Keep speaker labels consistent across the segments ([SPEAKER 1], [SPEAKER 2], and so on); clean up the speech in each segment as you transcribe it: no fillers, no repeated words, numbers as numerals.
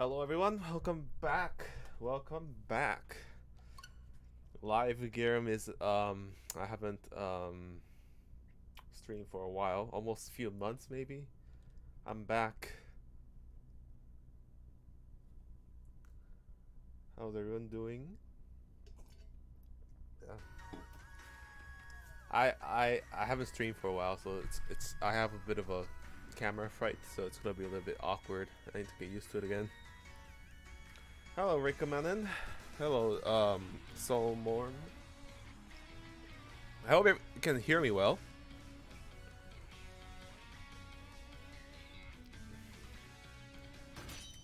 [SPEAKER 1] Hello everyone, welcome back. Welcome back. Live Garum is I haven't streamed for a while, almost a few months maybe. I'm back. How's everyone doing? Yeah. I haven't streamed for a while, so it's I have a bit of a camera fright, so it's gonna be a little bit awkward. I need to get used to it again. Hello Rickamanen. Hello Soulmorn. I hope you can hear me well.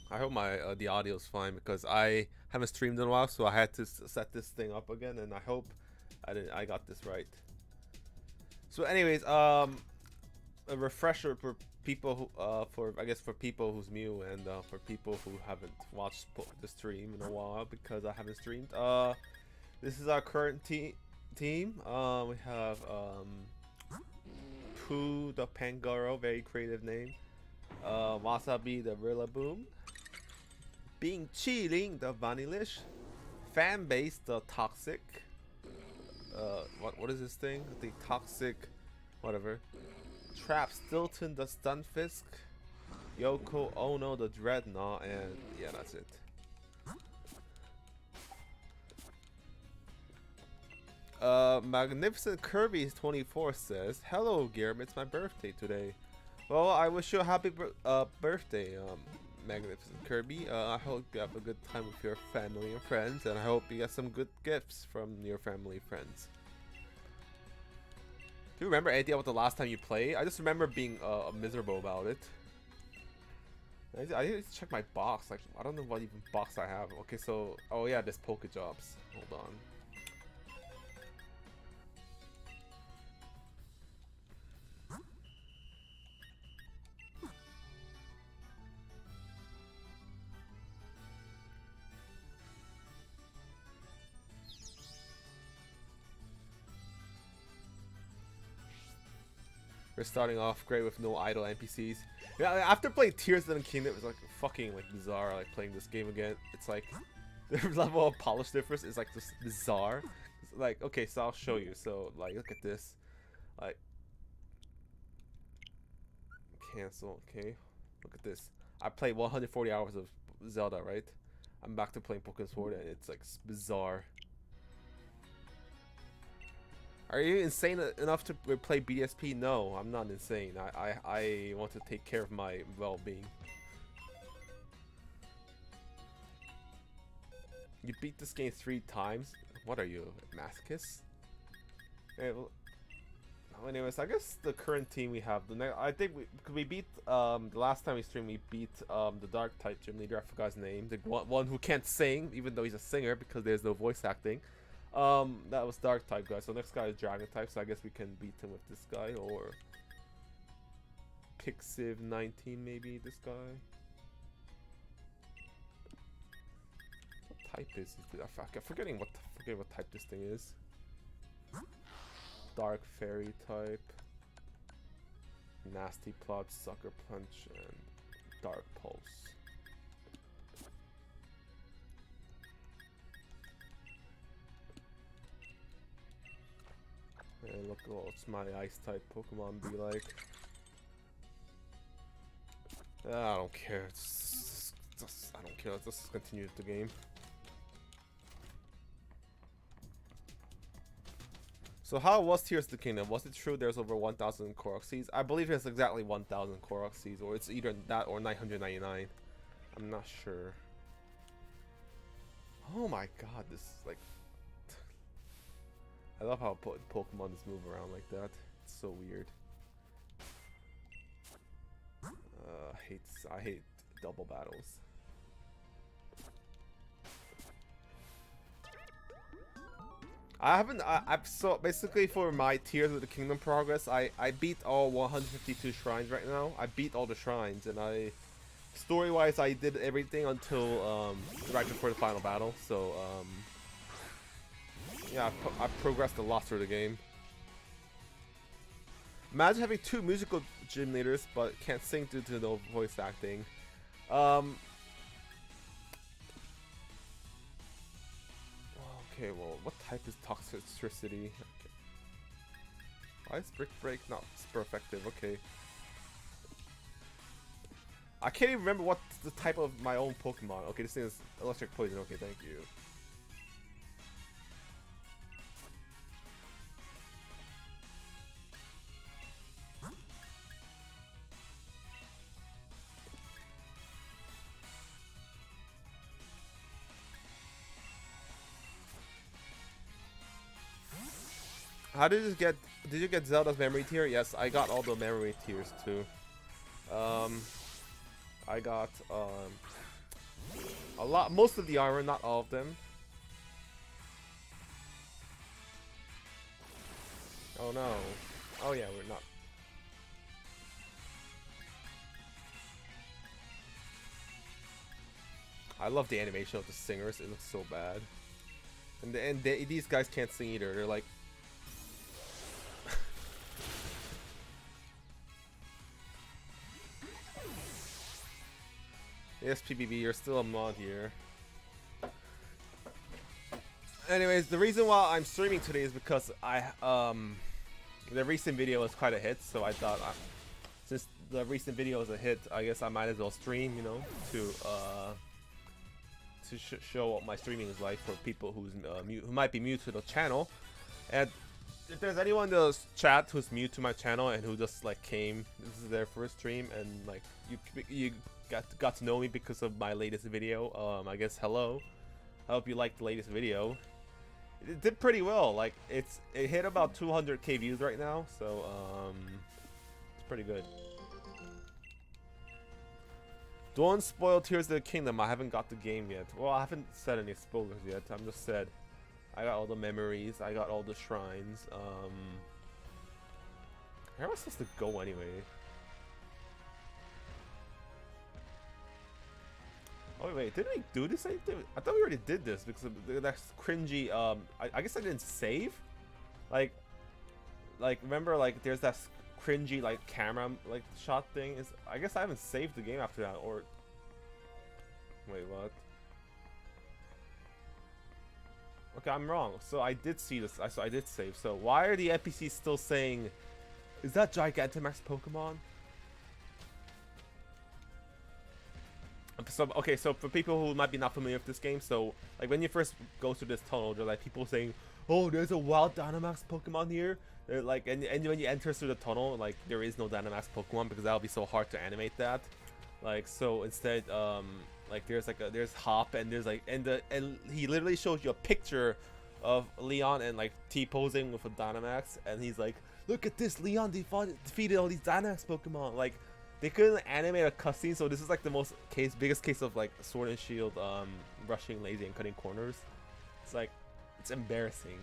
[SPEAKER 1] I hope my the audio is fine because I haven't streamed in a while, so I had to set this thing up again, and I hope I got this right. So, anyways, a refresher for people who, for people who's new and for people who haven't watched the stream in a while because I haven't streamed. This is our current team. We have Pooh the Pangoro, very creative name. Wasabi the Rillaboom. Being Chilling the Vanillish. Fanbase the Toxic. What is this thing? The Toxic, whatever. Trap Stilton the Stunfisk. Yoko Ono the Dreadnought, and yeah, that's it. Magnificent Kirby 24 says, "Hello, Gearm. It's my birthday today. Well, I wish you a happy birthday, Magnificent Kirby. I hope you have a good time with your family and friends, and I hope you get some good gifts from your family and friends." Do you remember anything about the last time you played? I just remember being miserable about it. I need to check my box. Like, I don't know what even box I have. Okay, so oh yeah, there's Pokejobs. Hold on. We're starting off great with no idle NPCs. Yeah, after playing Tears of the Kingdom, it was like fucking like bizarre. Like playing this game again, it's like the level of polish difference is like just bizarre. It's like, okay, so I'll show you. So like, look at this. Like, cancel. Okay, look at this. I played 140 hours of Zelda, right? I'm back to playing Pokemon Sword, and it's like bizarre. Are you insane enough to play BSP? No, I'm not insane. I want to take care of my well-being. You beat this game 3 times? What are you, a masochist? Okay, well, anyways, I guess the current team we have, I think we beat, the last time we streamed, we beat the Dark type gym leader. I forgot his name. The one who can't sing, even though he's a singer because there's no voice acting. That was Dark type guy. So next guy is Dragon type. So I guess we can beat him with this guy or Pixiv 19 maybe. This guy. What type is it? I'm forgetting what type this thing is. Dark Fairy type. Nasty Plot, Sucker Punch, and Dark Pulse. And look what's my ice type Pokemon be like. I don't care. I don't care. Let's just continue the game. So how was Tears of the Kingdom? Was it true there's over 1,000 Korok Seeds? I believe it's exactly 1,000 Korok Seeds, or it's either that or 999. I'm not sure. Oh my god, this is like... I love how Pokemon just move around like that. It's so weird. I hate double battles. I've so basically for my Tears of the Kingdom progress, I beat all 152 shrines right now. I beat all the shrines, and story wise I did everything until right before the final battle. So yeah, I progressed a lot through the game. Imagine having 2 musical gym leaders, but can't sing due to no voice acting. Okay, well, what type is toxicity? Okay. Why is Brick Break not super effective? Okay. I can't even remember what's the type of my own Pokemon. Okay, this thing is Electric Poison. Okay, thank you. How did you get? Did you get Zelda's memory tier? Yes, I got all the memory tiers too. I got a lot, most of the armor, not all of them. Oh no. Oh yeah, we're not. I love the animation of the singers. It looks so bad. And these guys can't sing either. They're like. Yes, PBB, you're still a mod here. Anyways, the reason why I'm streaming today is because the recent video was quite a hit, so I thought since the recent video was a hit, I guess I might as well stream, you know, to show what my streaming is like for people who might be new to the channel. And if there's anyone in the chat who's new to my channel and who just like came, this is their first stream, and like you got to know me because of my latest video, I guess hello. I hope you liked the latest video. It did pretty well. Like it hit about 200k views right now, so it's pretty good. Don't spoil Tears of the Kingdom. I haven't got the game yet. Well, I haven't said any spoilers yet. I'm just said I got all the memories. I got all the shrines. Where am I supposed to go anyway? Oh wait, did we do this? I thought we already did this because of that cringy. I guess I didn't save. Like remember, like there's that cringy like camera like shot thing. I guess I haven't saved the game after that. Or wait, what? Okay, I'm wrong. So I did see this. So I did save. So why are the NPCs still saying, "Is that Gigantamax Pokemon?" So okay, so for people who might be not familiar with this game, so like when you first go through this tunnel, there's like people saying, "Oh, there's a wild Dynamax Pokemon here." They're like, and when you enter through the tunnel, like there is no Dynamax Pokemon because that would be so hard to animate that. Like so instead, like there's Hop and there's like and he literally shows you a picture of Leon and like T-posing with a Dynamax, and he's like, "Look at this, Leon defeated all these Dynamax Pokemon." Like. They couldn't animate a cutscene, so this is like the biggest case of like Sword and Shield rushing lazy and cutting corners. It's like, it's embarrassing.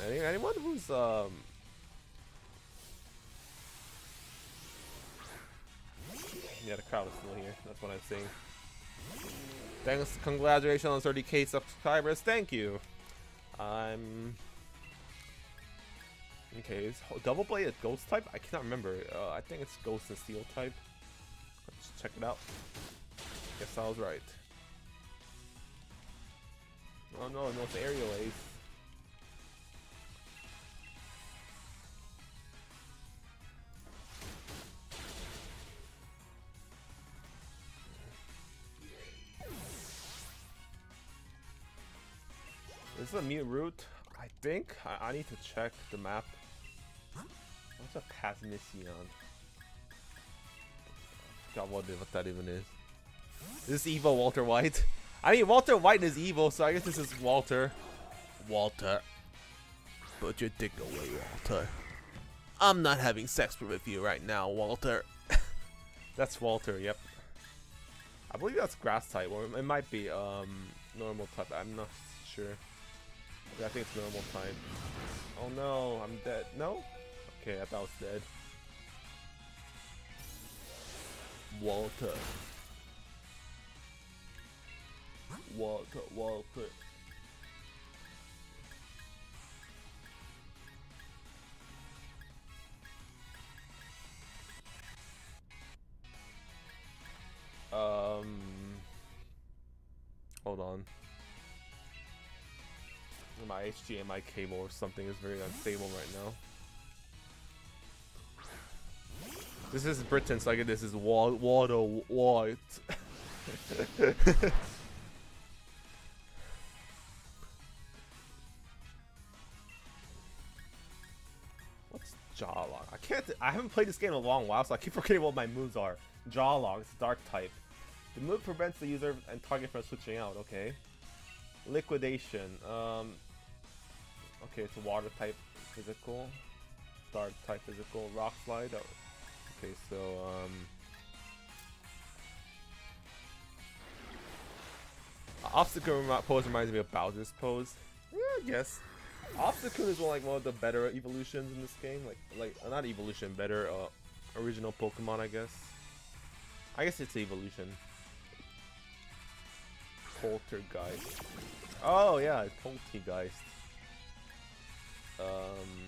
[SPEAKER 1] Anyone who's yeah, the crowd is still here. That's what I'm saying. Thanks, congratulations on 30k subscribers. Thank you. Okay, is Double Blade a ghost type? I cannot remember. I think it's ghost and steel type. Let's check it out. Guess I was right. Oh no, it's aerial ace. This is a mute route. I think I need to check the map. What's a Pasmission? God, what that even is. Is this evil Walter White? I mean, Walter White is evil, so I guess this is Walter. Walter. Put your dick away, Walter. I'm not having sex with you right now, Walter. That's Walter, yep. I believe that's grass type, or it might be normal type. I'm not sure. I think it's normal type. Oh no, I'm dead. No? Okay, I thought I was dead. Walter. Walter. on. My HDMI cable or something is very unstable right now. This is Britain, so I get this is water white. What's jaw lock? I haven't played this game in a long while, so I keep forgetting what my moves are. Jaw lock, it's dark type. The move prevents the user and target from switching out, okay. Liquidation, okay, it's water type physical. Dark type physical, rock slide. Oh, okay, so obstacle pose reminds me of Bowser's pose. Yeah, I guess. Obstacle is one of the better evolutions in this game. Like not evolution, better original Pokemon, I guess. I guess it's evolution. Poltergeist. Oh yeah, Poltergeist.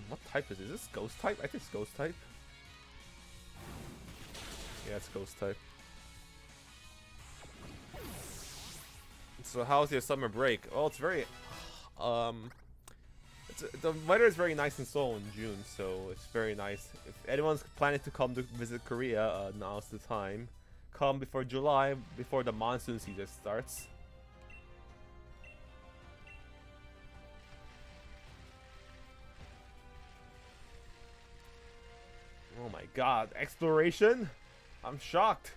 [SPEAKER 1] What type is it? Is this ghost type? I think it's ghost type. Yeah, it's ghost type. So how's your summer break? Well, it's very, the weather is very nice in Seoul in June, so it's very nice. If anyone's planning to come to visit Korea, now's the time. Come before July, before the monsoon season starts. Oh my god, exploration? I'm shocked.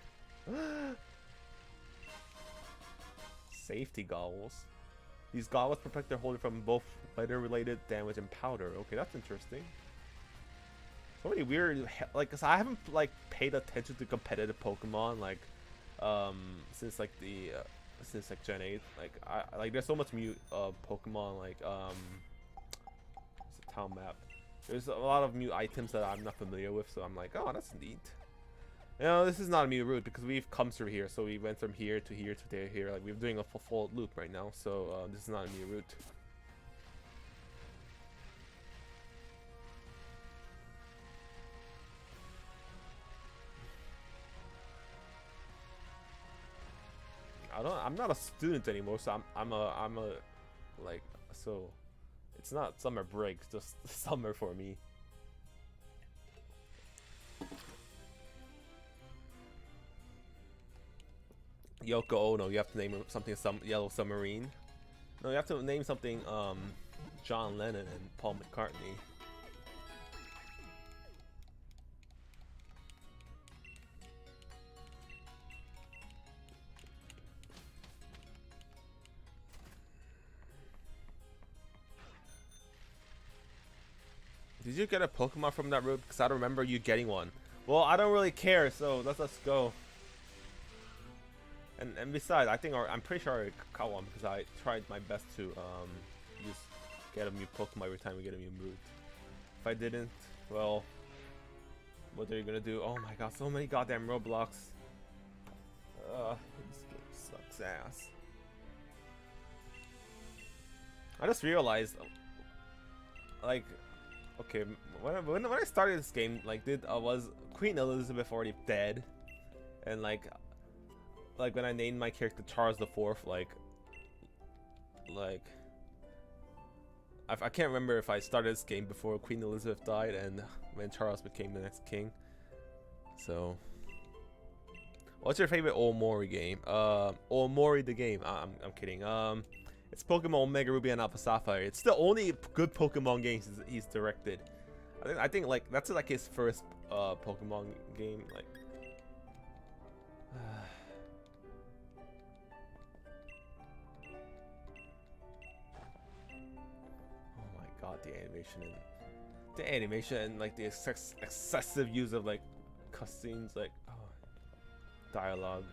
[SPEAKER 1] Safety goggles. These goggles protect their holder from both weather-related damage and powder. Okay, that's interesting. So many weird, like, cause I haven't paid attention to competitive Pokemon since since Gen 8. Like there's so much Mew Pokemon it's a town map. There's a lot of Mew items that I'm not familiar with, so I'm like, oh, that's neat. You know, this is not a Mew route because we've come through here, so we went from here to here to here. Like we're doing a full loop right now, so this is not a Mew route. I'm not a student anymore, so so it's not summer break, it's just summer for me. Yoko Ono, you have to name something Yellow Submarine. No, you have to name something John Lennon and Paul McCartney. Did you get a Pokemon from that route? Because I don't remember you getting one. Well, I don't really care, so let's go. And besides, I'm pretty sure I caught one because I tried my best to just get a new Pokemon every time we get a new route. If I didn't, well, what are you gonna do? Oh my god, so many goddamn roadblocks. This game sucks ass. I just realized, like, okay, when I started this game, was Queen Elizabeth already dead, and like when I named my character Charles IV, I can't remember if I started this game before Queen Elizabeth died and when Charles became the next king. So, what's your favorite Omori game? Omori the game. I'm kidding. It's Pokemon Omega Ruby and Alpha Sapphire. It's the only good Pokemon game he's directed. I think that's like his first Pokemon game. Like, oh my god, the animation and like the excessive use of like cutscenes, like dialogue.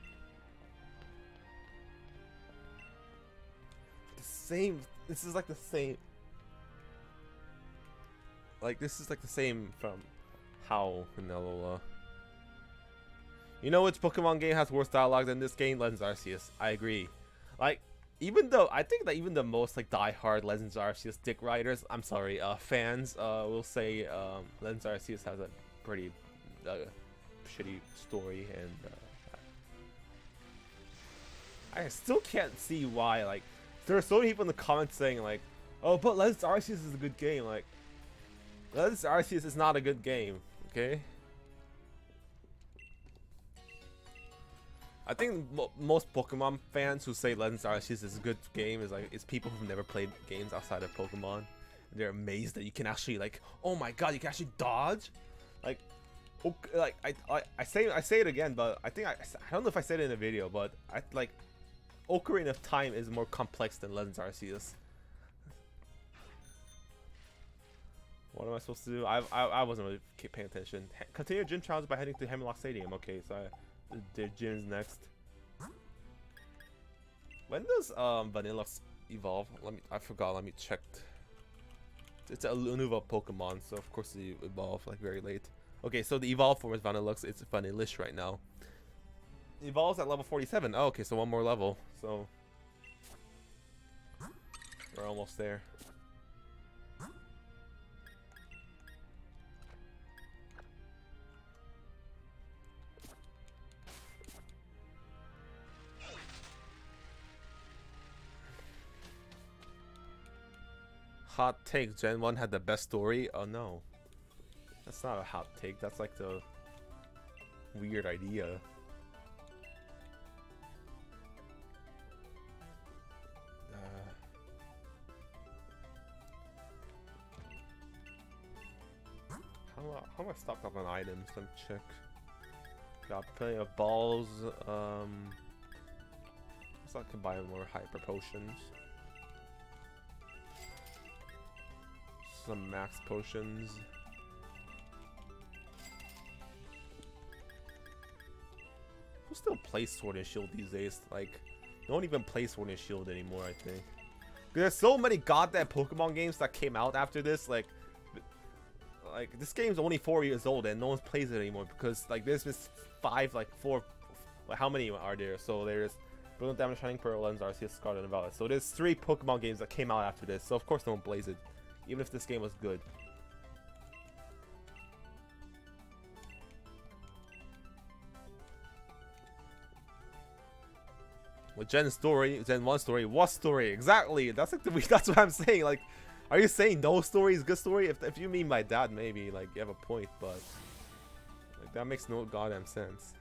[SPEAKER 1] This is like the same. Like this is like the same from How and Alola. You know which Pokemon game has worse dialogue than this game? Legends Arceus. I agree. Like, even though I think that even the most like die-hard Legends Arceus dick riders, I'm sorry, fans, will say Legends Arceus has a pretty shitty story, and I still can't see why. Like, there are so many people in the comments saying like, "Oh, but Legends Arceus is a good game." Like, Legends Arceus is not a good game. Okay. I think most Pokemon fans who say Legends Arceus is a good game is people who've never played games outside of Pokemon. They're amazed that you can actually like, oh my god, you can actually dodge. Like, like I say it again, but I think I don't know if I said it in a video, but I like Ocarina of Time is more complex than Legends Arceus. What am I supposed to do? I wasn't really paying attention. Continue gym challenge by heading to Hemlock Stadium. Okay, so the gym's next. When does Vanilluxe evolve? I forgot. Let me check. It's a Unova Pokemon, so of course it evolve like very late. Okay, so the evolved form is Vanilluxe. It's Vanillish right now. It evolves at level 47. Oh, okay, so one more level. So we're almost there. Hot take, Gen 1 had the best story? Oh no. That's not a hot take, that's like the weird idea. How am I stocked up on items? Let me check. Got plenty of balls, so I can buy more hyper potions. Some max potions. Who still plays Sword and Shield these days? Like, no one even plays Sword and Shield anymore, I think. There's so many goddamn Pokemon games that came out after this. Like this game's only 4 years old and no one plays it anymore because like there's just four. How many are there? So there's Brilliant Diamond, Shining Pearl, Legends Arceus, Scarlet and Violet. So there's 3 Pokemon games that came out after this. So of course no one plays it, even if this game was good. With Gen 1 story, what story? Exactly. That's like that's what I'm saying. Like, are you saying no story is good story? If you mean by that, maybe like you have a point, but like that makes no goddamn sense.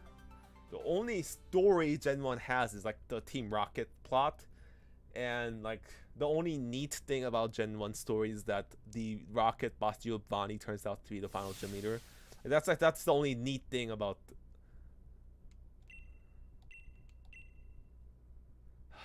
[SPEAKER 1] The only story Gen 1 has is like the Team Rocket plot, and like the only neat thing about Gen 1 story is that the Rocket boss Giovanni turns out to be the final gym leader. And that's the only neat thing about.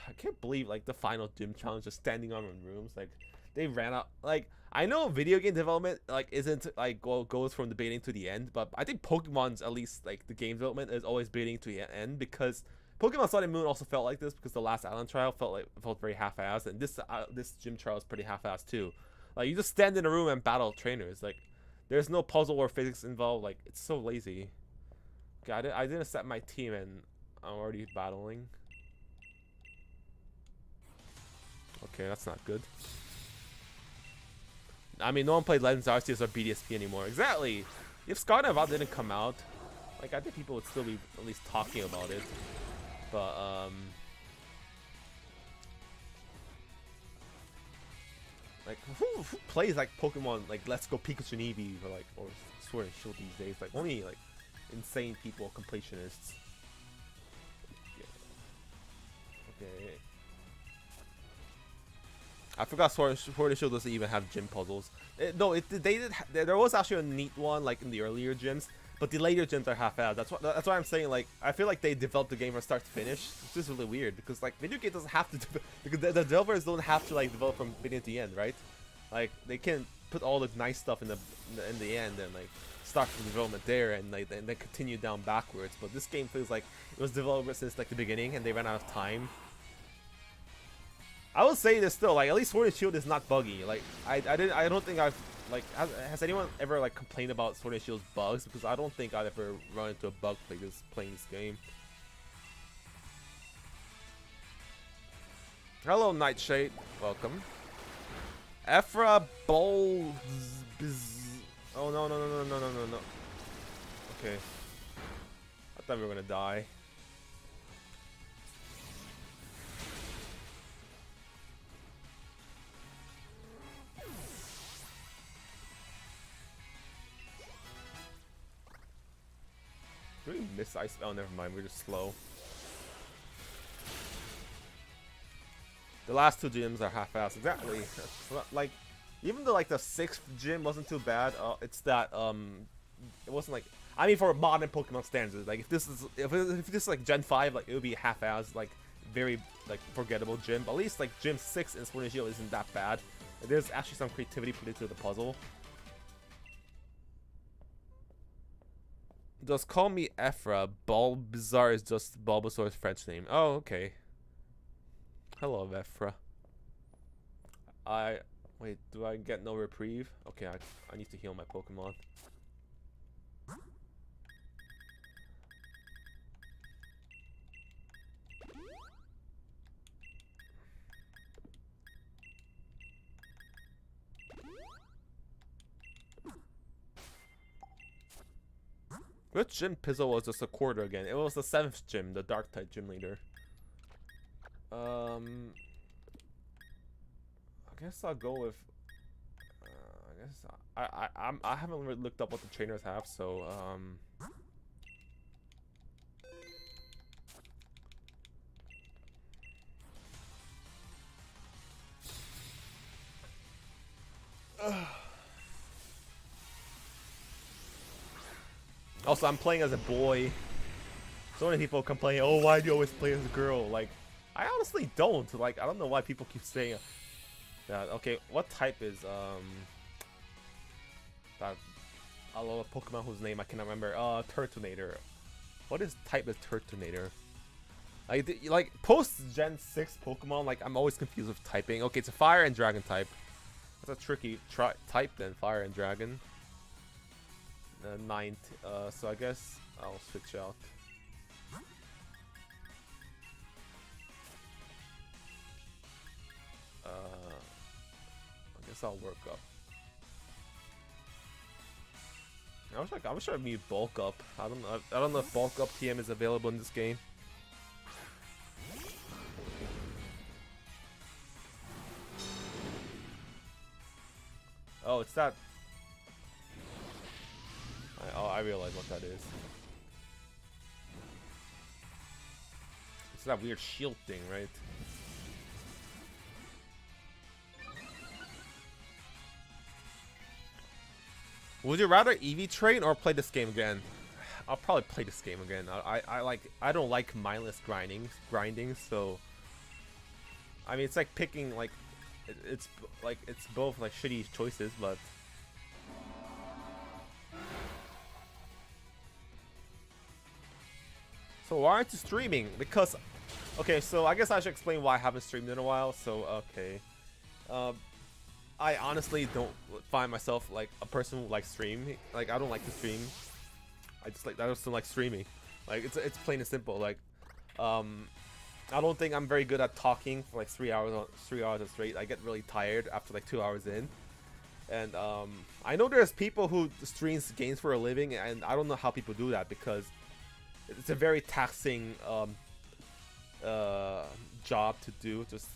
[SPEAKER 1] I can't believe like the final gym challenge is standing on in rooms. Like they ran out. Like I know video game development like isn't like goes from the beginning to the end, but I think Pokemon's at least like the game development is always beginning to the end because Pokemon Sun and Moon also felt like this because the last Island trial felt very half-assed, and this gym trial is pretty half-assed too. Like you just stand in a room and battle trainers. Like there's no puzzle or physics involved. Like it's so lazy. Got it. I didn't set my team and I'm already battling. Okay, that's not good. I mean, no one played Legends Arceus or BDSP anymore. Exactly. If Scarlet and Violet didn't come out, like I think people would still be at least talking about it. But like who plays like Pokemon like Let's Go Pikachu and Eevee or Sword and Shield these days? Like only like insane people, completionists. Okay. I forgot Sword and Shield doesn't even have gym puzzles. There was actually a neat one like in the earlier gyms, but the later gyms are half-assed. That's why I'm saying like I feel like they developed the game from start to finish, which is really weird because like video game doesn't have to because the developers don't have to like develop from beginning to end, right? Like they can put all the nice stuff in the end and like start the development there and like and then continue down backwards. But this game feels like it was developed since like the beginning and they ran out of time. I will say this still, like at least Sword and Shield is not buggy. Like I don't think I've like has anyone ever like complained about Sword and Shield's bugs? Because I don't think I've ever run into a bug playing this game. Hello Nightshade, welcome. Ephra Bowl. Oh no. Okay. I thought we were gonna die. This ice. Oh, never mind. We're just slow. The last 2 gyms are half-assed. Exactly. Like, even though like the 6th gym wasn't too bad, it's that it wasn't like. I mean, for modern Pokemon standards, like if this is like Gen 5, like it would be half-assed, like very like forgettable gym. But at least like Gym 6 in Sword and Shield isn't that bad. There's actually some creativity put into the puzzle. Just call me Ephra. Bulbasaur is just Bulbasaur's French name. Oh, okay. Hello, Ephra. Wait, do I get no reprieve? Okay, I need to heal my Pokemon. Which gym Pizzle was just a quarter again? It was the 7th gym, the Dark type gym leader. I guess I'll go with. I guess I haven't really looked up what the trainers have, so Also, I'm playing as a boy. So many people complain, oh, why do you always play as a girl? Like, I honestly don't. Like, I don't know why people keep saying that. Okay, what type is, that, I love a Pokemon whose name I cannot remember. Turtonator. What is type is Turtonator? Like, post Gen 6 Pokemon, like, I'm always confused with typing. Okay, it's a Fire and Dragon type. That's a tricky type then, Fire and Dragon. 9th, so I guess I'll switch out. I guess I'll work up. I wish I'd mute bulk up. I don't know if bulk up TM is available in this game. Oh, it's that. I realize what that is. It's that weird shield thing, right? Would you rather EV train or play this game again? I'll probably play this game again. I don't like mindless grinding, so I mean it's like picking like it's both like shitty choices, but so why aren't you streaming? Because okay, so I guess I should explain why I haven't streamed in a while. So okay, I honestly don't find myself like a person who likes streaming. Like I don't like to stream. I just don't like streaming. Like it's plain and simple. Like I don't think I'm very good at talking for like 3 hours straight. I get really tired after like 2 hours in. And I know there's people who streams games for a living, and I don't know how people do that because it's a very taxing job to do. Just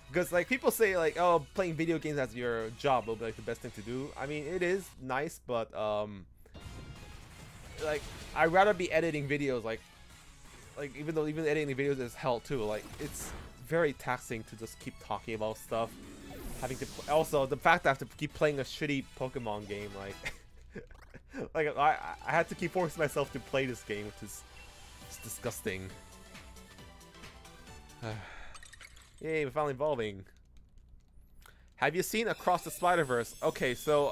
[SPEAKER 1] because like people say like, oh, playing video games as your job will be like the best thing to do. I mean, it is nice, but like I'd rather be editing videos. Like even though editing videos is hell too. Like it's very taxing to just keep talking about stuff. Having to also the fact that I have to keep playing a shitty Pokemon game, like like I had to keep forcing myself to play this game, which is just disgusting. Yay, we're finally evolving. Have you seen Across the Spider-Verse? Okay, so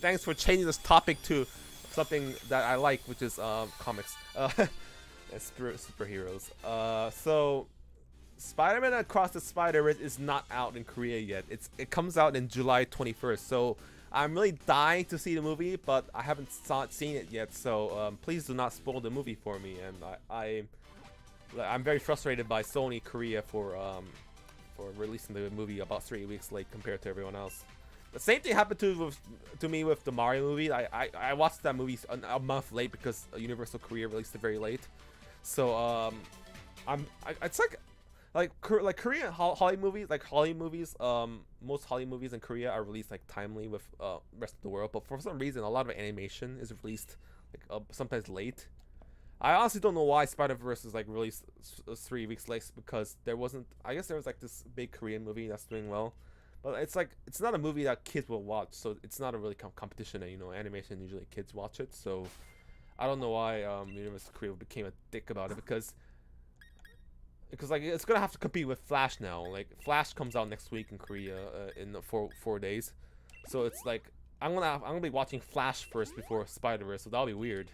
[SPEAKER 1] thanks for changing this topic to something that I like, which is comics and superheroes. So Spider-Man Across the Spider-Verse is not out in Korea yet. It comes out in July 21st. So I'm really dying to see the movie, but I haven't seen it yet. So please do not spoil the movie for me. And I'm very frustrated by Sony Korea for releasing the movie about 3 weeks late compared to everyone else. The same thing happened to me with the Mario movie. I watched that movie a month late because Universal Korea released it very late. So it's like Korean Hollywood movies, most Hollywood movies in Korea are released like timely with rest of the world, but for some reason a lot of animation is released like sometimes late. I honestly don't know why Spider-Verse is like released 3 weeks late, because there wasn't. I guess there was like this big Korean movie that's doing well, but it's like it's not a movie that kids will watch, so it's not a really competition. And animation usually kids watch it, so I don't know why Universal Korea became a dick about it, because like it's gonna have to compete with Flash now. Like Flash comes out next week in Korea in the 4 days, so it's like I'm gonna be watching Flash first before Spider-Verse, so that'll be weird.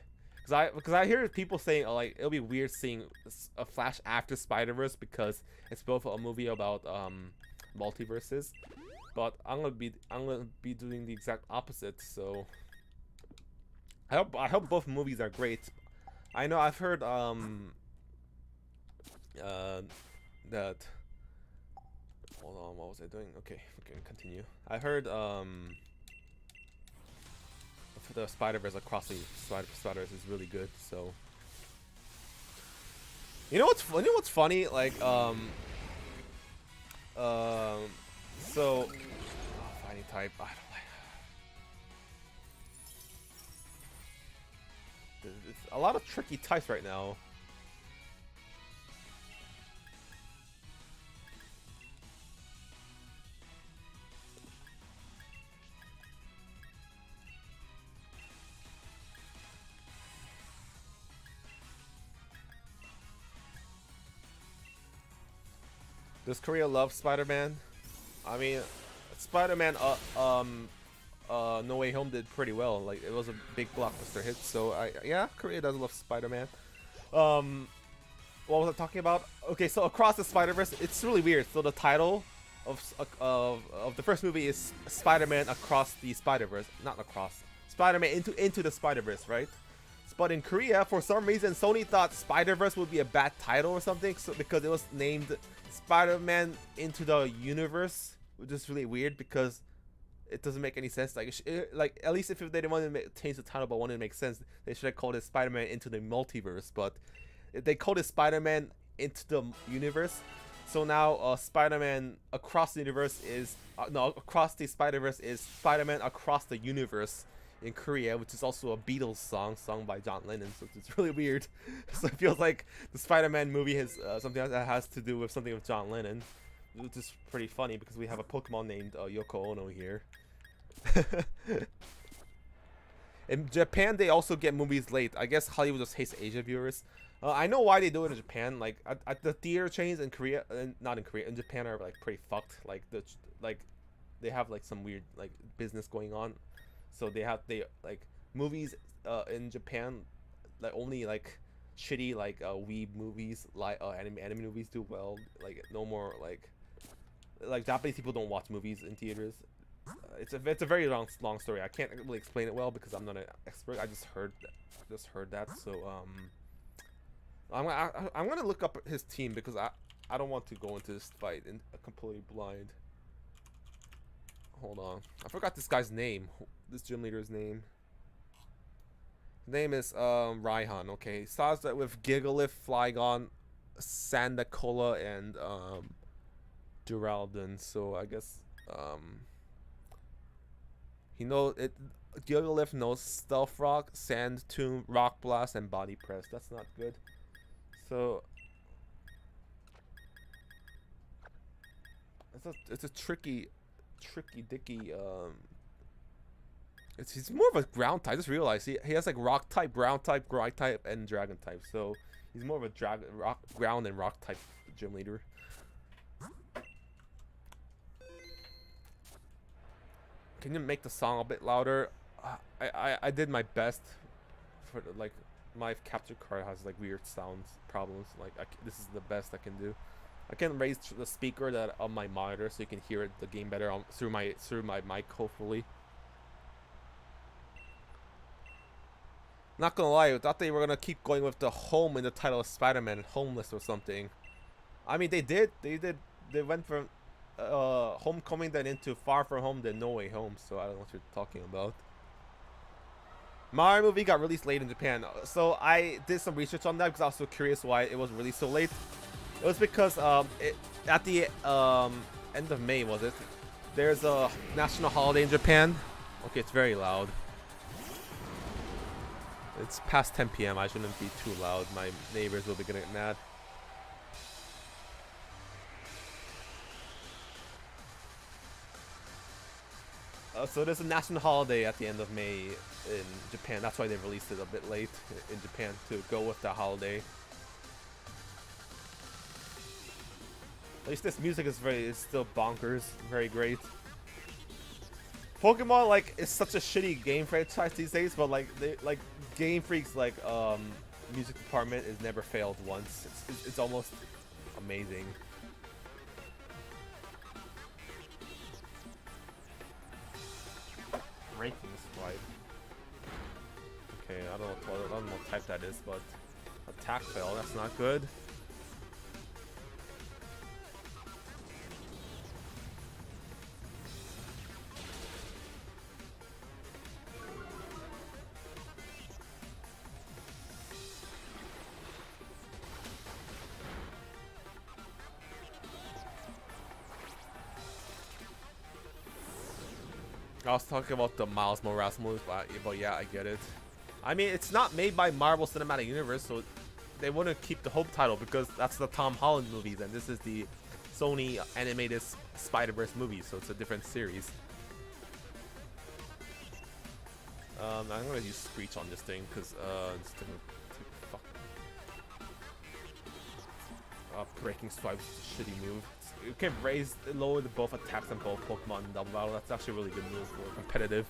[SPEAKER 1] Because I hear people saying like it'll be weird seeing a Flash after Spider-Verse, because it's both a movie about multiverses, but I'm gonna be doing the exact opposite. So I hope both movies are great. I know I've heard that. Hold on, what was I doing? Okay, we can continue. I heard the Spider-Verse Across the Spider-Verse is really good. So you know what's funny? Like so fighting type. I don't like. It's a lot of tricky types right now. Does Korea love Spider-Man? I mean, Spider-Man No Way Home did pretty well. Like it was a big blockbuster hit. So yeah, Korea does love Spider-Man. What was I talking about? Okay, so Across the Spider-Verse, it's really weird. So the title of the first movie is Spider-Man Across the Spider-Verse, not across. Spider-Man into the Spider-Verse, right? But in Korea, for some reason, Sony thought Spider-Verse would be a bad title or something, so because it was named Spider-Man Into the Universe, which is really weird because it doesn't make any sense. Like at least if they didn't want to change the title but wanted to make sense, they should have called it Spider-Man Into the Multiverse. But they called it Spider-Man Into the Universe. So now Spider-Man Across the Universe is Across the Spider-Verse is Spider-Man Across the Universe in Korea, which is also a Beatles song sung by John Lennon, so it's really weird. So it feels like the Spider-Man movie has something that has to do with something with John Lennon, which is pretty funny because we have a Pokemon named Yoko Ono here. In Japan, they also get movies late. I guess Hollywood just hates Asia viewers. I know why they do it in Japan. Like at the theater chains in Korea, not in Korea, in Japan are like pretty fucked. Like they have like some weird like business going on. So they like movies in Japan, like only like shitty like weeb movies, like anime movies do well. Like no more like Japanese people don't watch movies in theaters. It's a very long story. I can't really explain it well because I'm not an expert. I just heard that. So I'm gonna look up his team because I don't want to go into this fight in completely blind. Hold on, I forgot this guy's name. This gym leader's name. His name is Raihan. Okay, he starts that with Gigalith, Flygon, Sandacola, and Duraludon. So I guess he knows it. Gigalith knows Stealth Rock, Sand Tomb, Rock Blast, and Body Press. That's not good. So it's a tricky dicky. He's more of a ground type. I just realized he has like rock type, ground type, grind type, and dragon type. So he's more of a ground and rock type gym leader. Can you make the song a bit louder? I did my best for like my capture card has like weird sounds problems. Like this is the best I can do. I can raise the speaker that on my monitor so you can hear the game better through my mic, hopefully. Not gonna lie, I thought they were gonna keep going with the home in the title of Spider-Man, Homeless or something. I mean, they did. They went from Homecoming then into Far From Home then No Way Home. So I don't know what you're talking about. Mario movie got released late in Japan. So I did some research on that because I was so curious why it was released so late. It was because at the end of May, was it? There's a national holiday in Japan. Okay, it's very loud. It's past 10 p.m. I shouldn't be too loud. My neighbors will be getting mad. So there's a national holiday at the end of May in Japan. That's why they released it a bit late in Japan to go with that holiday. At least this music is still bonkers, very great. Pokemon like is such a shitty game franchise these days, but like Game Freak's like music department has never failed once. It's almost amazing. Ranking swipe. Okay, I don't know what type that is, but attack fail. That's not good. I was talking about the Miles Morales movies, but yeah, I get it. I mean, it's not made by Marvel Cinematic Universe, so they wouldn't keep the Hope title because that's the Tom Holland movies, and this is the Sony animated Spider-Verse movie, so it's a different series. I'm gonna use Screech on this thing because this thing will fuck. Breaking Swipe is a shitty move. You can lower the both attacks on both Pokemon in double battle. That's actually a really good move for competitive.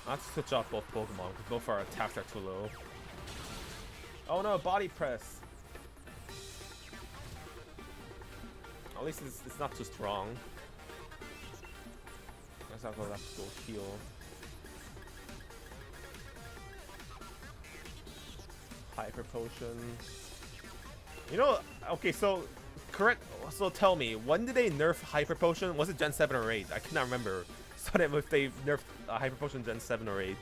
[SPEAKER 1] I have to switch off both Pokemon because both our attacks are too low. Oh no, body press. At least it's not too strong. I guess I'll have to go heal. Hyper Potion. You know, okay, so correct. So tell me, when did they nerf Hyper Potion? Was it Gen 7 or 8? I cannot remember. So that if they nerfed Hyper Potion Gen 7 or 8.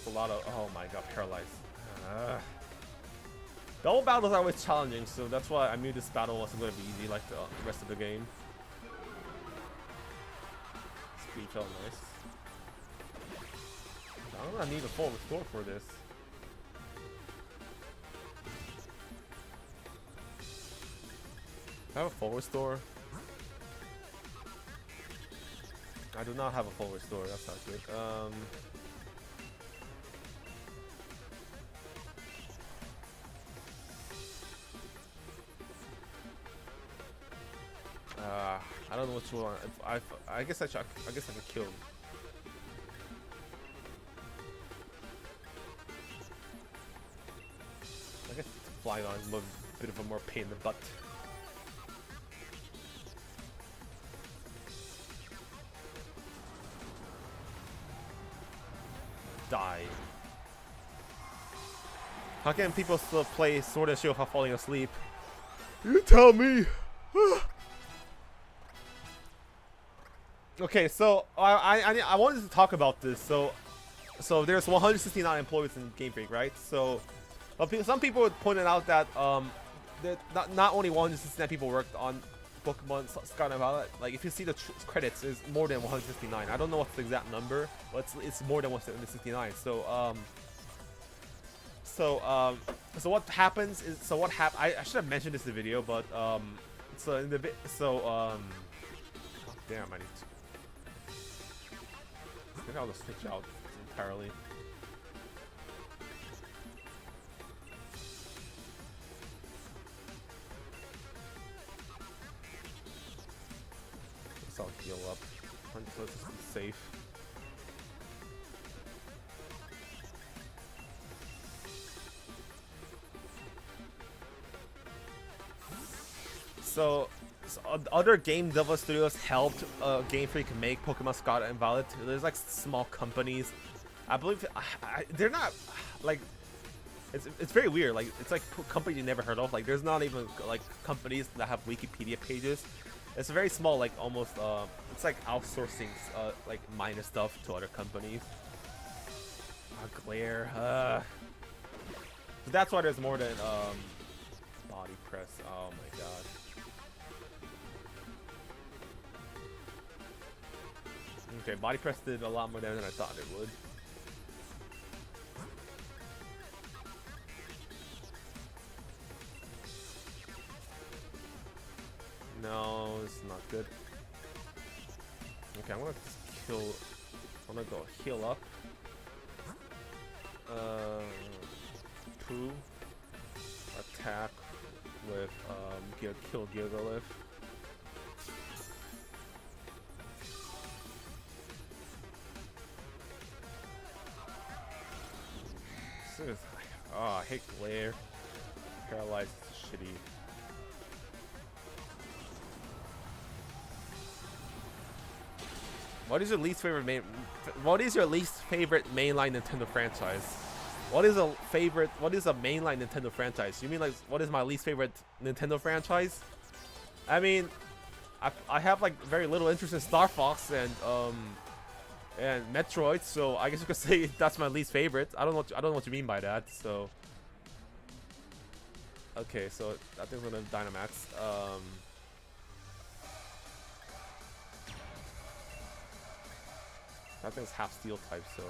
[SPEAKER 1] A lot of, oh my god, paralyzed. Double battles are always challenging, so that's why I knew this battle wasn't going to be easy like the rest of the game. Speed felt nice. I'm gonna need a full restore for this. I have a full restore. I do not have a full restore. That's not good. I don't know which one. I guess I can kill him. I guess flying on is a bit of a more pain in the butt. Die. How can people still play Sword and Shield while falling asleep? You tell me. Okay, so I wanted to talk about this. So there's 169 employees in Game Freak, right? So some people pointed out that not only 169 people worked on Pokemon Scarlet and Violet. Like if you see the credits, it's more than 169. I don't know what's the exact number, but it's more than 169. So what happens is I should have mentioned this in the video, but so in the oh, damn, I need to. I think I'll just switch out entirely. Guess I'll heal up. So it's just safe. So other game development studios helped Game Freak make Pokemon Scarlet and Violet. There's like small companies I believe they're not like it's very weird. Like it's like companies you never heard of. Like there's not even like companies that have Wikipedia pages. It's very small, like almost it's like outsourcing like minor stuff to other companies. Glare. That's why there's more than body press. Oh my god. Okay, body press did a lot more damage than I thought it would. No, it's not good. Okay, I'm gonna kill. I'm gonna go heal up. Poo. Attack with kill Gigalith. Oh, I hate glare. Paralyzed is shitty. What is your least favorite mainline Nintendo franchise? What is a mainline Nintendo franchise? You mean like what is my least favorite Nintendo franchise? I mean, I have like very little interest in Star Fox and Metroid, so I guess you could say that's my least favorite. I don't know what you mean by that. So okay, so I think we're gonna Dynamax. That thing's half steel type, so.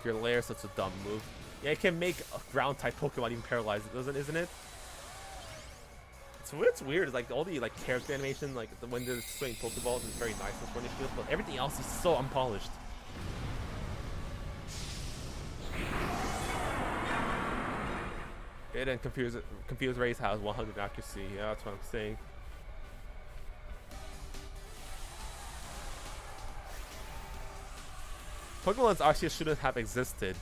[SPEAKER 1] Your lair is such a dumb move. Yeah, it can make a ground type Pokemon even paralyzed, isn't it? So what's weird is like all the like character animation, like when they're swinging Pokeballs is very nice and funny feel, but everything else is so unpolished. It and Confused Race has 100 accuracy. Yeah, that's what I'm saying. Pokemon's actually shouldn't have existed.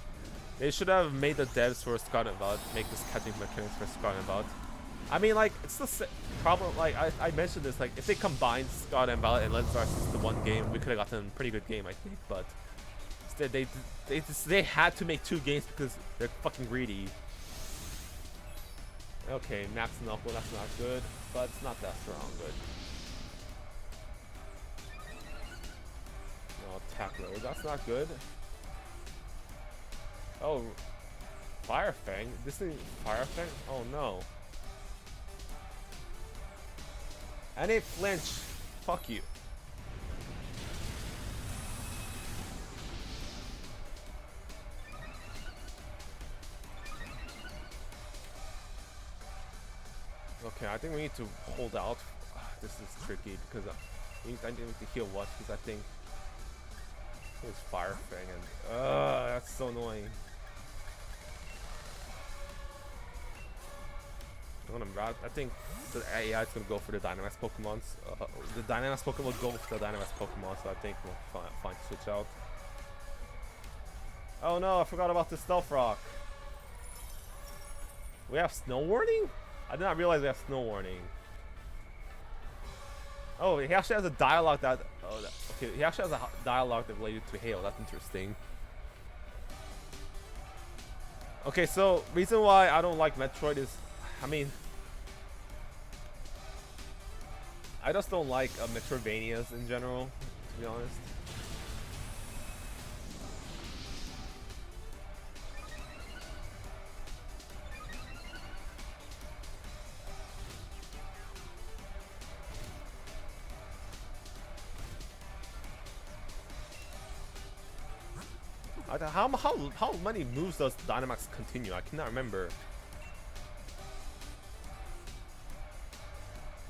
[SPEAKER 1] They should have made the devs for Scarlet Violet make this catching mechanics for Scarlet Violet. I mean, like, it's the problem. Like, I mentioned this. Like, if they combined Scarlet and Violet and Legends Arceus into one game, we could have gotten a pretty good game, I think. But instead, they had to make 2 games because they're fucking greedy. Okay, Max Knuckle, that's not good, but it's not that strong. Good. No, attack load, that's not good. Oh, Fire Fang? This thing, Fire Fang? Oh no. And it flinch. Fuck you. Okay, I think we need to hold out. This is tricky because I need to heal what? Because I think it's Fire Fang and that's so annoying. I think the AI is gonna go for the Dynamax Pokemons. The Dynamax Pokemon will go for the Dynamax Pokemon, so I think we'll find switch out. Oh no, I forgot about the Stealth Rock. We have Snow Warning? I did not realize we have Snow Warning. Oh, he actually has a dialogue that. Oh, okay. He actually has a dialogue that related to hail. That's interesting. Okay, so reason why I don't like Metroid is, I mean, I just don't like Metroidvanias in general, to be honest. How many moves does Dynamax continue? I cannot remember.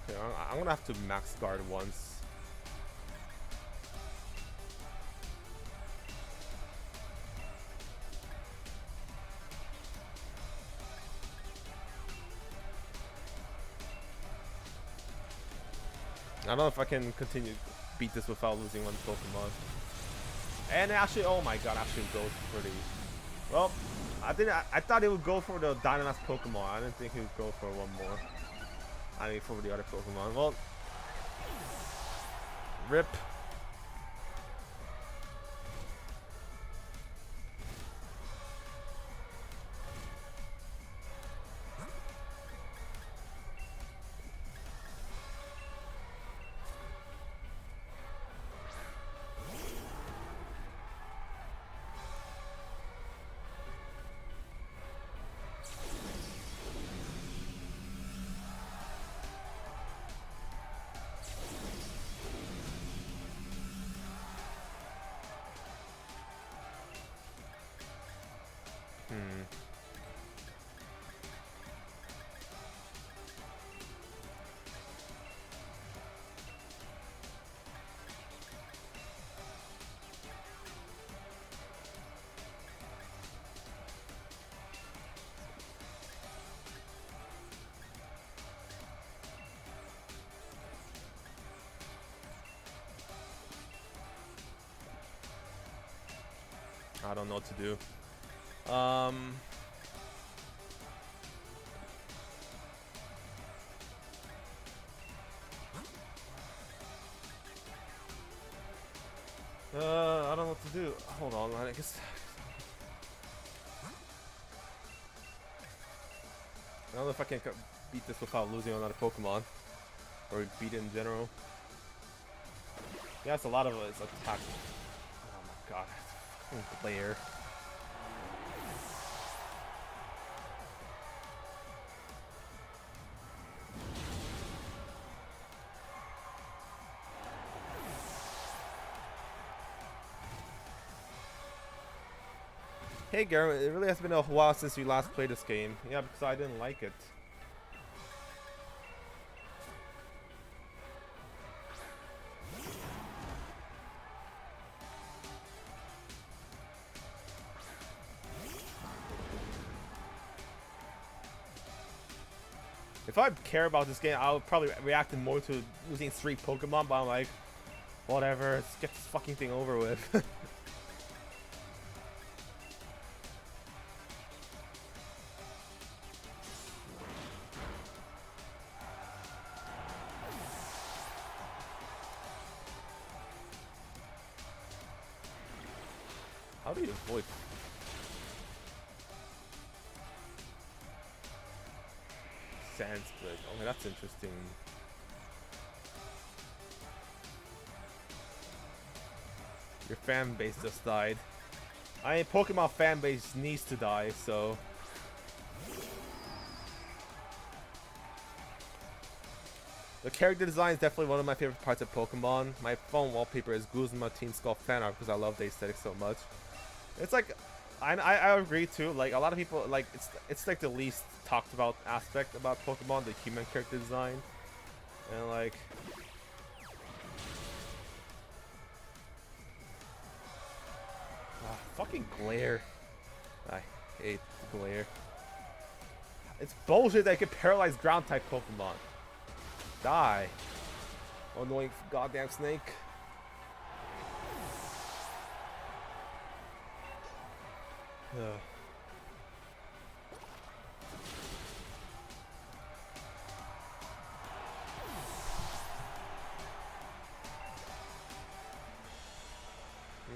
[SPEAKER 1] Okay, I'm gonna have to max guard once. I don't know if I can continue beat this without losing one Pokemon. And actually, oh my god, actually goes pretty well. I thought he would go for the Dynamax Pokemon. I didn't think he would go for one more. I mean, for the other Pokemon. Well, rip. I don't know what to do. I don't know what to do. Hold on, I guess. I don't know if I can beat this without losing another Pokemon, or beat it in general. Yeah, it's a lot of it's attack. Oh my god, glare. Hey Garen, it really has been a while since you last played this game. Yeah, because I didn't like it. If I care about this game, I would probably react more to losing 3 Pokemon, but I'm like, whatever, let's get this fucking thing over with. How do you avoid? Sand split. Oh, that's interesting. Your fan base just died. I mean, Pokemon fan base needs to die, so. The character design is definitely one of my favorite parts of Pokemon. My phone wallpaper is Guzma Team Skull fan art because I love the aesthetic so much. It's like, I agree too. Like a lot of people, like it's like the least talked about aspect about Pokemon, the human character design, and like. Fucking glare. I hate the glare. It's bullshit that I can paralyze ground type Pokemon. Die. Annoying goddamn snake. Ugh.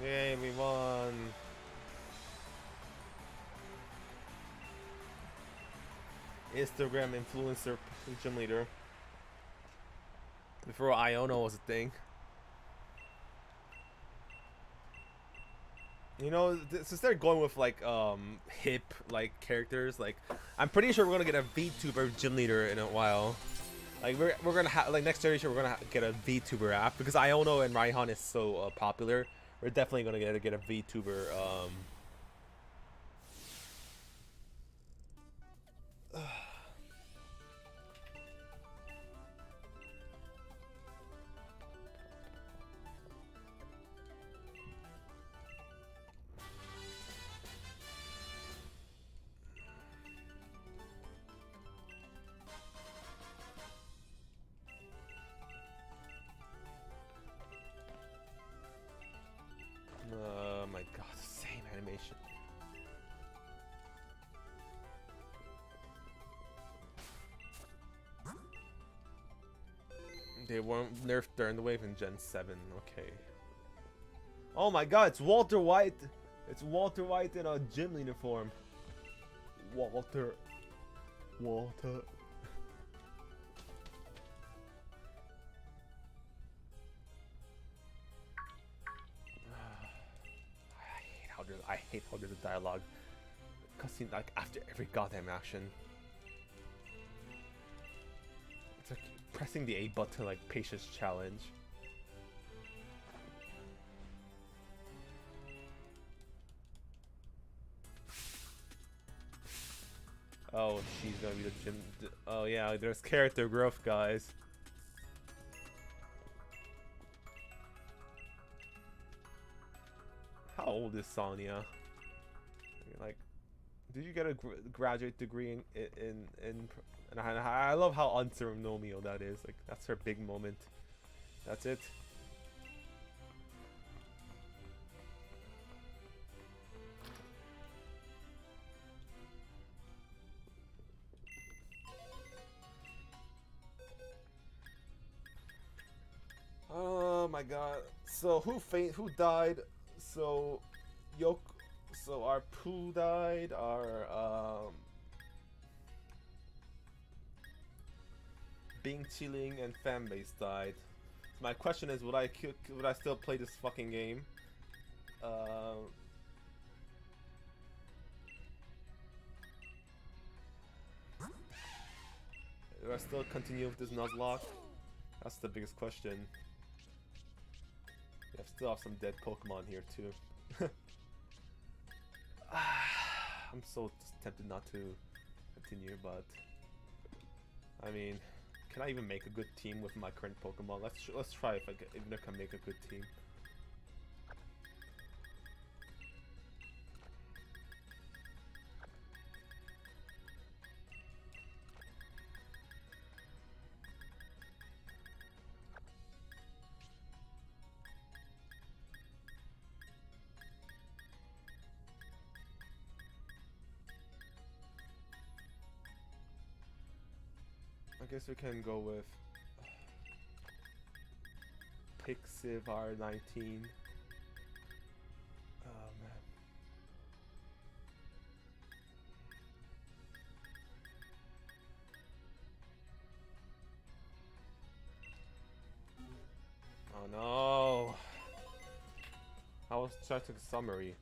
[SPEAKER 1] Yay, we won. Instagram influencer gym leader. Before Iono was a thing. You know, since they're going with like hip like characters, like I'm pretty sure we're gonna get a VTuber gym leader in a while. Like we're gonna have like next generation we're gonna get a VTuber app because Iono and Raihan is so popular. We're definitely gonna get a VTuber. Oh my god, same animation. They weren't nerfed during the wave in Gen 7. Okay. Oh my god, it's Walter White! It's Walter White in a gym uniform. Walter. Walter. I hate how there's a dialogue cutscene like after every goddamn action. It's like pressing the A button like patience challenge. Oh, she's gonna be the gym. Oh yeah, there's character growth, guys. How old is Sonya? Like, did you get a graduate degree in and I love how unceremonial that is. Like, that's her big moment. That's it. Oh my god. So who died? So so our Pooh died, our Bing Chilling and fanbase died. So my question is, would I still play this fucking game? Do I still continue with this Nuzlocke? That's the biggest question. Yeah, I still have some dead Pokemon here too. I'm so tempted not to continue, but I mean, can I even make a good team with my current Pokemon? Let's try if I can make a good team. I guess we can go with Pixiv R19. Oh man. Oh no. I was checking summary.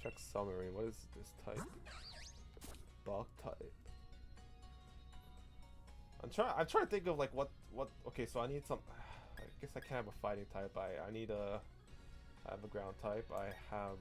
[SPEAKER 1] Check summary. What is this type? Bug type. I'm trying to think of like what okay, so I need some. I guess I can't have a fighting type. I need a. I have a ground type. I have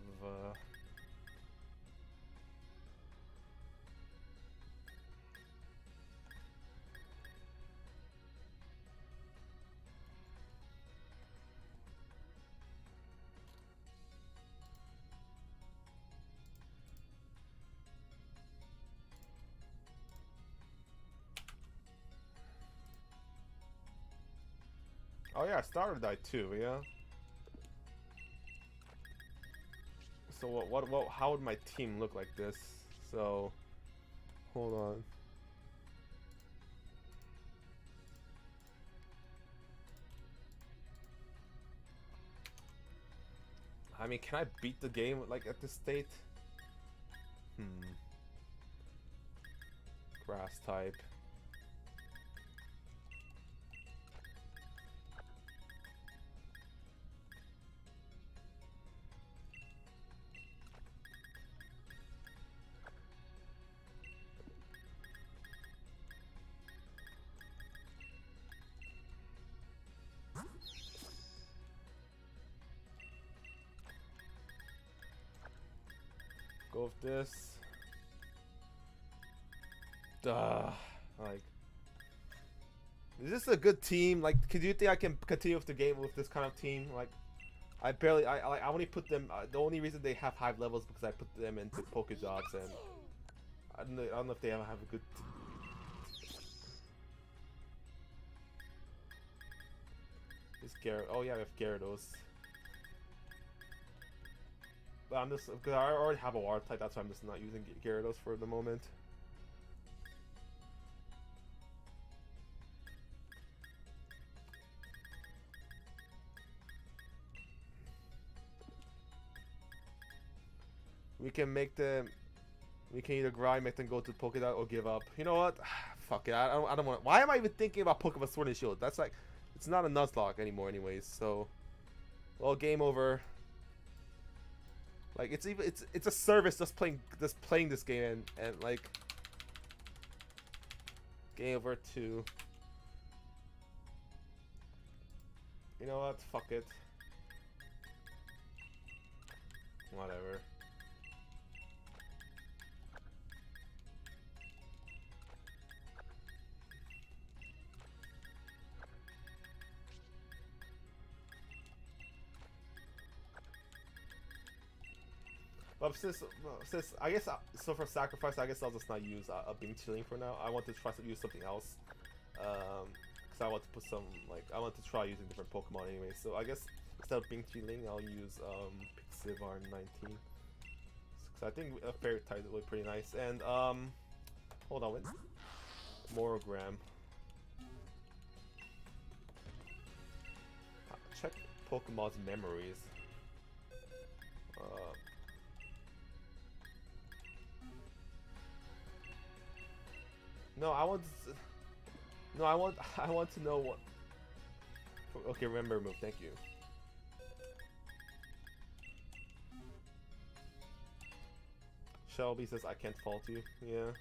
[SPEAKER 1] oh yeah, Starter died too, yeah. So what how would my team look like this? So hold on. I mean, can I beat the game like at this state? Grass type. Go with this. Like, is this a good team? Like, do you think I can continue with the game with this kind of team? Like, I only put them. The only reason they have high levels because I put them into Pokejobs, and I don't know if they ever have a good. This Gyarados. Oh yeah, we have Gyarados. But I'm just because I already have a water type. That's why I'm just not using Gyarados for the moment. We can make them. We can either grind, make them go to Pokédot, or give up. You know what? Fuck it. I don't want. Why am I even thinking about Pokemon Sword and Shield? That's like, it's not a Nuzlocke anymore, anyways. So, well, game over. Like it's a service just playing this game and like game over too. You know what? Fuck it. Whatever. But since I guess so for sacrifice, I guess I'll just not use a Bing Chilling for now. I want to try to use something else, because I want to put some I want to try using different Pokemon anyway. So I guess instead of Bing Chilling, I'll use Pixivar 19. So I think a fairy type would look pretty nice. And hold on, wait. Morogram. Check Pokemon's memories. No, I want to know what. Okay, remember move. Thank you. Shelby says I can't fault you. Yeah.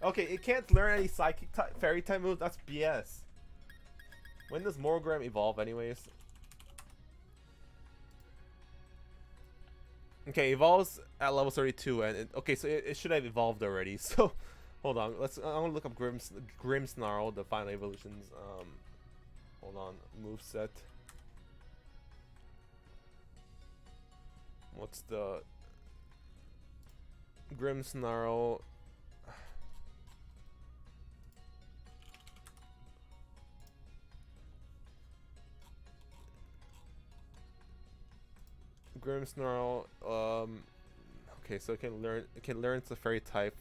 [SPEAKER 1] Okay, it can't learn any psychic type, fairy type moves. That's BS. When does Morogram evolve, anyways? Okay, evolves at level 32, and okay, so it should have evolved already. So. Hold on, I'm gonna look up Grimmsnarl, the final evolutions. Hold on, moveset. What's the Grimmsnarl? Grimmsnarl, okay, so it can learn it's a fairy type.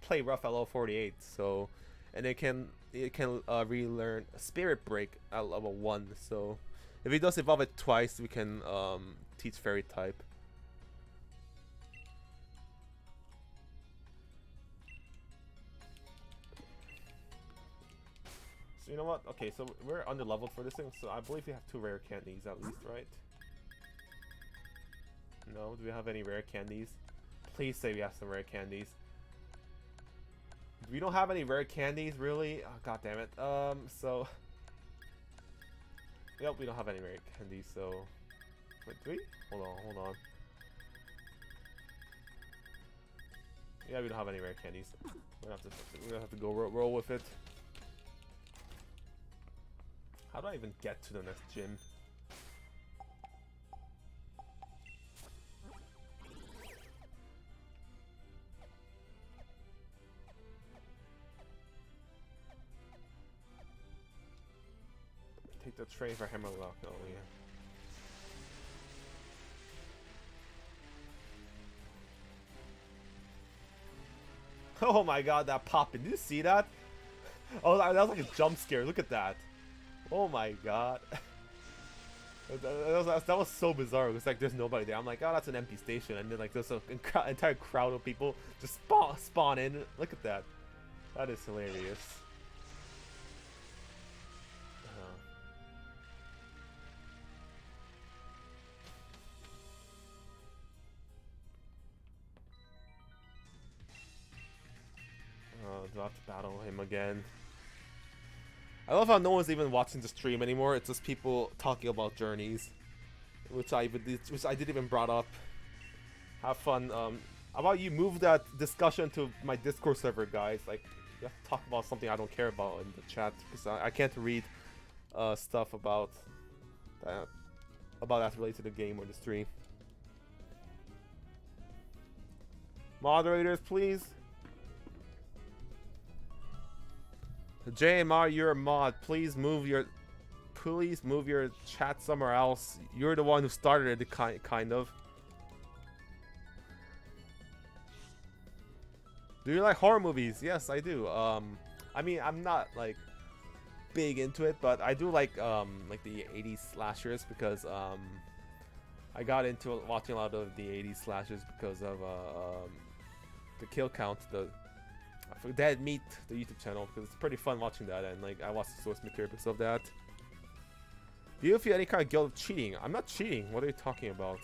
[SPEAKER 1] Play rough at level 48, so, and it can relearn Spirit Break at level 1. So, if it does evolve it twice, we can teach fairy type. So you know what? Okay, so we're under leveled for this thing. So I believe we have 2 rare candies at least, right? No, do we have any rare candies? Please say we have some rare candies. We don't have any rare candies, really? Oh, god damn it. So... Yep, we don't have any rare candies, so... Wait, do we? Hold on. Yeah, we don't have any rare candies. We're gonna have to go roll with it. How do I even get to the next gym? Take the train for Hammerlock. Oh yeah. Oh my god, that pop! Did you see that? Oh, that was like a jump scare. Look at that. Oh my god. that was so bizarre. It was like there's nobody there. I'm like, oh, that's an empty station, and then like there's an entire crowd of people just spawn in. Look at that. That is hilarious. Do I have to battle him again? I love how no one's even watching the stream anymore. It's just people talking about journeys, which I didn't even brought up. Have fun. How about you move that discussion to my Discord server, guys? Like, you have to talk about something I don't care about in the chat, because I can't read stuff about that's related to the game or the stream. Moderators, please. JMR, you're a mod. Please move your chat somewhere else. You're the one who started it, kind of. Do you like horror movies? Yes, I do. I mean, I'm not like big into it, but I do like the 80s slashers because I got into watching a lot of the 80s slashers because of the kill count, the Dead Meat, the YouTube channel, because it's pretty fun watching that, and like I watched the source material because of that. Do you feel any kind of guilt of cheating? I'm not cheating. What are you talking about?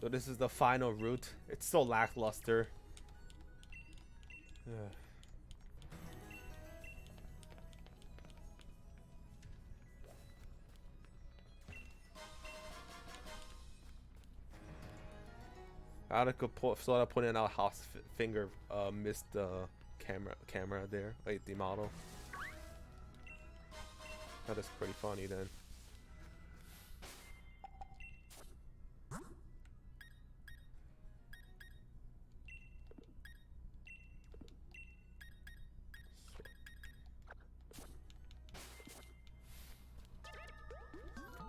[SPEAKER 1] So this is the final route. It's so lackluster. Yeah. Article sort of pointing out how finger missed the camera there. Wait, the model. That is pretty funny then.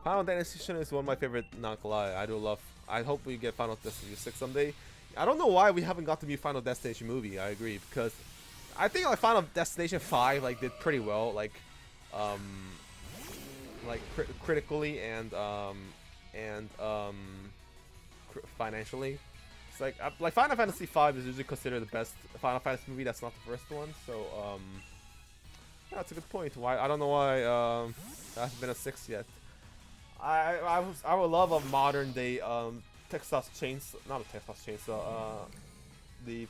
[SPEAKER 1] Final Destination is one of my favorite, not gonna lie. I do love. I hope we get Final Destination 6 someday. I don't know why we haven't got the new Final Destination movie. I agree, because I think like Final Destination 5 like did pretty well, like critically and financially. It's like Final Fantasy 5 is usually considered the best Final Fantasy movie. That's not the first one, so yeah, that's a good point. Why I don't know why there hasn't been a 6 yet. I would love a modern day Texas Chainsaw, not a Texas Chainsaw, the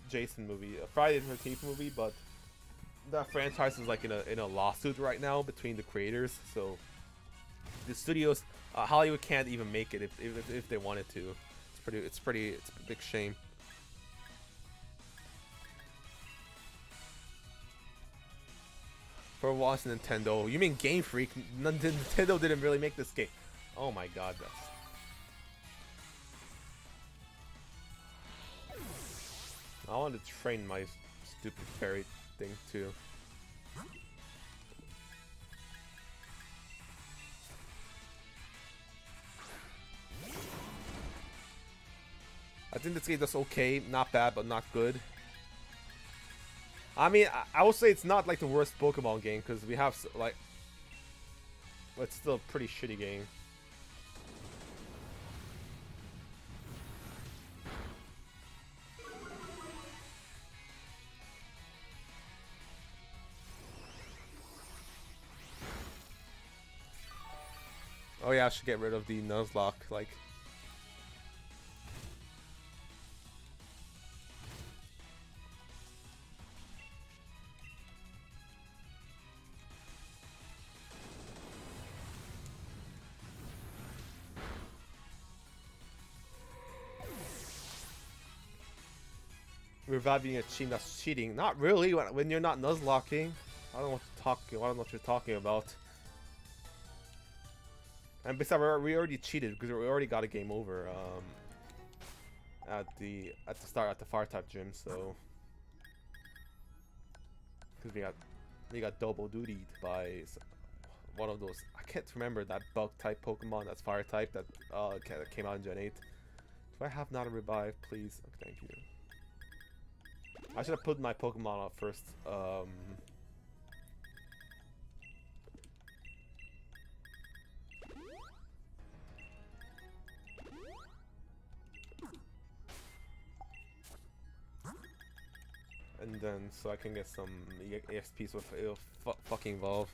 [SPEAKER 1] Jason movie, a Friday the 13th movie, but that franchise is like in a lawsuit right now between the creators, so the studios, Hollywood can't even make it if they wanted to. It's a big shame. For once, Nintendo. You mean Game Freak? Nintendo didn't really make this game. Oh my god, that's... I want to train my stupid fairy thing too. I think this game does okay. Not bad, but not good. I mean, I will say it's not like the worst Pokemon game, because we have like, but it's still a pretty shitty game. Oh yeah, I should get rid of the Nuzlocke, like. Reviving a team that's cheating. Not really when you're not nuzlocking. I don't know what you're talking about. And besides, we already cheated because we already got a game over at the start at the fire type gym. So because we got double dutied by one of those. I can't remember that bug type Pokemon that's fire type that came out in Gen 8. Do I have not a revive, please? Okay, thank you. I should have put my Pokemon up first. And then, so I can get some EXPs with fucking Evolve.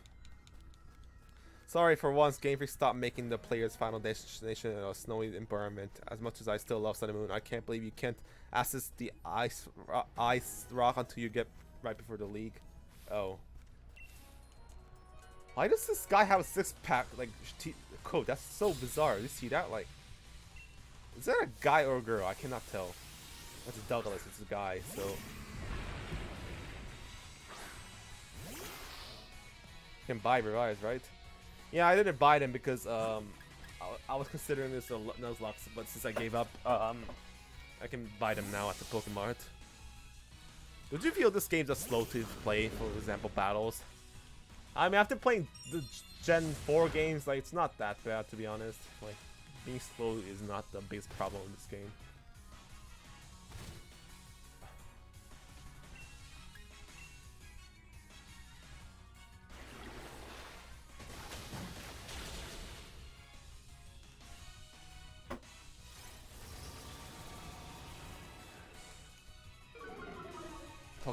[SPEAKER 1] Sorry, for once, Game Freak stopped making the player's final destination a snowy environment. As much as I still love Sun and Moon, I can't believe you can't access the ice rock until you get right before the league. Oh. Why does this guy have a 6-pack, like, coat? That's so bizarre. You see that? Like, is that a guy or a girl? I cannot tell. That's a Douglas. It's a guy, so... You can buy revives, right? Yeah, I didn't buy them because I was considering this a Nuzlocke, but since I gave up, I can buy them now at the Pokemart. Would you feel this game's a slow to play, for example, battles? I mean, after playing the Gen 4 games, like, it's not that bad, to be honest. Like, being slow is not the biggest problem in this game.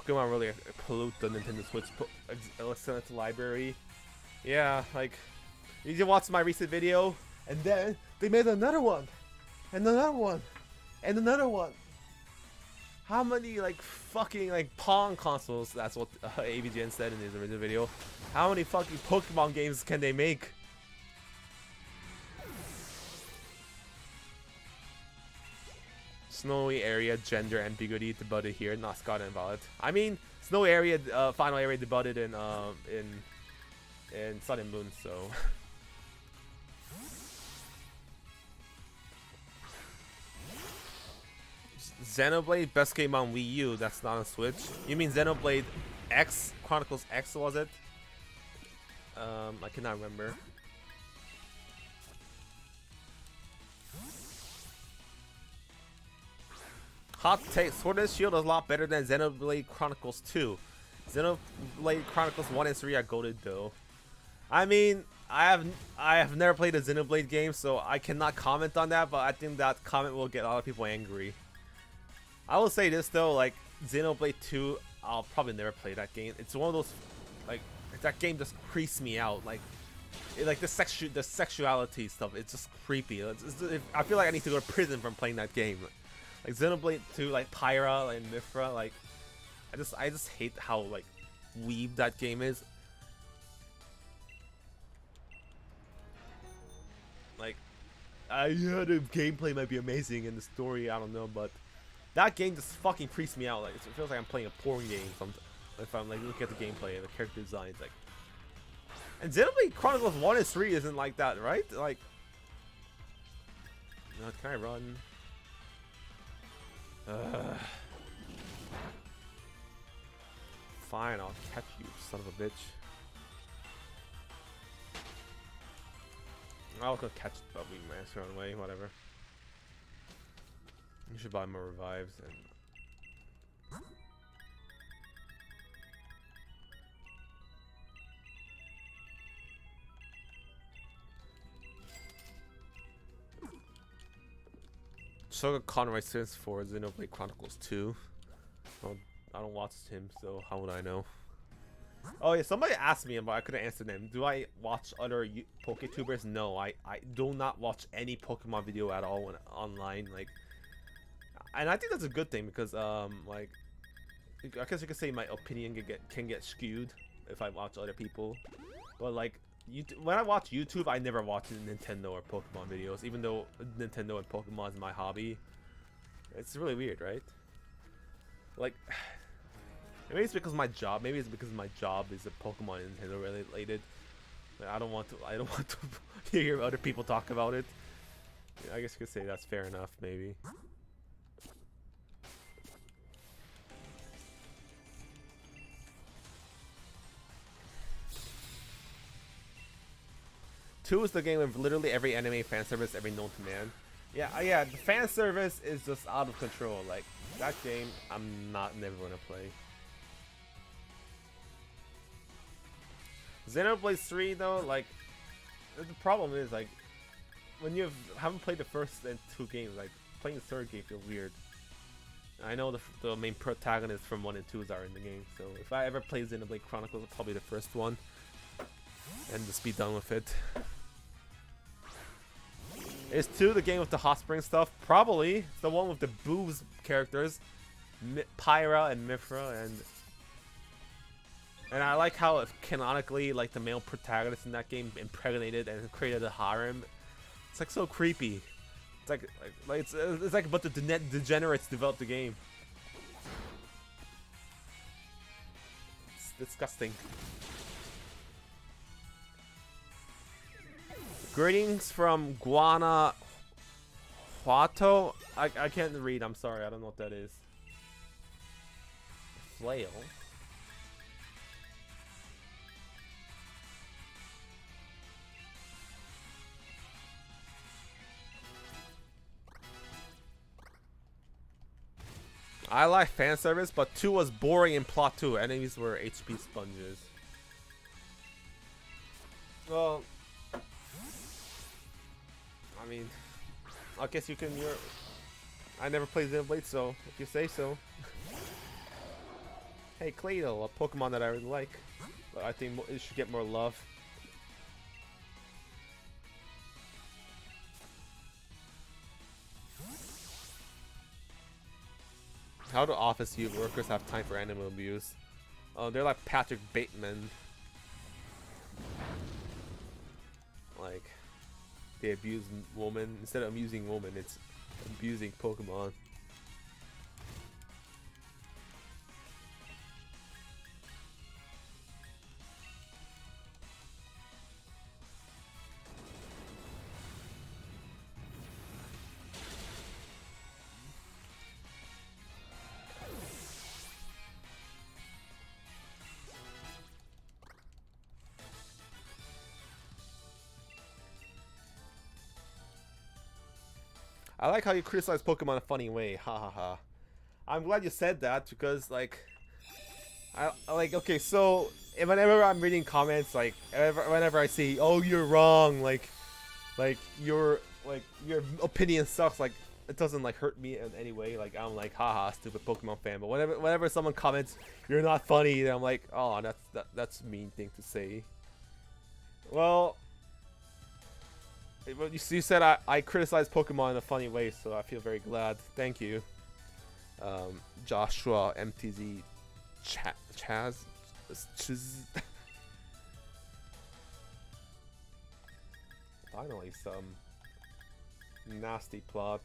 [SPEAKER 1] Pokemon really pollute the Nintendo Switch its library. Yeah, like, you just watched my recent video, and then they made another one, and another one, and another one. How many, like, fucking, like, Pong consoles, that's what AVGN said in his original video. How many fucking Pokemon games can they make? Snowy area gender ambiguity debuted here, not Scott invalid. I mean, snowy area final area debuted in Sun and Moon, so Xenoblade best game on Wii U. That's not on Switch. You mean Xenoblade X Chronicles X, was it? I cannot remember. Hot take, Sword and Shield is a lot better than Xenoblade Chronicles 2. Xenoblade Chronicles 1 and 3 are goated though. I mean, I have never played a Xenoblade game, so I cannot comment on that, but I think that comment will get a lot of people angry. I will say this though, like, Xenoblade 2, I'll probably never play that game. It's one of those, like, that game just creeps me out. Like, the sexuality stuff, it's just creepy. I feel like I need to go to prison from playing that game. Like Xenoblade 2, like Pyra and Mithra, like I just hate how like weeb that game is. Like, yeah, the gameplay might be amazing and the story, I don't know, but that game just fucking creeps me out. Like, it feels like I'm playing a porn game if I'm like looking at the gameplay and the character designs. Like, and Xenoblade Chronicles 1 and 3 isn't like that, right? Like, can I run? Fine, I'll catch you, son of a bitch. I'll go catch the Bubbly Master on the way, whatever. You should buy more revives and Sugar Conroy says for Xenoblade Chronicles 2. Well, I don't watch him, so how would I know? Oh yeah, somebody asked me, but I couldn't answer them. Do I watch other PokeTubers? No, I do not watch any Pokemon video at all when online. Like, and I think that's a good thing because like, I guess you could say my opinion can get skewed if I watch other people. But like, when I watch YouTube, I never watch Nintendo or Pokemon videos, even though Nintendo and Pokemon is my hobby. It's really weird, right? Like, maybe it's because of my job. Maybe it's because my job is a Pokemon and Nintendo related. Like, I don't want to hear other people talk about it. Yeah, I guess you could say that's fair enough, maybe. Two is the game with literally every anime fan service ever known to man. Yeah, the fan service is just out of control. Like, that game, I'm never gonna play. Xenoblade 3 though, like, the problem is like, when you haven't played the first and two games, like playing the third game feels weird. I know the main protagonists from 1 and 2 are in the game, so if I ever play Xenoblade Chronicles, it's probably the first one, and just be done with it. Is 2 the game with the hot spring stuff? Probably. It's the one with the boobs characters, Pyra and Mithra, and I like how canonically, like, the male protagonist in that game impregnated and created a harem. It's like so creepy. It's it's like but the degenerates developed the game. It's disgusting. Greetings from Guanajuato. I can't read, I'm sorry, I don't know what that is. Flail. I like fan service, but 2 was boring in plot too. Enemies were HP sponges. Well, I mean, I guess you can. I never played Xenoblade, so if you say so. Hey, Claydol, a Pokemon that I really like, but I think it should get more love. How do office workers have time for animal abuse? Oh, they're like Patrick Bateman. Like, they abuse women. Instead of abusing women, it's abusing Pokemon. I like how you criticize Pokemon in a funny way. Ha ha ha. I'm glad you said that because like, I like okay. So whenever I'm reading comments, like whenever I see, oh you're wrong, like your opinion sucks. Like it doesn't like hurt me in any way. Like I'm like haha stupid Pokemon fan. But whenever someone comments you're not funny, then I'm like oh that's a mean thing to say. Well. You said I criticize Pokemon in a funny way, so I feel very glad. Thank you. Joshua MTZ Chaz. Finally some nasty plot.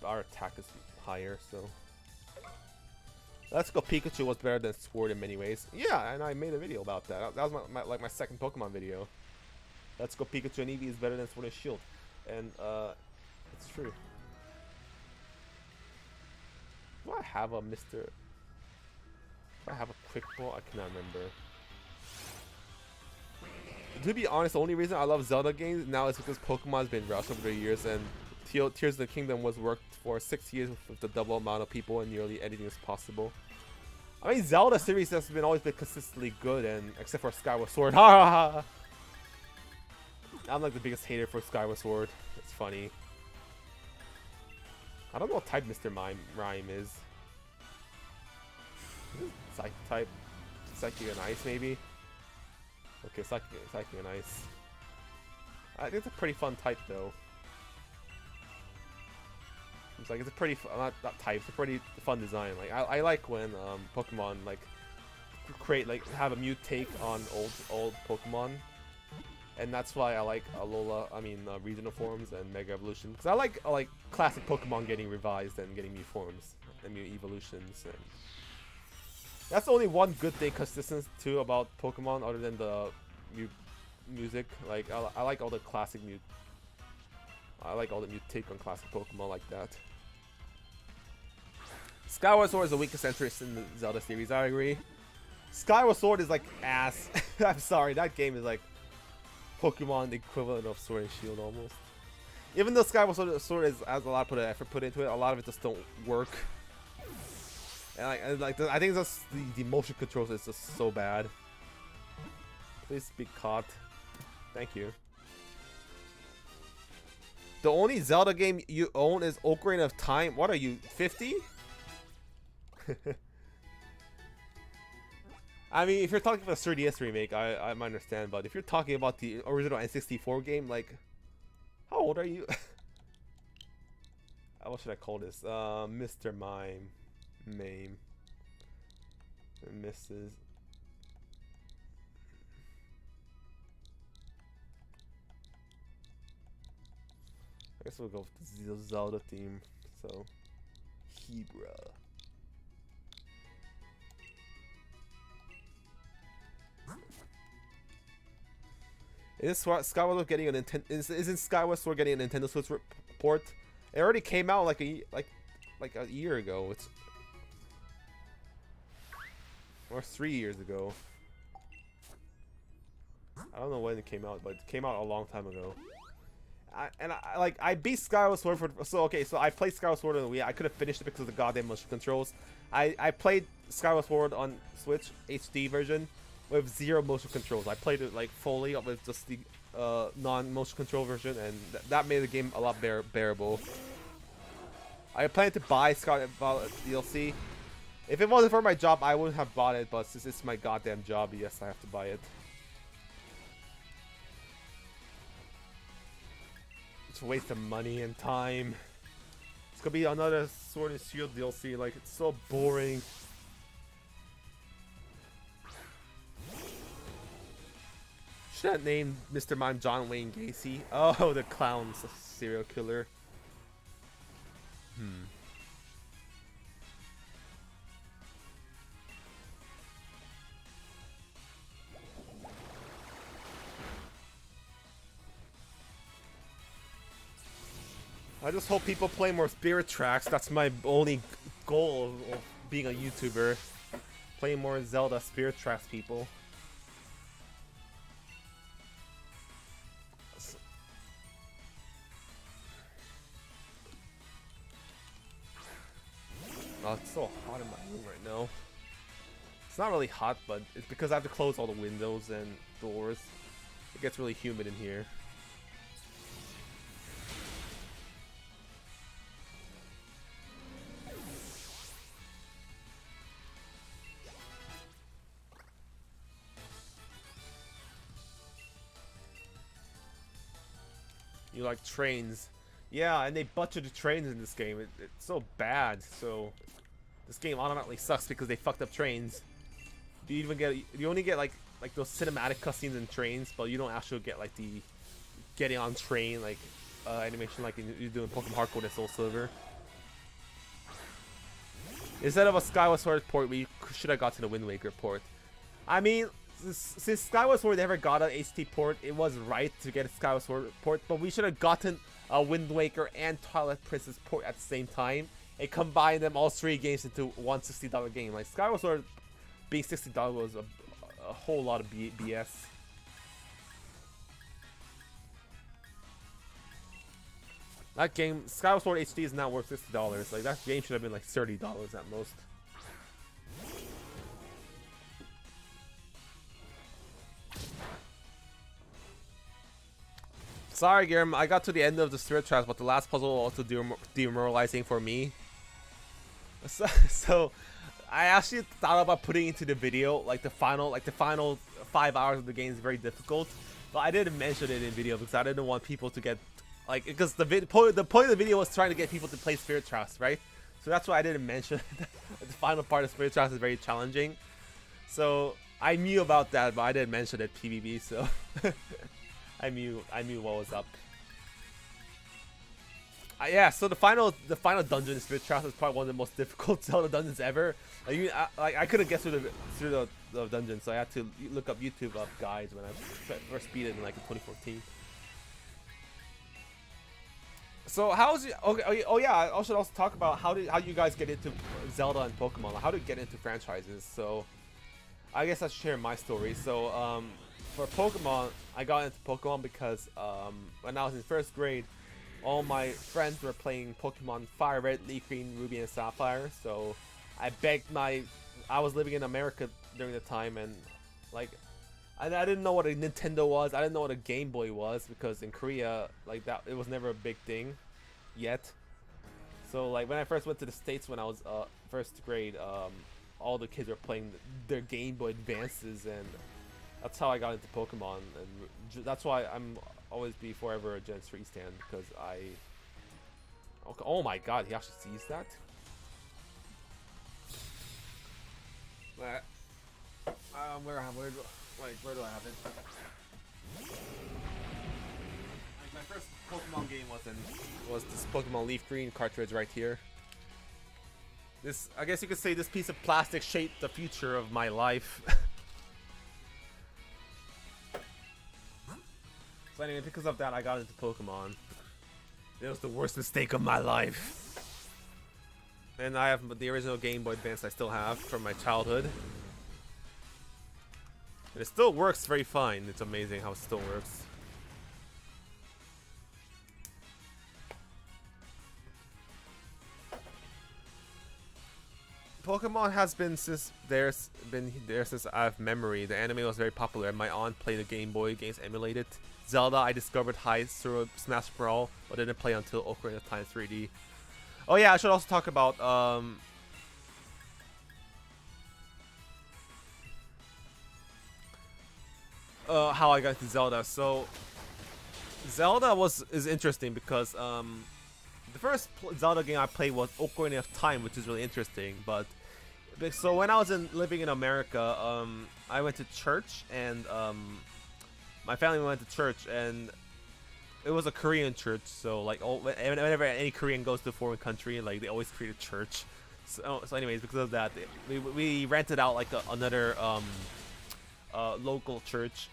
[SPEAKER 1] Our attack is higher, so. Let's Go Pikachu was better than Sword in many ways. Yeah, and I made a video about that. That was my second Pokemon video. Let's Go Pikachu and Eevee is better than Sword and Shield. And, it's true. Do I have a Mr... Do I have a Quick Ball? I cannot remember. To be honest, the only reason I love Zelda games now is because Pokemon has been rushed over the years and Tears of the Kingdom was worked for 6 years with the double amount of people and nearly anything as possible. I mean, Zelda series has always been consistently good, and except for Skyward Sword, ha ha ha. I'm like the biggest hater for Skyward Sword. It's funny. I don't know what type Mr. Rhyme is. Psychic type, Psychic and Ice maybe. Okay, Psychic and Ice. I think it's a pretty fun type though. It's like it's a pretty not type. It's a pretty fun design. Like I like when Pokemon like have a new take on old Pokemon, and that's why I like regional forms and Mega Evolution because I like classic Pokemon getting revised and getting new forms and new evolutions. And that's the only one good thing consistent too about Pokemon other than the music. Like I like all the classic I like all the new take on classic Pokemon like that. Skyward Sword is the weakest entrance in the Zelda series, I agree. Skyward Sword is like ass. I'm sorry, that game is like Pokemon equivalent of Sword and Shield almost. Even though Skyward Sword has a lot of effort put into it, a lot of it just don't work. And I think it's just the motion controls is just so bad. Please be caught. Thank you. The only Zelda game you own is Ocarina of Time. What are you, 50? I mean, if you're talking about a 3DS remake, I might understand. But if you're talking about the original N64 game, like, how old are you? What should I call this? Mr. Mime. And Mrs. I guess we'll go with the Zelda theme. So, Hebra. Isn't Skyward Sword getting a Isn't Skyward Sword getting a Nintendo Switch port? It already came out like a year ago. Or 3 years ago. I don't know when it came out, but it came out a long time ago. I beat Skyward Sword so I played Skyward Sword on the Wii. I could have finished it because of the goddamn motion controls. I played Skyward Sword on Switch HD version with 0 motion controls. I played it like fully with just the non-motion control version, and that made the game a lot bearable. I plan to buy Scarlet Violet DLC. If it wasn't for my job, I wouldn't have bought it, but since it's my goddamn job, yes, I have to buy it. It's a waste of money and time. It's gonna be another Sword and Shield DLC, like, it's so boring. Should have named Mr. Mime John Wayne Gacy. Oh, the clown serial killer. I just hope people play more Spirit Tracks. That's my only goal of being a YouTuber. Playing more Zelda Spirit Tracks, people. Oh, it's so hot in my room right now. It's not really hot, but it's because I have to close all the windows and doors. It gets really humid in here. You like trains. Yeah, and they butchered the trains in this game. It's so bad. So this game automatically sucks because they fucked up trains. You even get, you only get like those cinematic cutscenes in trains, but you don't actually get like the getting on train like animation like you do in Pokemon Hardcore and Soul Silver. Instead of a Skyward Sword port, we should have got to the Wind Waker port. I mean, since Skyward Sword never got an HD port, it was right to get a Skyward Sword port, but we should have gotten a Wind Waker and Twilight Princess port at the same time and combine them all three games into one $60 game. Like Skyward Sword being $60 was a whole lot of BS. That game, Skyward Sword HD, is not worth $60. Like that game should have been like $30 at most. Sorry, Guillermo, I got to the end of the Spirit Tracks, but the last puzzle was also demoralizing for me. So I actually thought about putting into the video like the final 5 hours of the game is very difficult, but I didn't mention it in video because I didn't want people to get like, because the point of the video was trying to get people to play Spirit Tracks, right? So that's why I didn't mention the final part of Spirit Tracks is very challenging. So I knew about that, but I didn't mention it PvP. So. I knew what was up. Yeah, so the final dungeon in Spirit Tracks is probably one of the most difficult Zelda dungeons ever. I couldn't get through the dungeon, so I had to look up YouTube guides when I first beat it in like 2014. So how's it? Okay, oh yeah, I should also talk about how you guys get into Zelda and Pokemon. Like, how do you get into franchises? So I guess I should share my story. So for Pokemon, I got into Pokemon because when I was in first grade, all my friends were playing Pokemon Fire Red, Leaf Green, Ruby, and Sapphire. So I was living in America during the time, and like I didn't know what a Nintendo was. I didn't know what a Game Boy was because in Korea, like that, it was never a big thing yet. So like when I first went to the States when I was first grade, all the kids were playing their Game Boy Advances, and that's how I got into Pokemon, and that's why I'm always be forever a Gen 3 stan, because I... Okay, oh my god, he actually sees that? Where do I have it? Like my first Pokemon game was this Pokemon Leaf Green cartridge right here. This, I guess you could say, this piece of plastic shaped the future of my life. So anyway, because of that, I got into Pokemon. It was the worst mistake of my life. And I have the original Game Boy Advance I still have from my childhood. And it still works very fine. It's amazing how it still works. Pokemon has been since since I have memory. The anime was very popular, and my aunt played the Game Boy games emulated. Zelda, I discovered high through Smash Brawl, but didn't play until Ocarina of Time 3D. Oh yeah, I should also talk about how I got into Zelda. So Zelda is interesting because the first Zelda game I played was Ocarina of Time, which is really interesting. But so when I was living in America, I went to church, and my family went to church, and it was a Korean church. So like whenever any Korean goes to a foreign country, like they always create a church. So anyways, because of that, we rented out like another local church,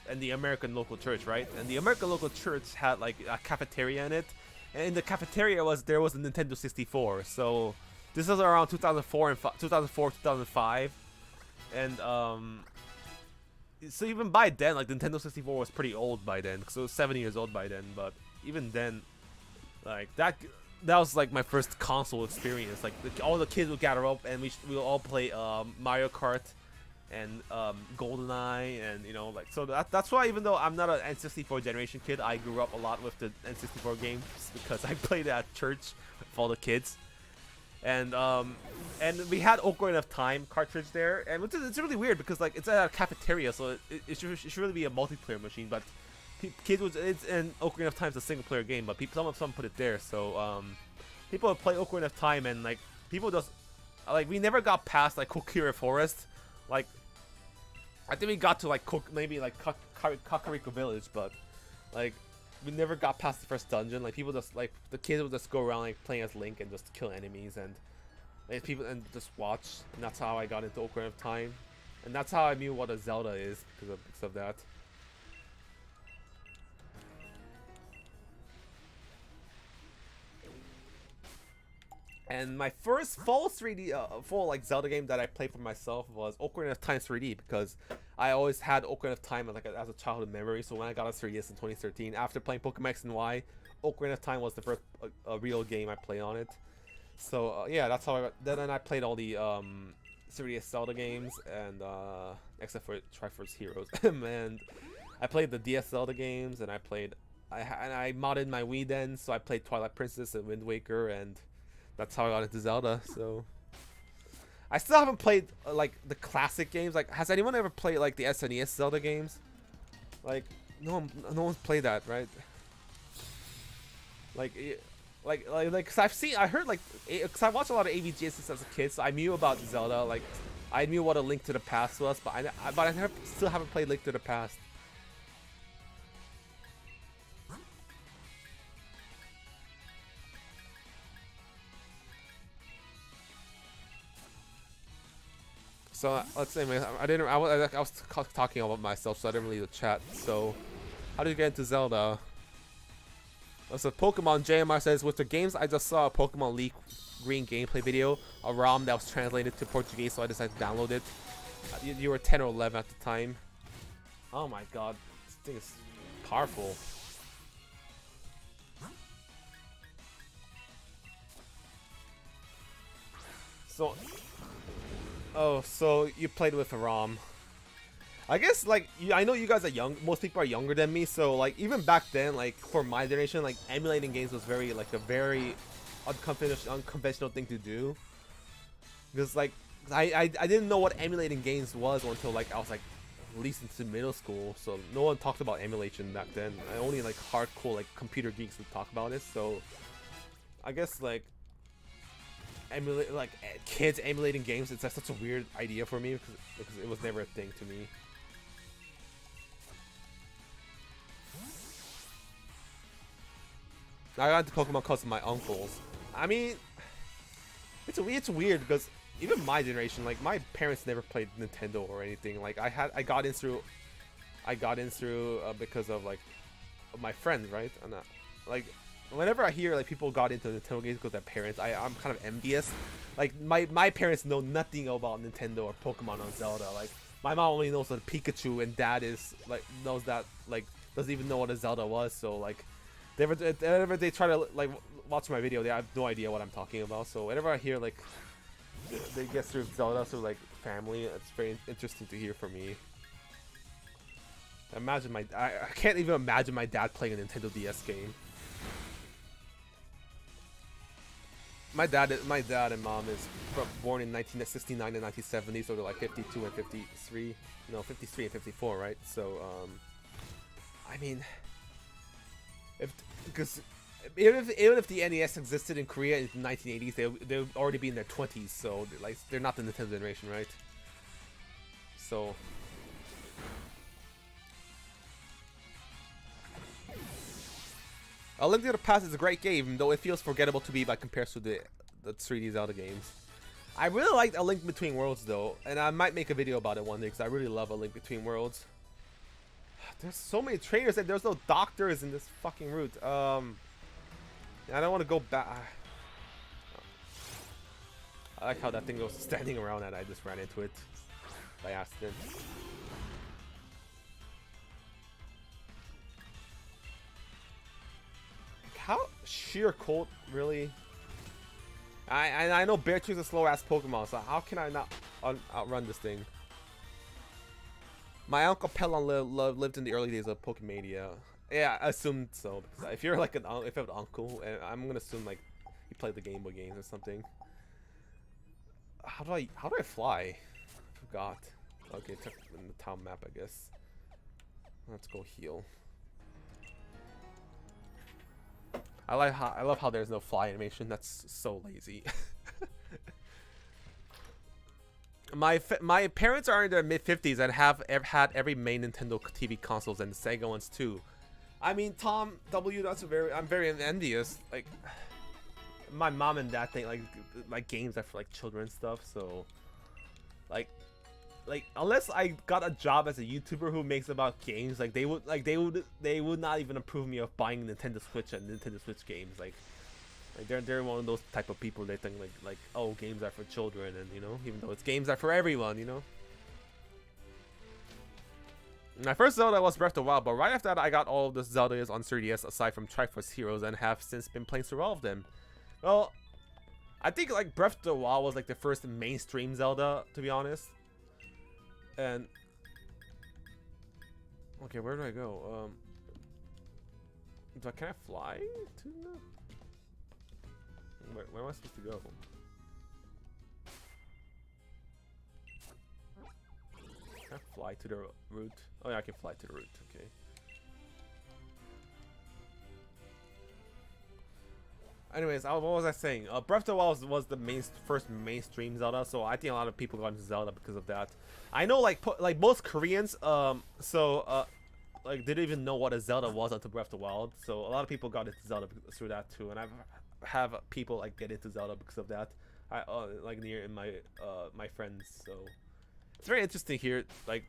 [SPEAKER 1] and the American local church, right? And the American local church had like a cafeteria in it, and in the cafeteria there was a Nintendo 64. So this was around 2004 and 2005, and so even by then, like Nintendo 64 was pretty old by then, so it was 7 years old by then. But even then, like that was like my first console experience. Like all the kids would gather up, and we'll all play Mario Kart and GoldenEye, and you know, like, so that's why, even though I'm not an N64 generation kid, I grew up a lot with the N64 games because I played at church with all the kids. And we had Ocarina of Time cartridge there, and it's really weird because like it's at a cafeteria, so it should really be a multiplayer machine, but kids and Ocarina of Time is a single player game, but some put it there. So people would play Ocarina of Time, and like people just like, we never got past like Kokiri Forest. Like I think we got to like maybe like Kakariko Village, but like we never got past the first dungeon. Like people just like, the kids would just go around like playing as Link and just kill enemies, and like, people and just watch. And that's how I got into Ocarina of Time, and that's how I knew what a Zelda is because of that. And my first full 3D, full like Zelda game that I played for myself was Ocarina of Time 3D, because I always had Ocarina of Time like as a childhood memory. So when I got a 3DS in 2013, after playing Pokemon X and Y, Ocarina of Time was the first real game I played on it. So yeah, that's how I got. Then I played all the 3DS Zelda games, and except for Triforce Heroes, and I played the DS Zelda games, and I modded my Wii then, so I played Twilight Princess and Wind Waker, and that's how I got into Zelda. So I still haven't played like the classic games. Like, has anyone ever played like the SNES Zelda games? Like, no one's played that, right? Cause I heard like, cause I watched a lot of AVGs as a kid, so I knew about Zelda. Like, I knew what A Link to the Past was, but I still haven't played Link to the Past. So let's say I was talking about myself, so I didn't really chat. So how did you get into Zelda? So Pokemon JMR says, with the games I just saw a Pokemon Leaf Green gameplay video, a ROM that was translated to Portuguese, so I decided to download it. You were 10 or 11 at the time. Oh my god, this thing is powerful. So, oh, so you played with a ROM. I guess, like, I know you guys are young. Most people are younger than me, so, like, even back then, like, for my generation, like, emulating games was very, like, a very unconventional thing to do. Because, like, I didn't know what emulating games was until, like, I was, like, at least into middle school. So no one talked about emulation back then. Only, like, hardcore, like, computer geeks would talk about it. So I guess, like, kids emulating games, it's like such a weird idea for me because it was never a thing to me. I got into Pokemon because of my uncles. I mean, it's weird because even my generation, like, my parents never played Nintendo or anything. Like, I got in through because of, like, my friends, right? And like, whenever I hear like people got into Nintendo games because of their parents, I'm kind of envious. Like, my parents know nothing about Nintendo or Pokemon on Zelda. Like, my mom only knows what Pikachu, and dad is like knows that, like, doesn't even know what a Zelda was. So like, whenever they try to like watch my video, they have no idea what I'm talking about. So whenever I hear like they get through Zelda through like family. It's very interesting to hear from me. Imagine I can't even imagine my dad playing a Nintendo DS game. My dad and mom is born in 1969 and 1970, so they're like 52 and 53. No, 53 and 54, right? So, I mean, because even if the NES existed in Korea in the 1980s, they would already be in their 20s. So like they're not the Nintendo generation, right? So. A Link to the Past is a great game, though it feels forgettable to me by comparison to the 3D Zelda games. I really liked A Link Between Worlds, though, and I might make a video about it one day because I really love A Link Between Worlds. There's so many trainers and there's no doctors in this fucking route. I don't want to go back. I like how that thing was standing around and I just ran into it by accident. How sheer cold, really? I know Beartooth's a slow ass Pokemon, so how can I not outrun this thing? My uncle Pelon lived in the early days of Pokemania. Yeah, I assumed so. Because if you're like if you have an uncle, I'm gonna assume like he played the Game Boy games or something. How do I fly? I forgot. Okay, check in the town map, I guess. Let's go heal. I love how there's no fly animation. That's so lazy. My parents are in their mid-50s and have had every main Nintendo TV consoles and Sega ones too. I mean, Tom W, I'm very envious. Like, my mom and dad think like games are for like children stuff. So, like unless I got a job as a YouTuber who makes about games, like they would not even approve me of buying Nintendo Switch and Nintendo Switch games. Like they're one of those type of people. They think like oh, games are for children, and you know, even though it's games are for everyone, you know. My first Zelda was Breath of the Wild, but right after that I got all of the Zeldas on 3DS aside from Triforce Heroes and have since been playing through all of them. Well, I think like Breath of the Wild was like the first mainstream Zelda, to be honest. And okay, where do I go? Can I fly to the? Where am I supposed to go? Can I fly to the route? Oh yeah, I can fly to the route. Okay. Anyways, what was I saying? Breath of the Wild was the first mainstream Zelda, so I think a lot of people got into Zelda because of that. I know, like most Koreans, like didn't even know what a Zelda was until Breath of the Wild. So a lot of people got into Zelda through that too, and I have people like get into Zelda because of that. I like near in my my friends. So it's very interesting here, like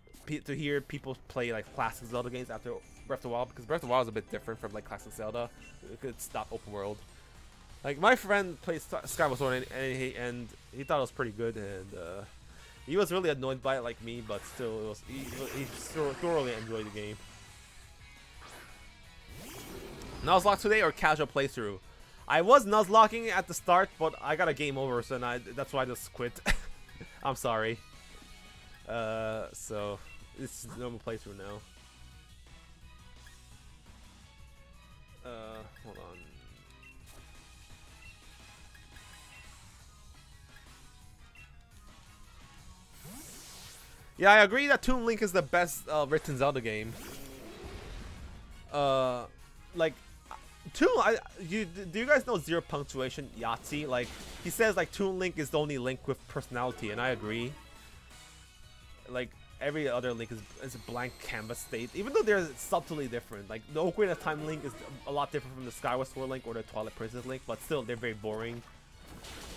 [SPEAKER 1] to hear people play like classic Zelda games after Breath of the Wild, because Breath of the Wild is a bit different from like classic Zelda. It's not open world. Like my friend played Skyward Sword and he thought it was pretty good, and he was really annoyed by it like me, but still he thoroughly enjoyed the game. Nuzlocke today or casual playthrough? I was Nuzlocking at the start, but I got a game over, so that's why I just quit. I'm sorry. So it's normal playthrough now. Hold on. Yeah, I agree that Toon Link is the best written Zelda game. Like, do you guys know Zero Punctuation Yahtzee? Like, he says like Toon Link is the only Link with personality, and I agree. Like, every other Link is a blank canvas state, even though they're subtly different. Like, the Ocarina of Time Link is a lot different from the Skyward Sword Link or the Twilight Princess Link, but still, they're very boring.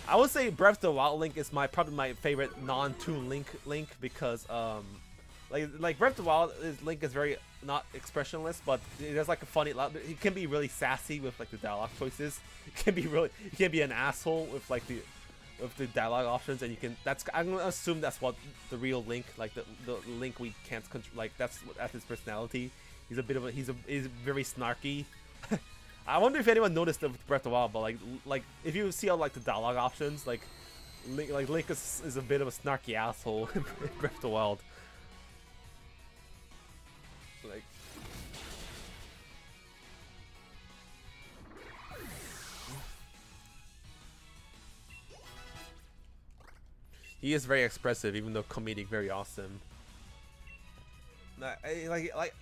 [SPEAKER 1] I would say Breath of the Wild Link is probably my favorite non-Toon Link because like Breath of the Wild Link is very not expressionless, but there's like a funny. He can be really sassy with like the dialogue choices. He can be an asshole with like the dialogue options, and I'm gonna assume that's what the real Link, like the Link we can't control, like that's his personality. He's very snarky. I wonder if anyone noticed it with Breath of the Wild, but like if you see all like the dialogue options, like Link is a bit of a snarky asshole in Breath of the Wild. Like, he is very expressive, even though comedic, very awesome.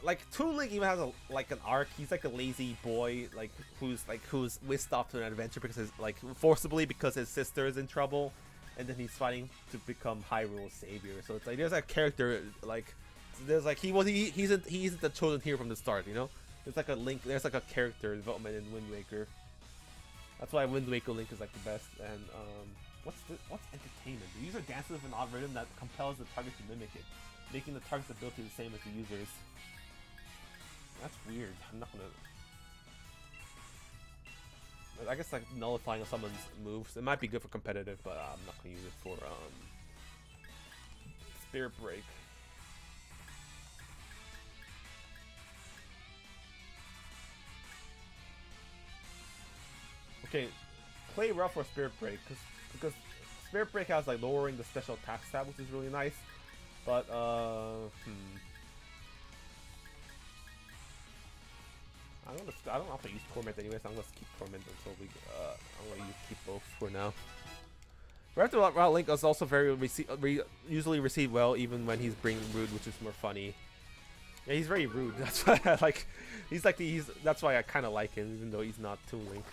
[SPEAKER 1] Like Toon Link even has a an arc. He's like a lazy boy, who's whisked off to an adventure because forcibly because his sister is in trouble, and then he's fighting to become Hyrule's savior. So it's like there's a character he isn't the chosen hero from the start, you know. There's like a Link, there's like a character development in Wind Waker. That's why Wind Waker Link is like the best. And what's entertainment? The user dances with an odd rhythm that compels the target to mimic it, making the target's ability the same as the user's. That's weird. I'm not gonna. I guess like nullifying someone's moves. It might be good for competitive, but I'm not gonna use it for Spirit Break. Okay, play rough for Spirit Break because Spirit Break has like lowering the special attack stat, which is really nice. But I don't have to use Torment anyways. So I'm gonna keep Torment until I'm gonna keep both for now. Breath of the Wild Link is also very usually received well, even when he's being rude, which is more funny. Yeah, he's very rude. That's why I like. That's why I kind of like him, even though he's not Toon Link.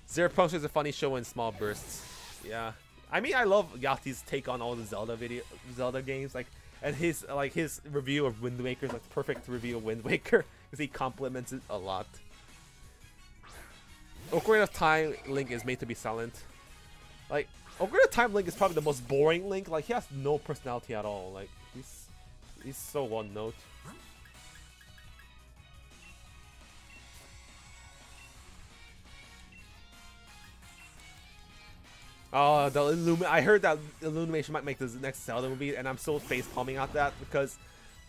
[SPEAKER 1] Zero Puncture is a funny show in small bursts. Yeah, I mean I love Yati's take on all the Zelda games, and his review of Wind Waker is like perfect review of Wind Waker because he compliments it a lot. Ocarina of Time Link is made to be silent. Like Ocarina of Time Link is probably the most boring Link. Like he has no personality at all. Like he's so one note. Oh, I heard that Illumination might make the next Zelda movie, and I'm so face palming at that because,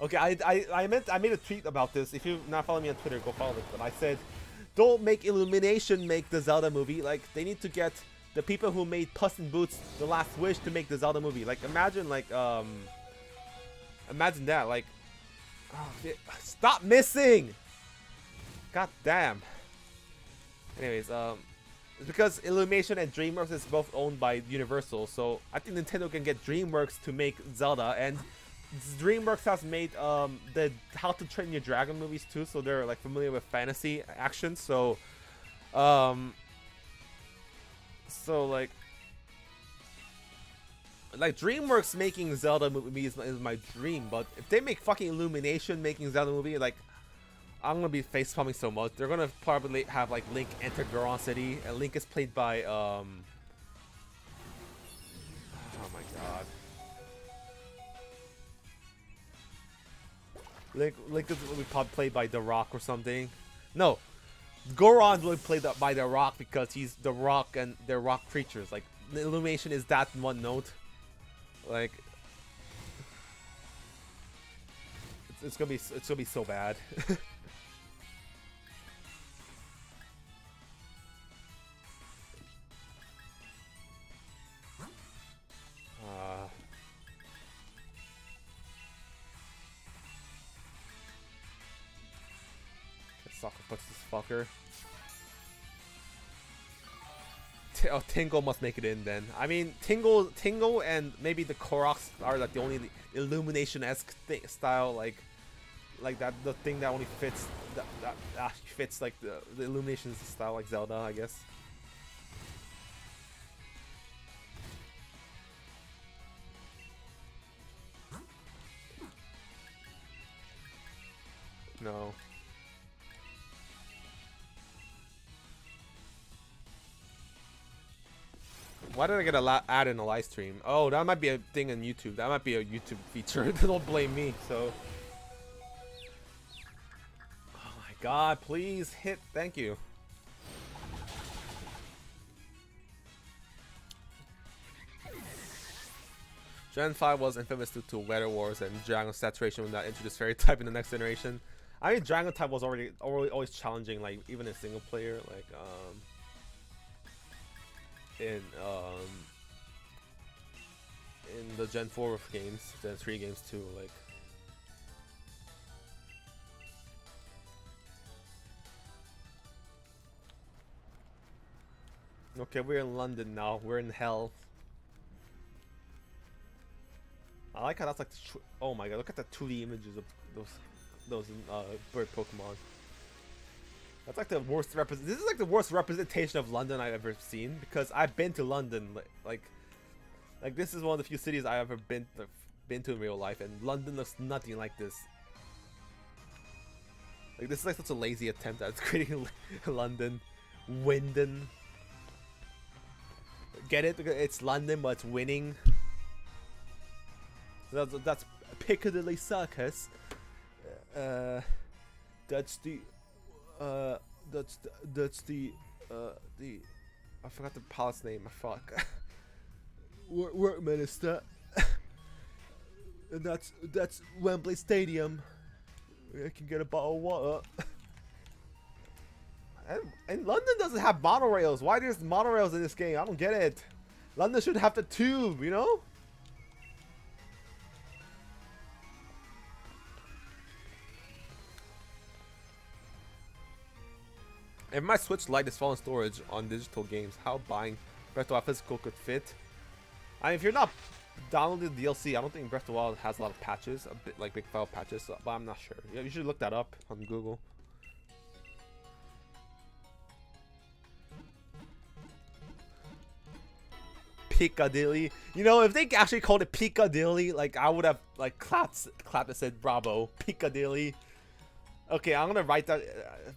[SPEAKER 1] okay, I made a tweet about this. If you're not following me on Twitter, go follow it. But I said, don't make Illumination make the Zelda movie. Like they need to get the people who made Puss in Boots: The Last Wish to make the Zelda movie. Like imagine imagine that. Like, oh, stop missing. God damn. Anyways, it's because Illumination and DreamWorks is both owned by Universal, so I think Nintendo can get DreamWorks to make Zelda, and DreamWorks has made the How to Train Your Dragon movies too, so they're like familiar with fantasy action. So, like DreamWorks making Zelda movies is my dream, but if they make fucking Illumination making Zelda movie, like, I'm gonna be face palming so much. They're gonna probably have like Link enter Goron City, and Link is played by oh my god. Link is probably played by The Rock or something. No, Goron's really played by The Rock because he's The Rock and they're rock creatures. Like the Illumination is that one note. Like it's gonna be so bad. Soccer puts this fucker. Oh, Tingle must make it in then. I mean, Tingle, and maybe the Koroks are like the only Illumination-esque style, like that. The thing that only fits that fits like the Illumination style, like Zelda, I guess. No. Why did I get a ad in a live stream? Oh, that might be a thing on YouTube. That might be a YouTube feature. Don't blame me. So, oh my god, please hit. Thank you. Gen 5 was infamous due to weather wars and Dragon saturation when that introduced fairy type in the next generation. I mean, Dragon type was already always challenging, like even in single player, like in in the Gen 4 games, Gen 3 games too. Like, okay, we're in London now. We're in hell. I like how that's like, oh my god, look at the 2D images of those bird Pokemon. That's like the worst this is like the worst representation of London I've ever seen, because I've been to London, like this is one of the few cities I've ever been to in real life, and London looks nothing like this. Like, this is like such a lazy attempt at creating London. Winden. Get it? It's London, but it's winning. That's Piccadilly Circus. That's the I forgot the palace name. Fuck. Work Minister. And that's Wembley Stadium. I can get a bottle of water. And London doesn't have monorails. Why there's monorails in this game? I don't get it. London should have the tube, you know? If my Switch Lite is falling storage on digital games, how buying Breath of the Wild physical could fit? I mean, if you're not downloading the DLC, I don't think Breath of the Wild has a lot of patches, a bit like big file patches, so, but I'm not sure. Yeah, you should look that up on Google. Piccadilly. You know, if they actually called it Piccadilly, like, I would have like clapped and said bravo. Piccadilly. Okay, I'm gonna write that.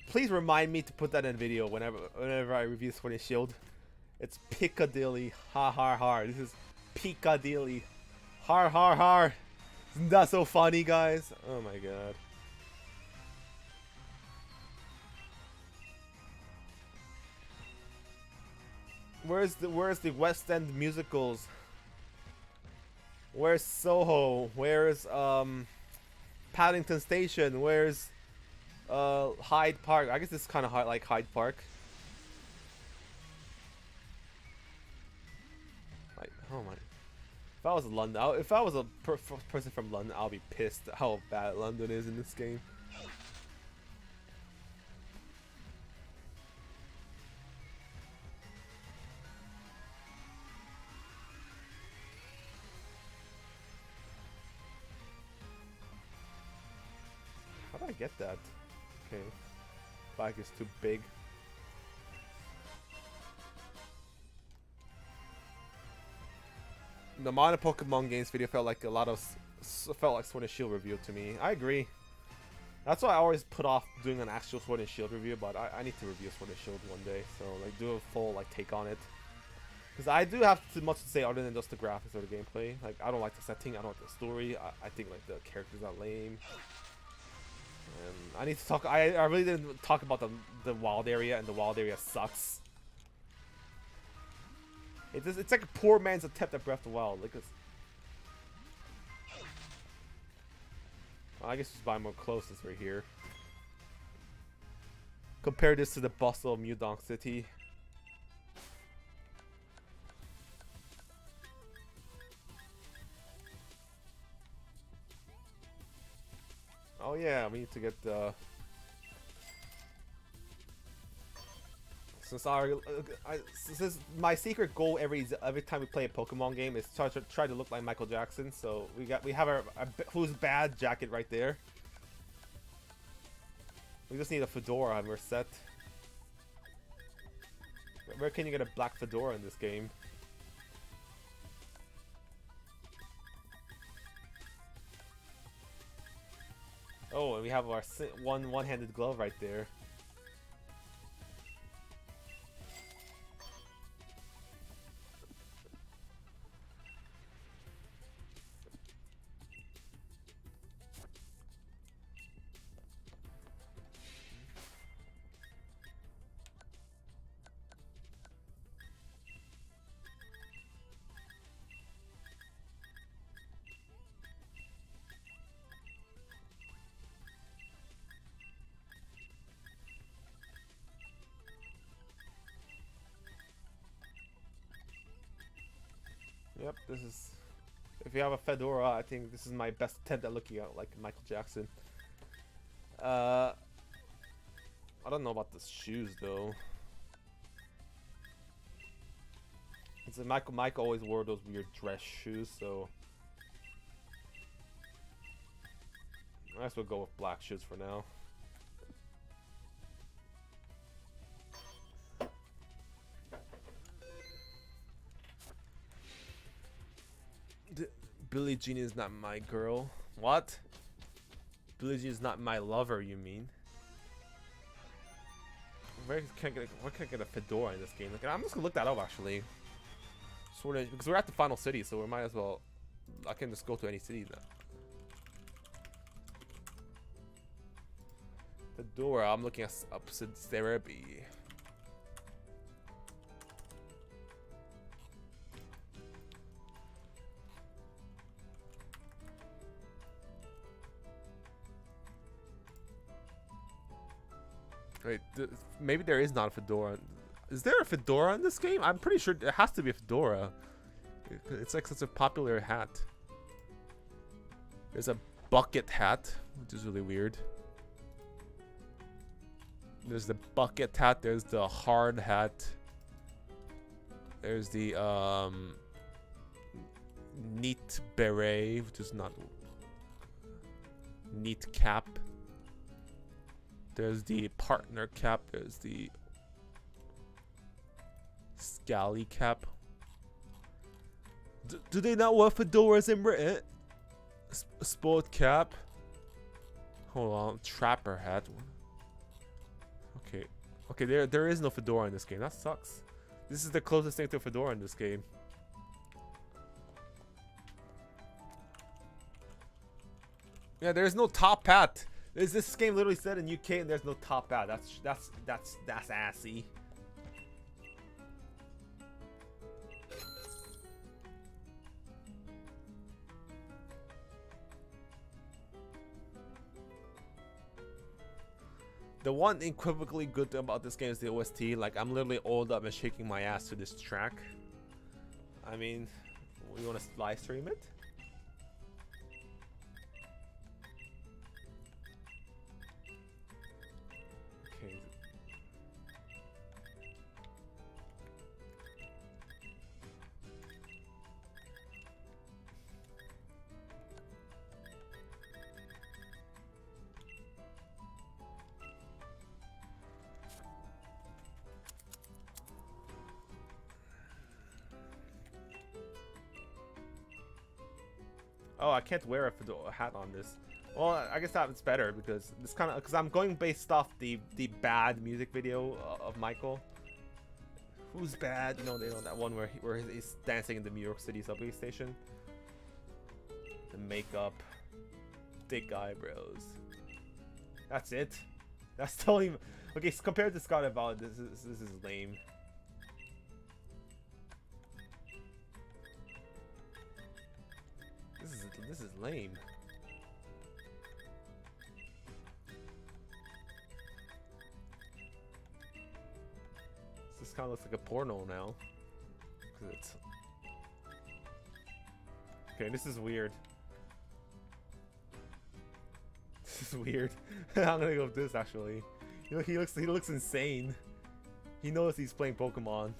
[SPEAKER 1] Please remind me to put that in a video whenever I review Sword and Shield. It's Piccadilly. Ha ha ha. This is Piccadilly. Har har har. Isn't that so funny, guys? Oh my god. Where's the West End musicals? Where's Soho? Where's Paddington Station? Where's Hyde Park? I guess it's kind of like Hyde Park. Like, oh my. If I was in London, if I was a person from London, I'll be pissed how bad London is in this game. How did I get that? Okay. Bike is too big. The modern Pokemon games video felt like Sword and Shield review to me. I agree. That's why I always put off doing an actual Sword and Shield review, but I need to review Sword and Shield one day. So like do a full like take on it. Because I do have too much to say other than just the graphics or the gameplay. Like, I don't like the setting, I don't like the story. I think like the characters are lame. And I need to talk. I really didn't talk about the wild area, and the wild area sucks. It's like a poor man's attempt at Breath of the Wild. Like, I guess just buy more closest right here. Compare this to the bustle of Mudong City. Oh yeah, we need to get the. Since my secret goal every time we play a Pokemon game is try to look like Michael Jackson. So we have our Who's Bad jacket right there. We just need a fedora and we're set. Where can you get a black fedora in this game? Oh, and we have our one-handed glove right there. Yep, this is... If you have a fedora, I think this is my best attempt at looking at like Michael Jackson. I don't know about the shoes though. It's Michael always wore those weird dress shoes, so I guess we'll go with black shoes for now. Billie Jean is not my girl. What? Billie Jean is not my lover, you mean? Where can I get a fedora in this game? Like, I'm just gonna look that up actually. Sort of, because we're at the final city, so we might as well. I can just go to any city now. Fedora, I'm looking at opposite therapy. Wait, maybe there is not a fedora. Is there a fedora in this game? I'm pretty sure there has to be a fedora. It's like such a popular hat. There's a bucket hat, which is really weird. There's the bucket hat. There's the hard hat. There's the neat beret, which is not neat cap. There's the partner cap. There's the scally cap. Do they not wear fedoras in Britain? Sport cap. Hold on, trapper hat. Okay, okay. There is no fedora in this game. That sucks. This is the closest thing to a fedora in this game. Yeah, there's no top hat. This game literally said in UK and there's no top hat. That's assy. The one equivocally good thing about this game is the OST. Like, I'm literally oiled up and shaking my ass to this track. I mean, we want to live stream it? Okay. Oh, I can't wear a hat on this. Well, I guess that's better because it's kind of I'm going based off the bad music video of Michael. Who's bad? You know, they know that one where he's dancing in the New York City subway station. The makeup, thick eyebrows. That's it. That's totally okay. So compared to Scott and Valid, this is lame. This is lame. This kind of looks like a porno now. It's... Okay, this is weird. This is weird. I'm gonna go with this actually. You know, he looks insane. He knows he's playing Pokemon.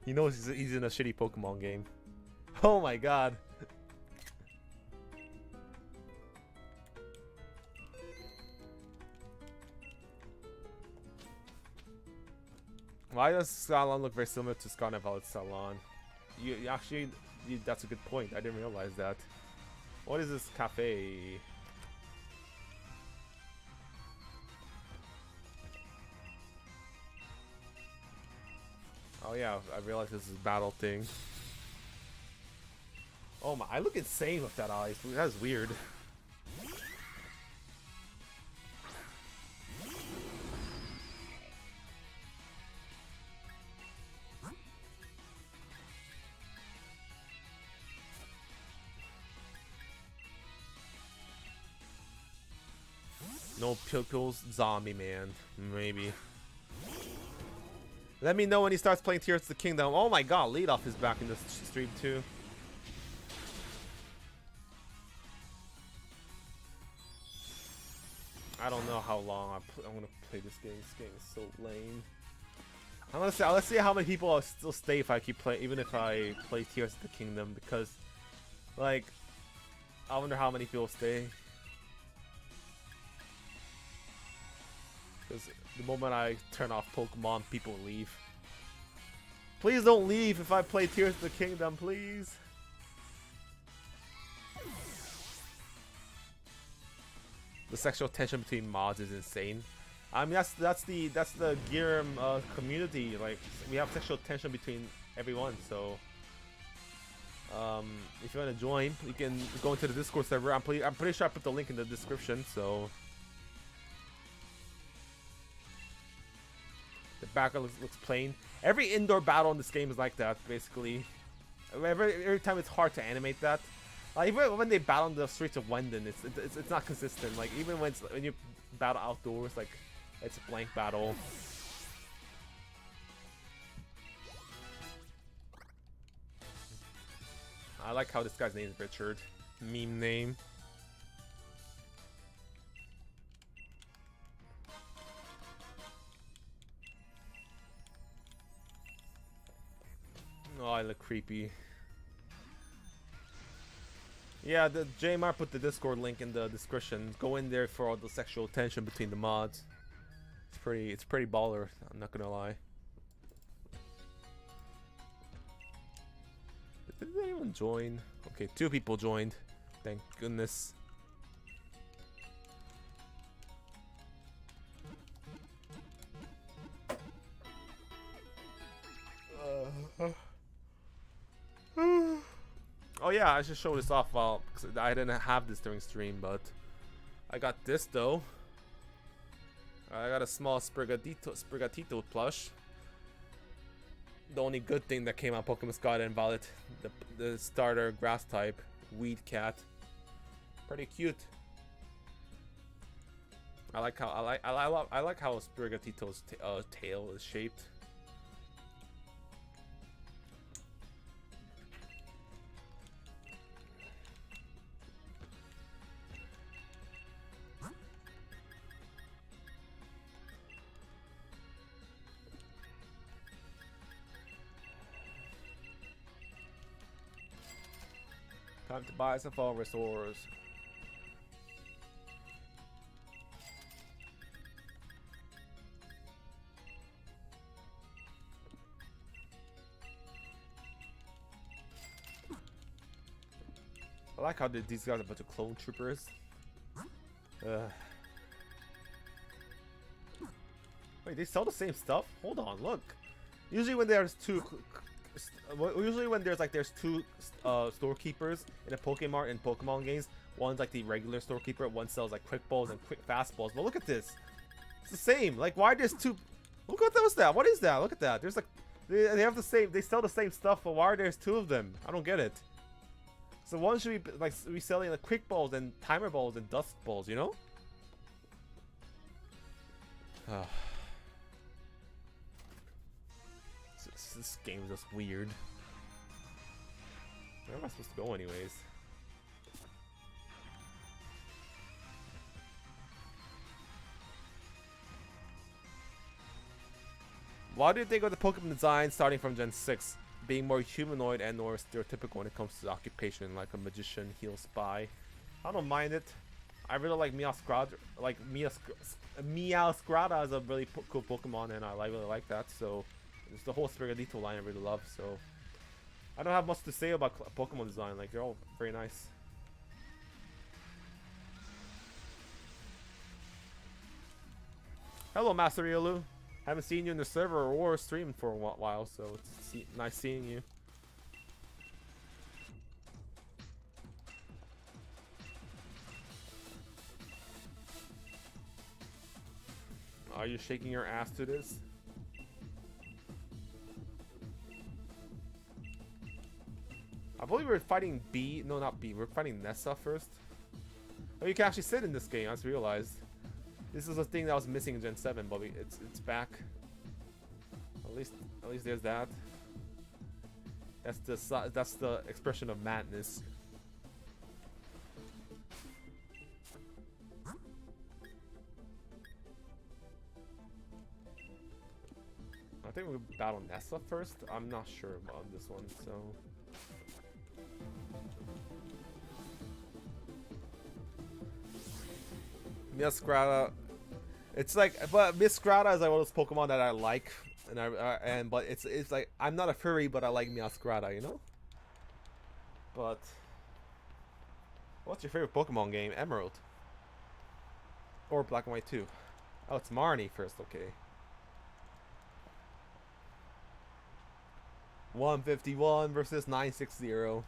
[SPEAKER 1] He knows he's in a shitty Pokemon game. Oh my god. Why does Salon look very similar to Scarnival's Salon? You actually, that's a good point. I didn't realize that. What is this cafe? Oh yeah, I realized this is a battle thing. Oh my, I look insane with that eyes. That is weird. No pickles, zombie man, maybe. Let me know when he starts playing Tears of the Kingdom. Oh my god, lead off is back in this stream too. I don't know how long I'm gonna play this game. This game is so lame. I'm gonna say, let's see how many people will still stay if I keep playing, even if I play Tears of the Kingdom, because, like, I wonder how many people stay. Because the moment I turn off Pokemon, people leave. Please don't leave if I play Tears of the Kingdom, please. The sexual tension between mods is insane. I mean, that's the Gyrim community. Like, we have sexual tension between everyone. So, if you want to join, you can go into the Discord server. I'm pretty sure I put the link in the description. So, the background looks plain. Every indoor battle in this game is like that, basically. Every time it's hard to animate that. Even when they battle on the streets of Wendon, it's not consistent. Like, even when you battle outdoors, like, it's a blank battle. I like how this guy's name is Richard. Meme name. Oh, I look creepy. Yeah, the JMR put the Discord link in the description. Go in there for all the sexual tension between the mods. It's pretty baller, I'm not gonna lie. Did anyone join? Okay, 2 people joined. Thank goodness. Oh yeah, I should show this off while, because I didn't have this during stream, but I got this though. I got a small Sprigatito plush. The only good thing that came out Pokemon Scarlet and Violet, the starter grass type weed cat. Pretty cute. I like how I like how Sprigatito's tail is shaped. Time to buy some phone restores. I like how these guys are a bunch of clone troopers. Wait, they sell the same stuff? Hold on, look. Usually when there's two storekeepers in a Pokemon in Pokemon games, one's like the regular storekeeper, one sells like quick balls and quick fast balls. But look at this, it's the same. Like, why there's two? Look what was that? What is that? Look at that. There's like they have the same. They sell the same stuff, but why are there's 2 of them? I don't get it. So one should be like reselling the quick balls and timer balls and dust balls, you know? This game is just weird. Where am I supposed to go anyways? Why did they go to Pokemon design starting from Gen 6? Being more humanoid and more stereotypical when it comes to occupation, like a magician, heal, spy. I don't mind it. I really like Meowscarada. Like Meowscarada is a really cool Pokemon, and I really like that. So it's the whole Sprigatito line I really love. So I don't have much to say about Pokemon design. Like, they're all very nice. Hello, Master Riolu. Haven't seen you in the server or stream for a while, so it's nice seeing you. Are you shaking your ass to this? I believe we're fighting B. No, not B. We're fighting Nessa first. Oh, you can actually sit in this game. I just realized. This is a thing that was missing in Gen 7, but it's back. At at least there's that. That's the expression of madness. I think we'll battle Nessa first. I'm not sure about this one, so. Miasgrata. It's like, but Miasgrata is like one of those Pokemon that I like, and but it's like I'm not a furry, but I like Miasgrata, you know. But what's your favorite Pokemon game? Emerald or Black and White 2? Oh, it's Marnie first. Okay. 151 versus 960.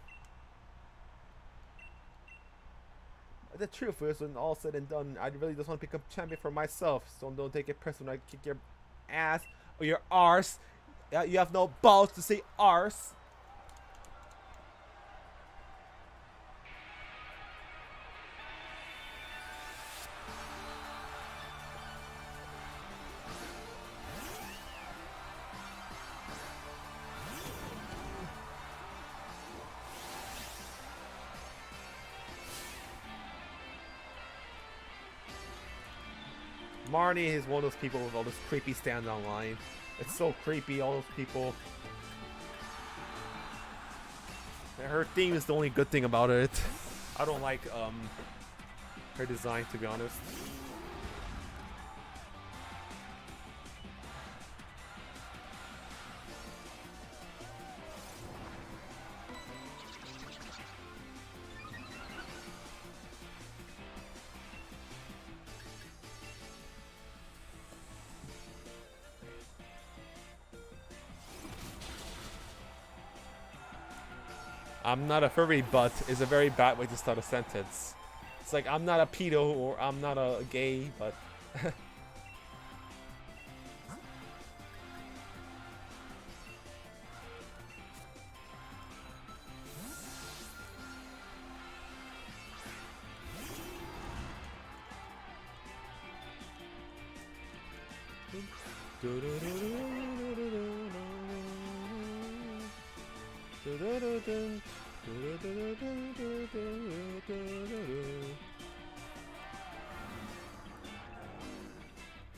[SPEAKER 1] The truth is, when all said and done, I really just want to become champion for myself. So don't take it personal when I kick your ass or your arse. You have no balls to say arse. Marnie is one of those people with all those creepy stands online. It's so creepy, all those people. And her theme is the only good thing about it. I don't like her design, to be honest. I'm not a furry, but is a very bad way to start a sentence. It's like, I'm not a pedo or I'm not a gay, but...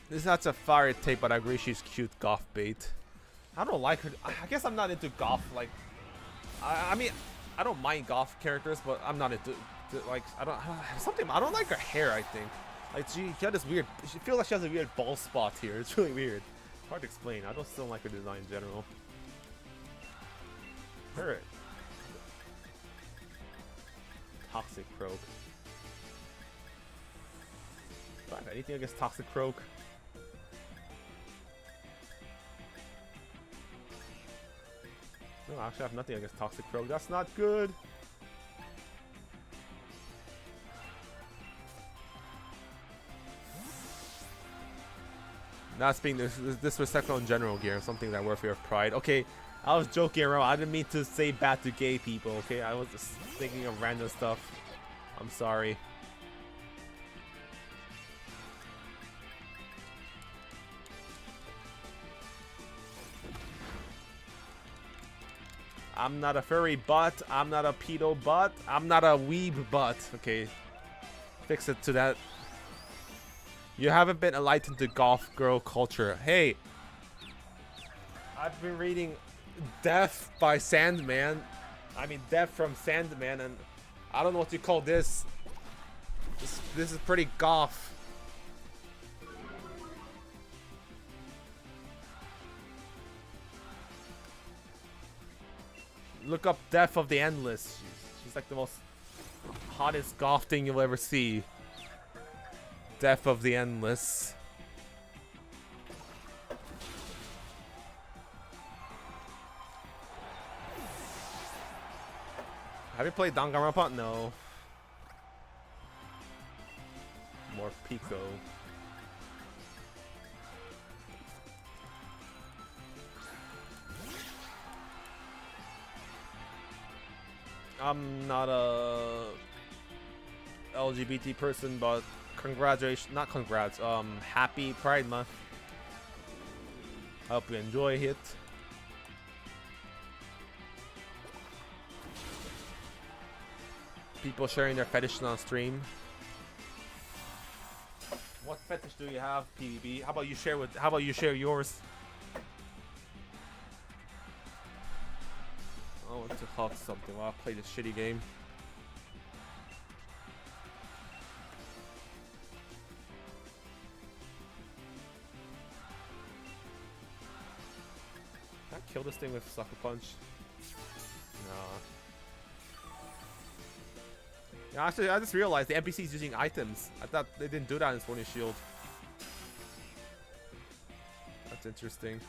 [SPEAKER 1] This is not a fire tape, but I agree she's cute goth bait. I don't like her. I guess I'm not into goth. Like, I mean, I don't mind goth characters, but I'm not into like I don't like her hair. I think like she had this weird. She feels like she has a weird bald spot here. It's really weird. Hard to explain. I just don't like her design in general. Her Toxic Croak. Do I have anything against Toxic Croak? No, actually I have nothing against Toxic Croak. That's not good. Not being disrespectful in general, Gear. Something that worth your pride. Okay, I was joking around. I didn't mean to say bad to gay people, okay? I was just thinking of random stuff. I'm sorry. I'm not a furry butt. I'm not a pedo butt. I'm not a weeb butt. Okay. Fix it to that. You haven't been enlightened to goth girl culture. Hey. I've been reading Death by Sandman. I mean, Death from Sandman, and I don't know what you call this. This is pretty goth. Look up Death of the Endless. She's like the most hottest goth thing you'll ever see. Death of the Endless. Have you played Danganronpa? No. More Pico. I'm not a LGBT person, but congratulations, not congrats, happy Pride Month. Hope you enjoy it. People sharing their fetishes on stream. What fetish do you have, PB? How about you share yours? I want to huff something while I play this shitty game. Can I kill this thing with Sucker Punch? No. Yeah, actually, I just realized the NPC's using items. I thought they didn't do that in Sword and Shield. That's interesting.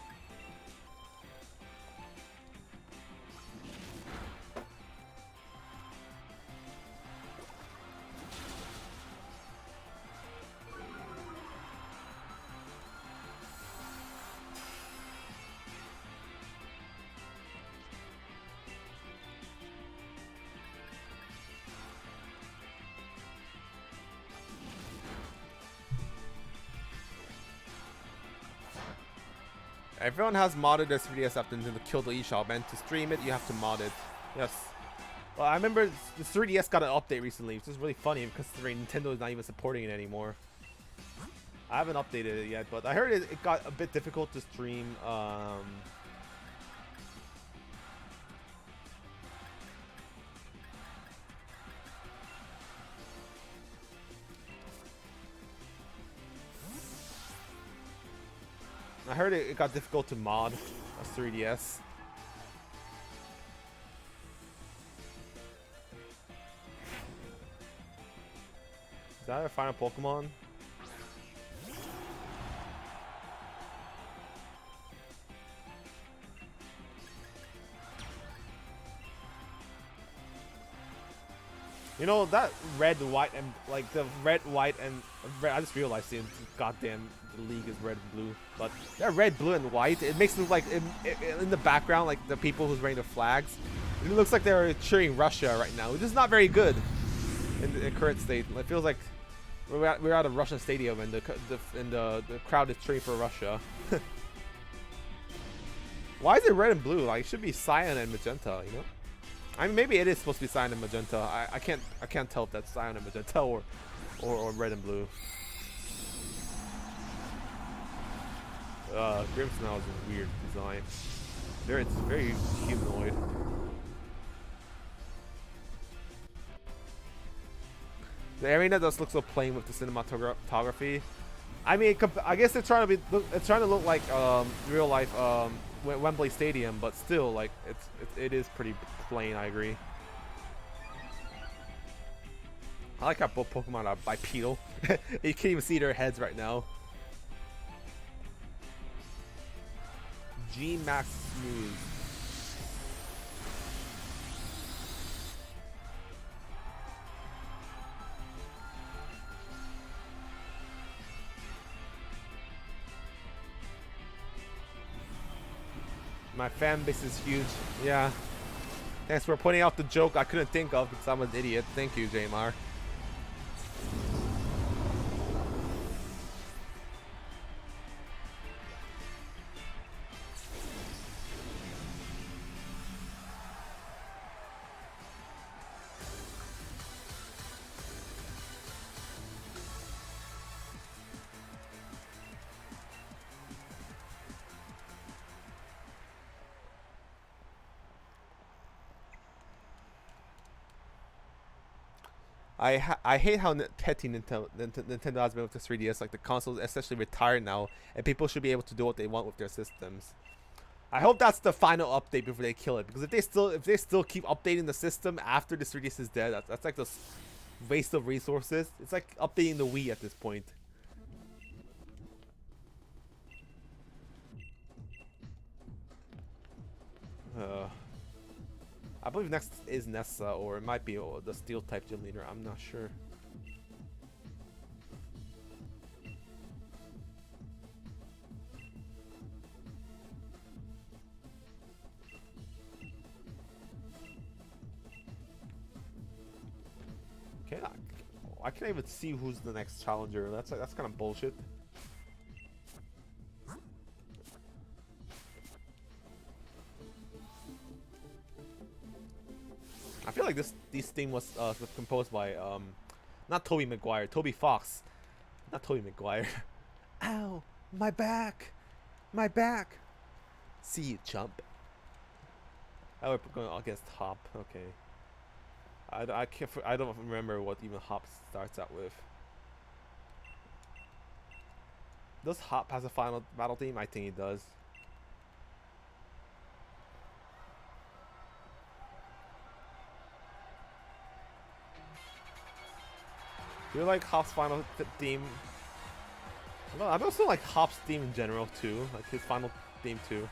[SPEAKER 1] Everyone has modded their 3DS after Nintendo killed the eShop, and to stream it, you have to mod it. Yes. Well, I remember the 3DS got an update recently, which is really funny because Nintendo is not even supporting it anymore. I haven't updated it yet, but I heard it got a bit difficult to stream. I heard it got difficult to mod a 3DS. Is that our final Pokemon? You know, that red, white, and like the red, white, and red, I just realized the goddamn league is red and blue. But that red, blue, and white, it makes it look like in the background, like the people who's wearing the flags, it looks like they're cheering Russia right now, which is not very good in the current state. It feels like we're at a Russian stadium and the crowd is cheering for Russia. Why is it red and blue? Like it should be cyan and magenta, you know? I mean, maybe it is supposed to be cyan and magenta. I can't tell if that's cyan and magenta or red and blue. Grimmsnarl is a weird design. It's very humanoid. The arena does look so plain with the cinematography. I mean, I guess they're trying to look like real life Wembley Stadium, but still, like it is pretty plain. I agree. I like how both Pokemon are bipedal. You can't even see their heads right now. G Max Smooth. My fan base is huge. Yeah. Thanks for pointing out the joke I couldn't think of because I'm an idiot. Thank you, Jamar. I hate how petty Nintendo has been with the 3DS. Like the console is essentially retired now, and people should be able to do what they want with their systems. I hope that's the final update before they kill it. Because if they still keep updating the system after the 3DS is dead, that's like this waste of resources. It's like updating the Wii at this point. I believe next is Nessa, or it might be the Steel type gym leader. I'm not sure. Okay, I can't even see who's the next challenger. That's kind of bullshit. I feel like this theme was composed by not Toby Maguire, Toby Fox, not Toby Maguire. Ow, my back, my back. See you, chump. Oh, we're going against Hop. Okay. I can't. I don't remember what even Hop starts out with. Does Hop has a final battle theme? I think he does. Do you like Hop's final theme? I also like Hop's theme in general too. Like his final theme too.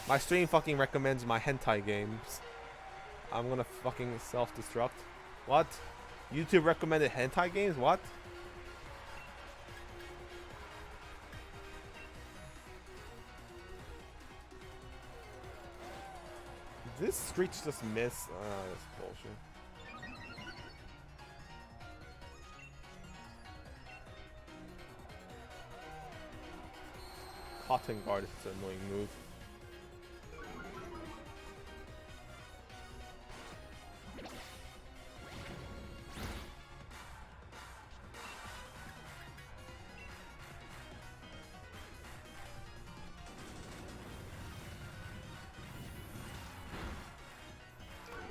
[SPEAKER 1] My stream fucking recommends my hentai games. I'm gonna fucking self-destruct. What? YouTube recommended hentai games? What? Did this Screech just miss? That's bullshit. Cotton Guard is an annoying move.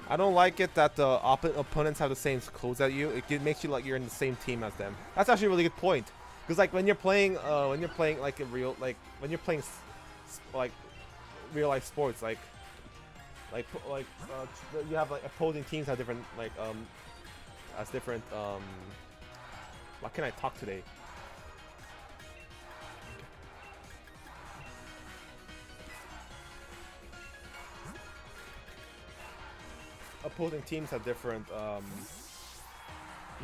[SPEAKER 1] I don't like it that the opponents have the same codes as you. It makes you like you're in the same team as them. That's actually a really good point. Because like when you're playing like a real like when you're playing like real life sports like you have like opposing teams have different like as different why can't I talk today? Opposing teams have different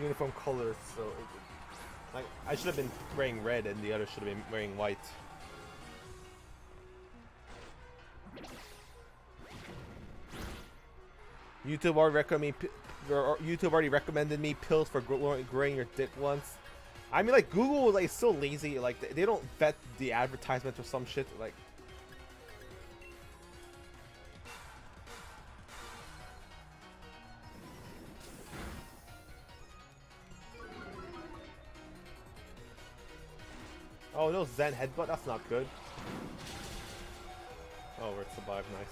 [SPEAKER 1] uniform colors, so like I should have been wearing red and the other should have been wearing white. YouTube already recommended me pills for growing your dick once. I mean, like Google is like so lazy. Like they don't vet the advertisements or some shit. Like. Oh no, Zen headbutt, that's not good. Oh, we're survived, nice.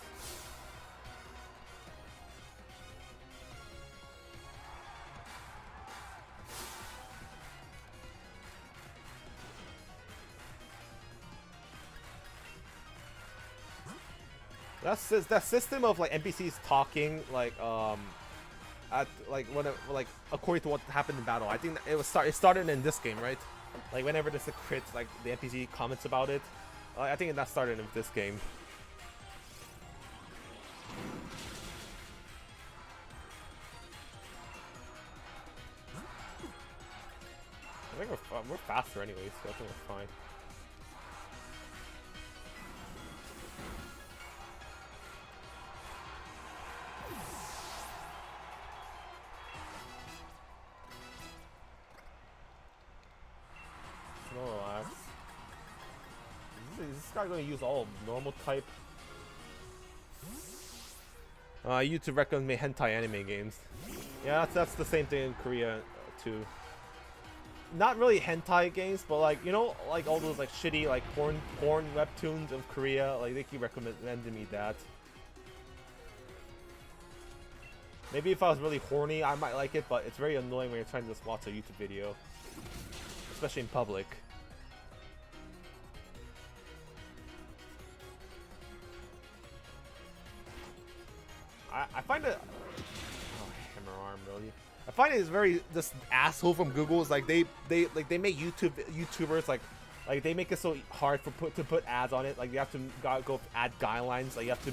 [SPEAKER 1] That system of like NPCs talking like at like like according to what happened in battle. I think it started in this game, right? Like whenever there's a crit, like the NPC comments about it. I think that started in this game. I think we're faster anyway, so I think we're fine. Relax. Is this guy going to use all normal type? YouTube recommends me hentai anime games. Yeah, that's the same thing in Korea too. Not really hentai games, but like you know, like all those like shitty like porn webtoons of Korea. Like they keep recommending me that. Maybe if I was really horny, I might like it, but it's very annoying when you're trying to just watch a YouTube video, especially in public. I find it. Oh, hammer arm, really. I find it is very this asshole from Google is like they make YouTubers like they make it so hard to put ads on it. Like you have to go ad guidelines. Like you have to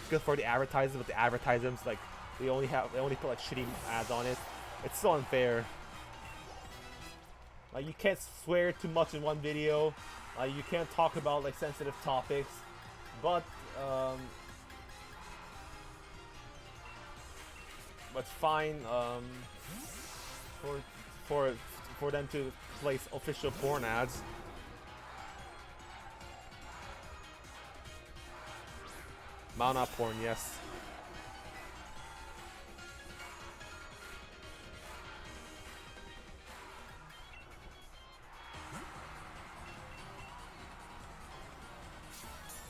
[SPEAKER 1] go for the advertisements, but the advertisements like they only put like shitty ads on it. It's so unfair. Like you can't swear too much in one video. You can't talk about like sensitive topics, but it's fine for them to place official porn ads. Mana porn, yes.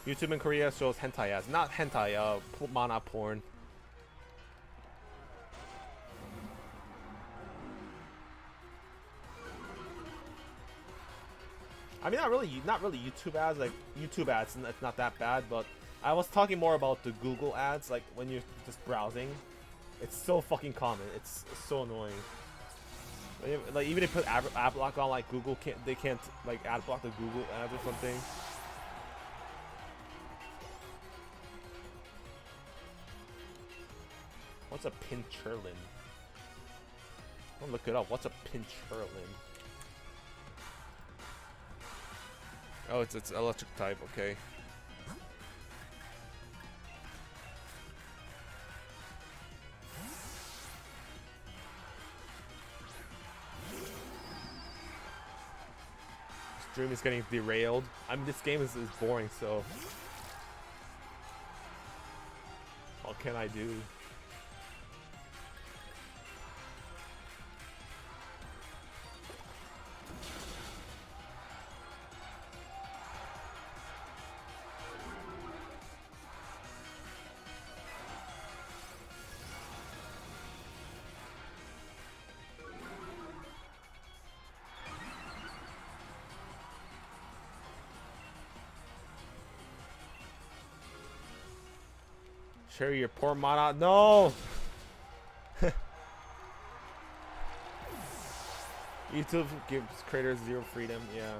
[SPEAKER 1] YouTube in Korea shows hentai ads, not hentai, mana porn. I mean, not really YouTube ads. Like YouTube ads, it's not that bad. But I was talking more about the Google ads. Like when you're just browsing, it's so fucking common. It's so annoying. Like even if you put ad block on, like Google can't like ad block the Google ads or something. What's a pincherlin? I'll look it up. What's a pincherlin? Oh, it's electric type. Okay. Stream is getting derailed. I mean, this game is boring, so what can I do? Share your poor mana. No! YouTube gives creators zero freedom. Yeah.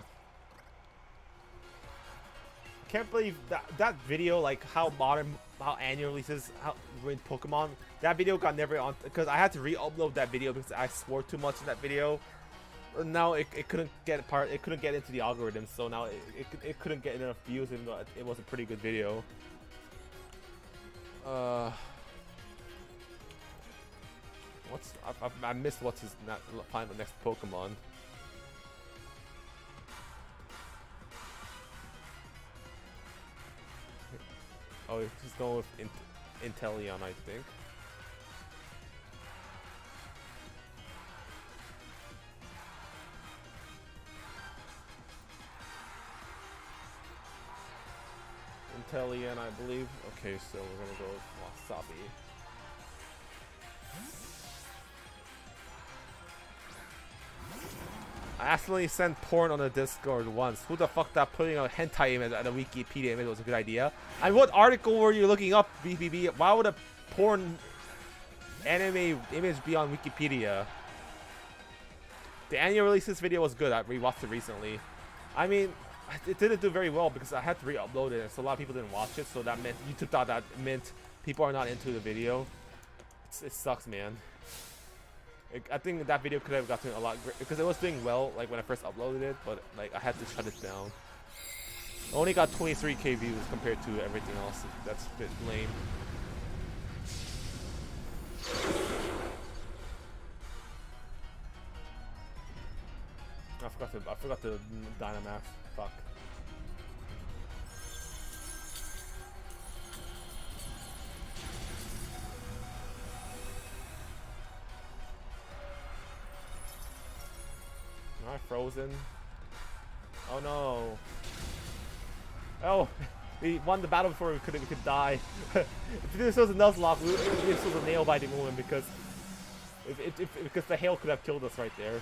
[SPEAKER 1] I can't believe that video, like how annual releases, how with Pokemon, that video got never on, because I had to re-upload that video because I swore too much in that video. Now it couldn't get into the algorithm, so now it couldn't get enough views, even though it was a pretty good video. I missed what's his find the next Pokemon. Oh, he's going with Inteleon, I think. Inteleon, I believe. Okay, so we're gonna go with Wasabi. I accidentally sent porn on the Discord once. Who the fuck that putting a hentai image at a Wikipedia image was a good idea? And what article were you looking up, BBB? Why would a porn anime image be on Wikipedia? The annual releases video was good. I rewatched it recently. I mean, it didn't do very well because I had to re-upload it, so a lot of people didn't watch it. So that meant YouTube thought that meant people are not into the video. It sucks, man. I think that video could have gotten a lot great because it was doing well like when I first uploaded it, but like I had to shut it down. I only got 23k views compared to everything else. That's a bit lame. I forgot the Dynamax. Fuck. Am I frozen? Oh no. Oh, we won the battle before we could die. If this was a Nuzlocke, this was a nail biting moment because because the hail could have killed us right there.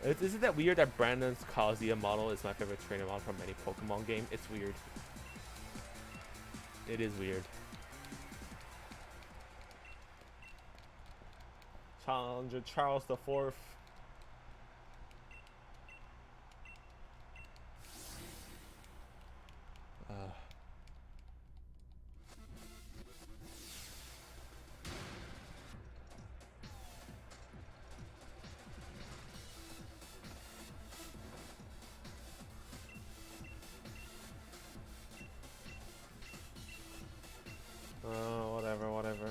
[SPEAKER 1] Isn't that weird that Brandon's Kazuya model is my favorite trainer model from any Pokemon game? It's weird. It is weird. Challenger Charles the Fourth. Whatever.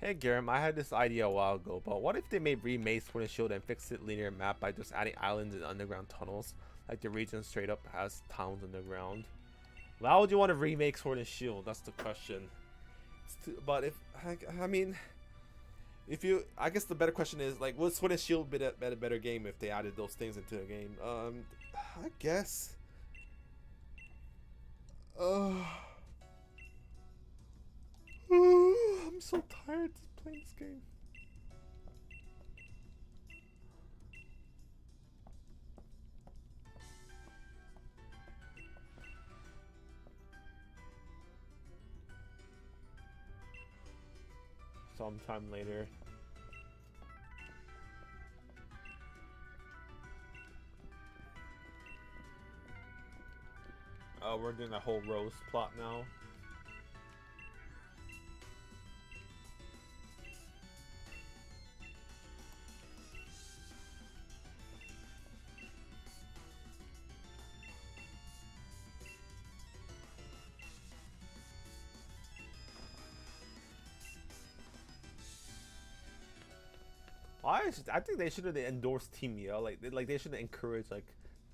[SPEAKER 1] Hey Garam, I had this idea a while ago, but what if they remade Sword and Shield and fix it linear map by just adding islands and underground tunnels? Like the region straight up has towns underground. Why would you want to remake Sword and Shield? That's the question. But if I mean, if you, I guess the better question is like, would Sword and Shield be a better game if they added those things into a game? I guess. I'm so tired of playing this game. Sometime later. We're doing a whole Rose plot now. I think they should have endorsed Team Yell. Like they should encourage like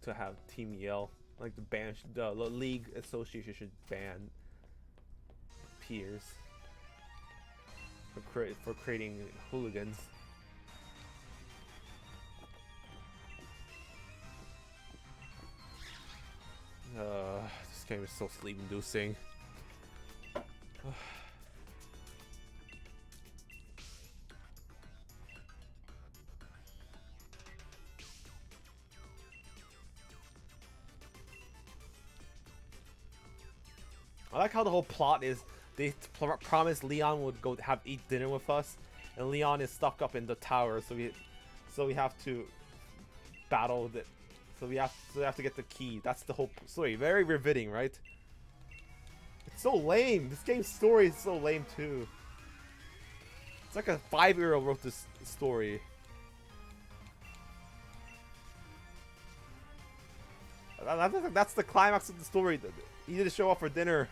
[SPEAKER 1] to have Team Yell. Like the league association should ban peers for creating hooligans. This game is so sleep-inducing. I like how the whole plot is they promised Leon would go eat dinner with us, and Leon is stuck up in the tower, so we have to battle the, so we have to get the key. That's the whole story. Very riveting, right? It's so lame. This game's story is so lame too. It's like a 5-year-old wrote this story. That's the climax of the story. You need to show up for dinner.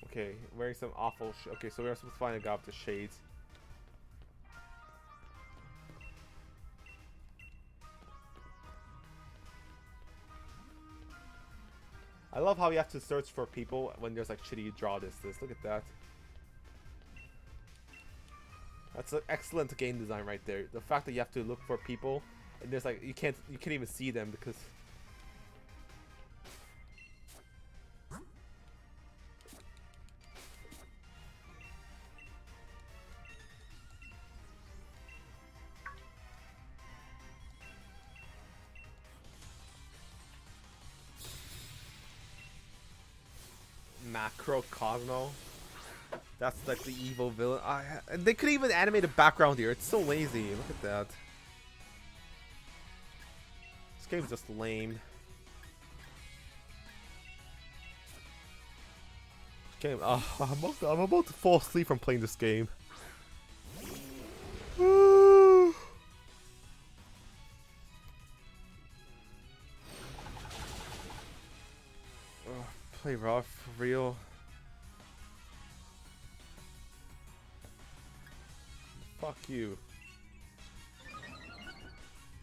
[SPEAKER 1] Okay, wearing some awful okay, so we're supposed to find a guy with the shades. I love how you have to search for people when there's like shitty draw distance. Look at that. That's an excellent game design right there. The fact that you have to look for people and there's like you can't even see them because Macro Cosmo. That's like the evil villain. And they could even animate a background here. It's so lazy. Look at that. This game's just lame. Game. I'm about to fall asleep from playing this game. Play raw for real. Fuck you.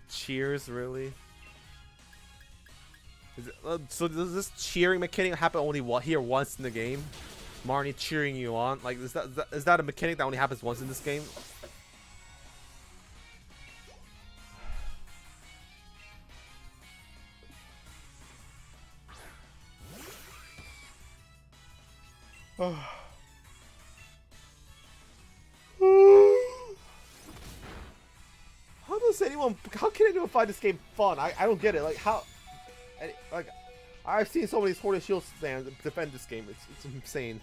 [SPEAKER 1] Cheers, really? So does this cheering mechanic happen only here once in the game? Marnie cheering you on? Like, is that a mechanic that only happens once in this game? How can anyone find this game fun? I don't get it. Like how, like I've seen so many Sword and Shield fans defend this game. It's insane.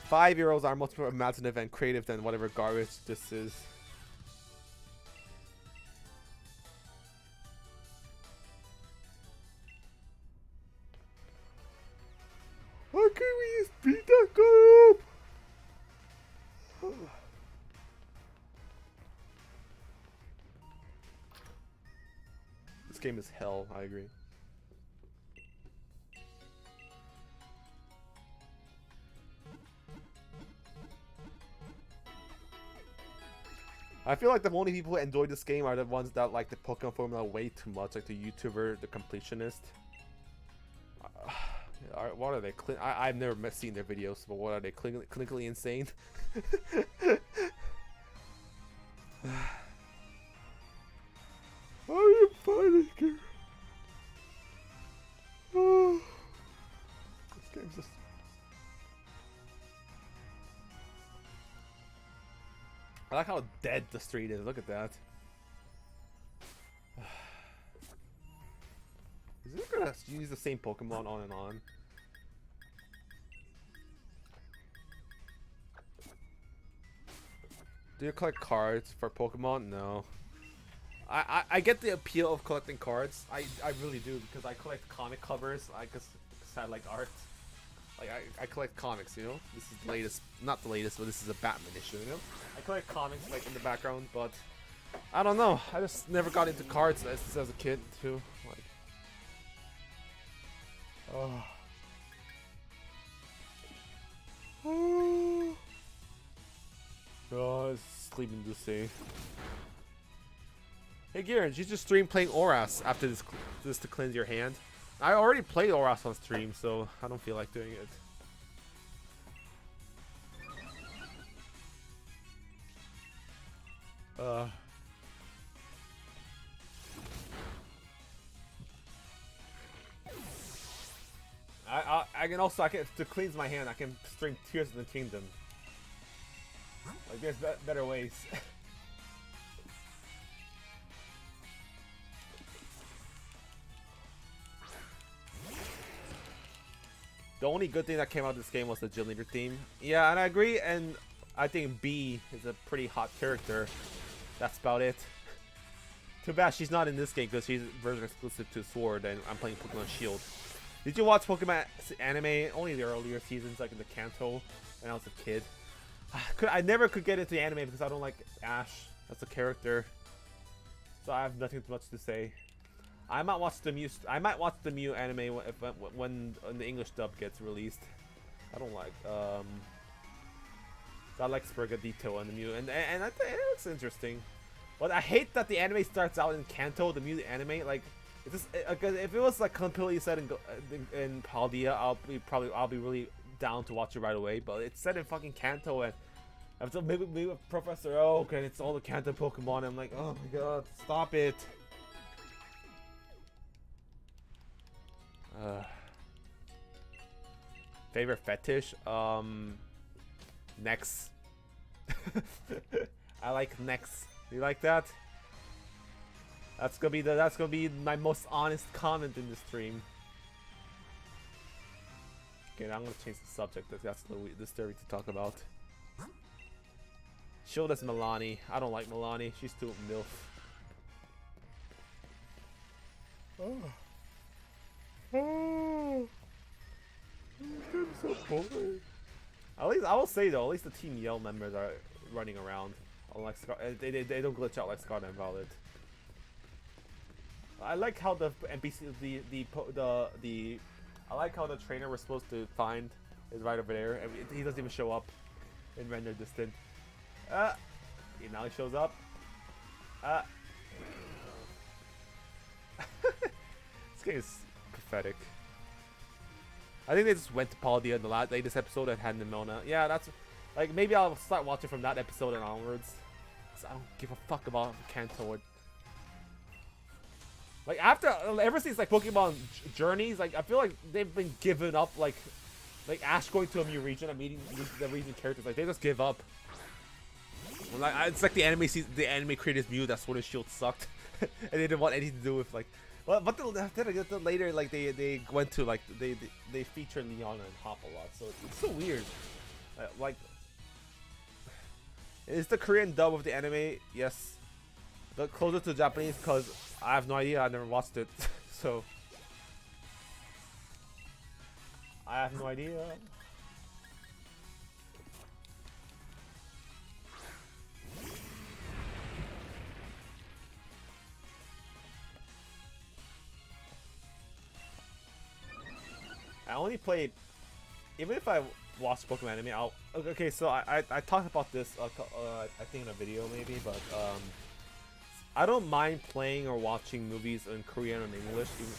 [SPEAKER 1] Five-year-olds are much more imaginative and creative than whatever garbage this is. Please beat that guy up. This game is hell, I agree. I feel like the only people who enjoy this game are the ones that like the Pokemon formula way too much, like the YouTuber, the completionist. What are they? I've never seen their videos, but what are they? Clinically insane? How are you fighting here? Oh, this game's just... I like how dead the street is. Look at that. Is it gonna use the same Pokemon on and on? Do you collect cards for Pokemon? No. I get the appeal of collecting cards. I really do, because I collect comic covers. I just I like art. Like I collect comics, you know. This is the latest, not the latest, but this is a Batman issue, you know. I collect comics like in the background, but I don't know. I just never got into cards as a kid too. Like, oh. Oh, it's sleeping to see. Hey Garen, you just stream playing Oras after this to cleanse your hand. I already played Oras on stream, so I don't feel like doing it. I can also to cleanse my hand. I can stream Tears of the Kingdom. Like there's better ways. The only good thing that came out of this game was the gym leader theme. Yeah, and I agree, and I think B is a pretty hot character. That's about it. Too bad she's not in this game because she's version exclusive to Sword, and I'm playing Pokemon Shield. Did you watch Pokemon anime? Only the earlier seasons, like in the Kanto, when I was a kid. I never could get into the anime because I don't like Ash as a character. So I have nothing much to say. I might watch the Mew anime when the English dub gets released. I don't like I like Sprigatito and the Mew, and I think it looks interesting. But I hate that the anime starts out in Kanto, the Mew anime. Like, it's just, if it was like completely set in Paldea, I'll be really down to watch it right away. But it's set in fucking Kanto, and after maybe with Professor Oak, and it's all the Kanto Pokemon. I'm like, oh my god, stop it. Favorite fetish? Necks. I like necks. You like that? That's gonna be my most honest comment in the stream. Okay, now I'm gonna change the subject. That's the story to talk about. Shield as Milani. I don't like Milani. She's too MILF. Oh. Oh. I'm so bored. At least I will say though, at least the Team Yell members are running around. Unlike they don't glitch out like Scarlet and Violet. I like how the NPC I like how the trainer we're supposed to find is right over there. And he doesn't even show up in render distant. Now he shows up. This game is pathetic. I think they just went to Paldea in the latest episode and had Nimona. Yeah, that's like maybe I'll start watching from that episode and onwards. I don't give a fuck about Kanto. Like ever since like Pokemon Journeys, like I feel like they've been giving up. Like Ash going to a new region and meeting the region characters, like they just give up. Like it's like the anime creators Mew that Sword and Shield sucked, and they didn't want anything to do with like. Well, but then later, like they went to like they feature Leon and Hop a lot, so it's so weird. Like, is the Korean dub of the anime? Yes. The closer to Japanese, because I have no idea. I never watched it, so I have no idea. only play, even if I watch Pokemon anime, I'll okay. So I talked about this I think in a video maybe, but I don't mind playing or watching movies in Korean and English, even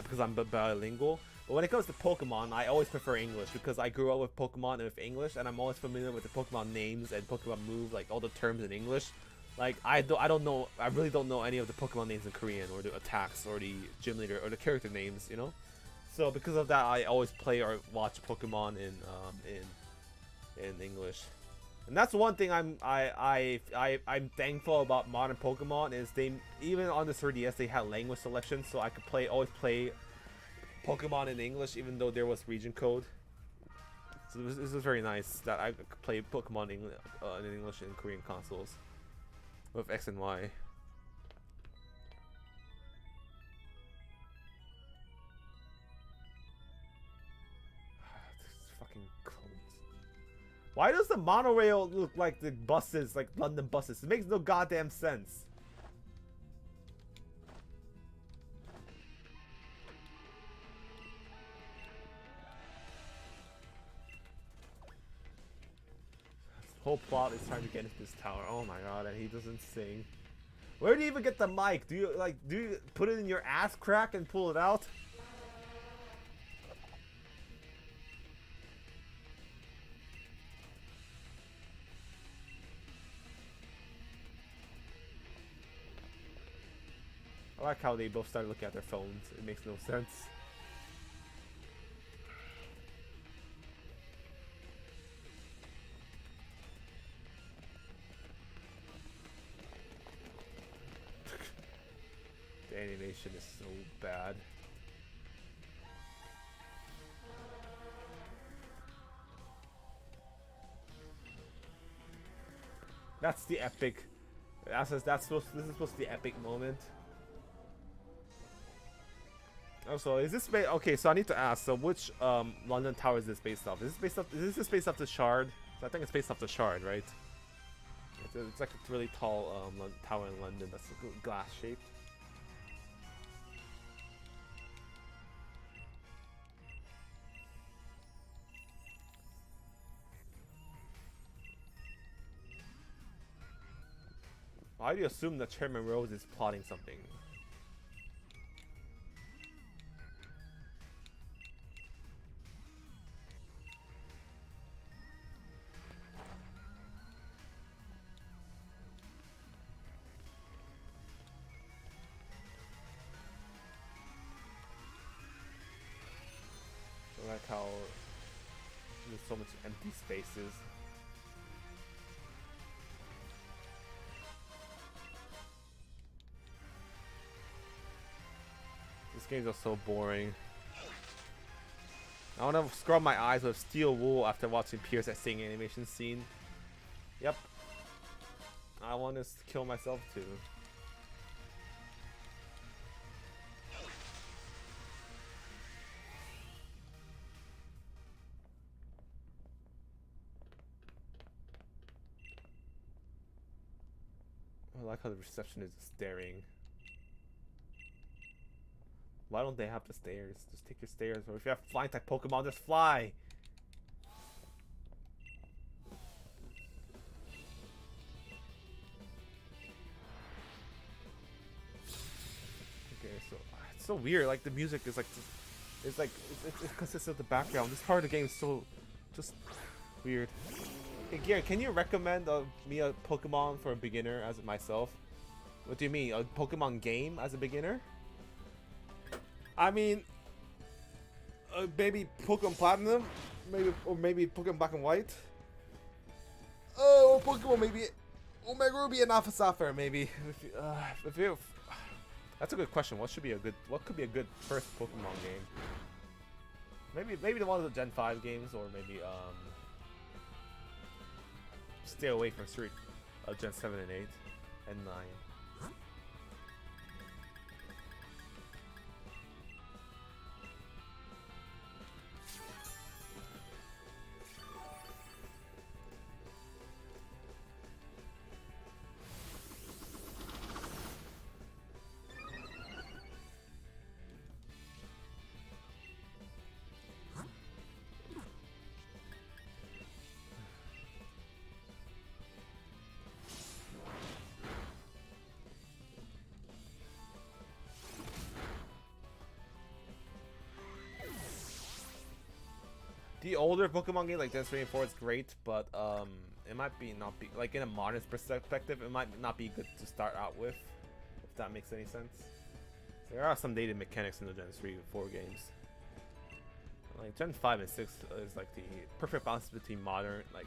[SPEAKER 1] because I'm bilingual. But when it comes to Pokemon, I always prefer English because I grew up with Pokemon and with English, and I'm always familiar with the Pokemon names and Pokemon moves, like all the terms in English. Like I don't know, I really don't know any of the Pokemon names in Korean, or the attacks, or the gym leader, or the character names, you know. So because of that, I always play or watch Pokemon in English. And that's one thing I'm thankful about modern Pokemon is they, even on the 3DS, they had language selection, so I could always play Pokemon in English even though there was region code. So this was very nice that I could play Pokemon in English and Korean consoles with X and Y. Fucking cones. Why does the monorail look like the buses, like London buses? It makes no goddamn sense. This whole plot is trying to get into this tower. Oh my god, and he doesn't sing. Where do you even get the mic? Do you put it in your ass crack and pull it out? I like how they both started looking at their phones. It makes no sense. The animation is so bad. That's the epic. This is supposed to be the epic moment. Also, is this okay? So I need to ask. So which London tower is this based off? Is this based off the Shard? So I think it's based off the Shard, right? It's like a really tall tower in London that's glass shaped. Why do you assume that Chairman Rose is plotting something? I like how there's so much empty spaces. This game is so boring. I want to scrub my eyes with steel wool after watching Pierce at singing animation scene. Yep. I want to kill myself too. I like how the reception is staring. Why don't they have the stairs? Just take your stairs. Or if you have flying type Pokemon, just fly. Okay, so it's so weird. Like the music is like, it consists of the background. This part of the game is so just weird. Hey Gary, can you recommend me a Pokemon for a beginner as myself? What do you mean, a Pokemon game as a beginner? I mean, maybe Pokemon Platinum, maybe Pokemon Black and White. Oh, Pokemon maybe Omega Ruby and Alpha Sapphire maybe. That's a good question. What could be a good first Pokemon game? Maybe the one of the Gen 5 games, or maybe stay away from Gen 7 and 8 and 9. the older Pokemon game like Gen 3 and 4 is great, but it might be not be like in a modern perspective, it might not be good to start out with, if that makes any sense. There are some dated mechanics in the Gen 3 and 4 games. Like Gen 5 and 6 is like the perfect balance between modern, like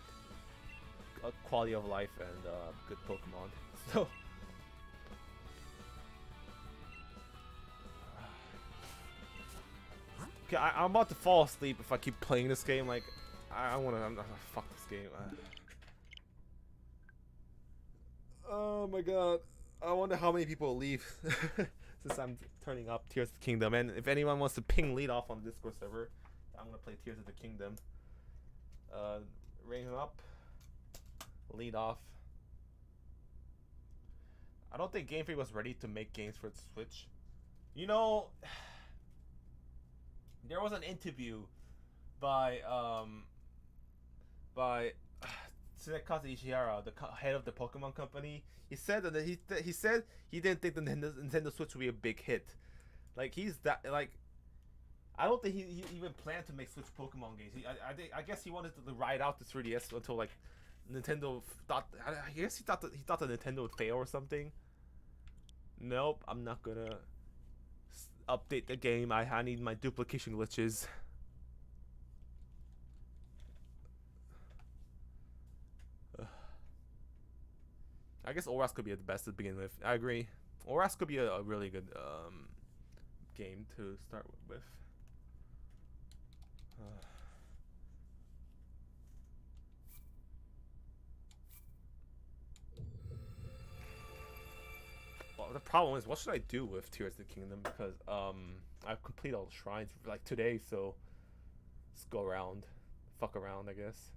[SPEAKER 1] quality of life and good Pokemon. So. Okay, I'm about to fall asleep if I keep playing this game. Like, I'm fuck this game. Oh my god. I wonder how many people will leave since I'm turning up Tears of the Kingdom. And if anyone wants to ping lead off on the Discord server, I'm gonna play Tears of the Kingdom. Ring up. Lead off. I don't think Game Freak was ready to make games for the Switch. You know, there was an interview by Tsunekazu Ishihara, the head of the Pokemon company. He said that he said he didn't think the Nintendo Switch would be a big hit. Like he's that like. I don't think he even planned to make Switch Pokemon games. I guess he wanted to ride out the 3DS until like Nintendo thought. I guess he thought that the Nintendo would fail or something. Nope, I'm not gonna update the game. I need my duplication glitches. I guess ORAS could be the best to begin with. I agree. ORAS could be a really good game to start with. Well, the problem is, what should I do with Tears of the Kingdom? Because I've completed all the shrines like today, so let's go around, fuck around, I guess.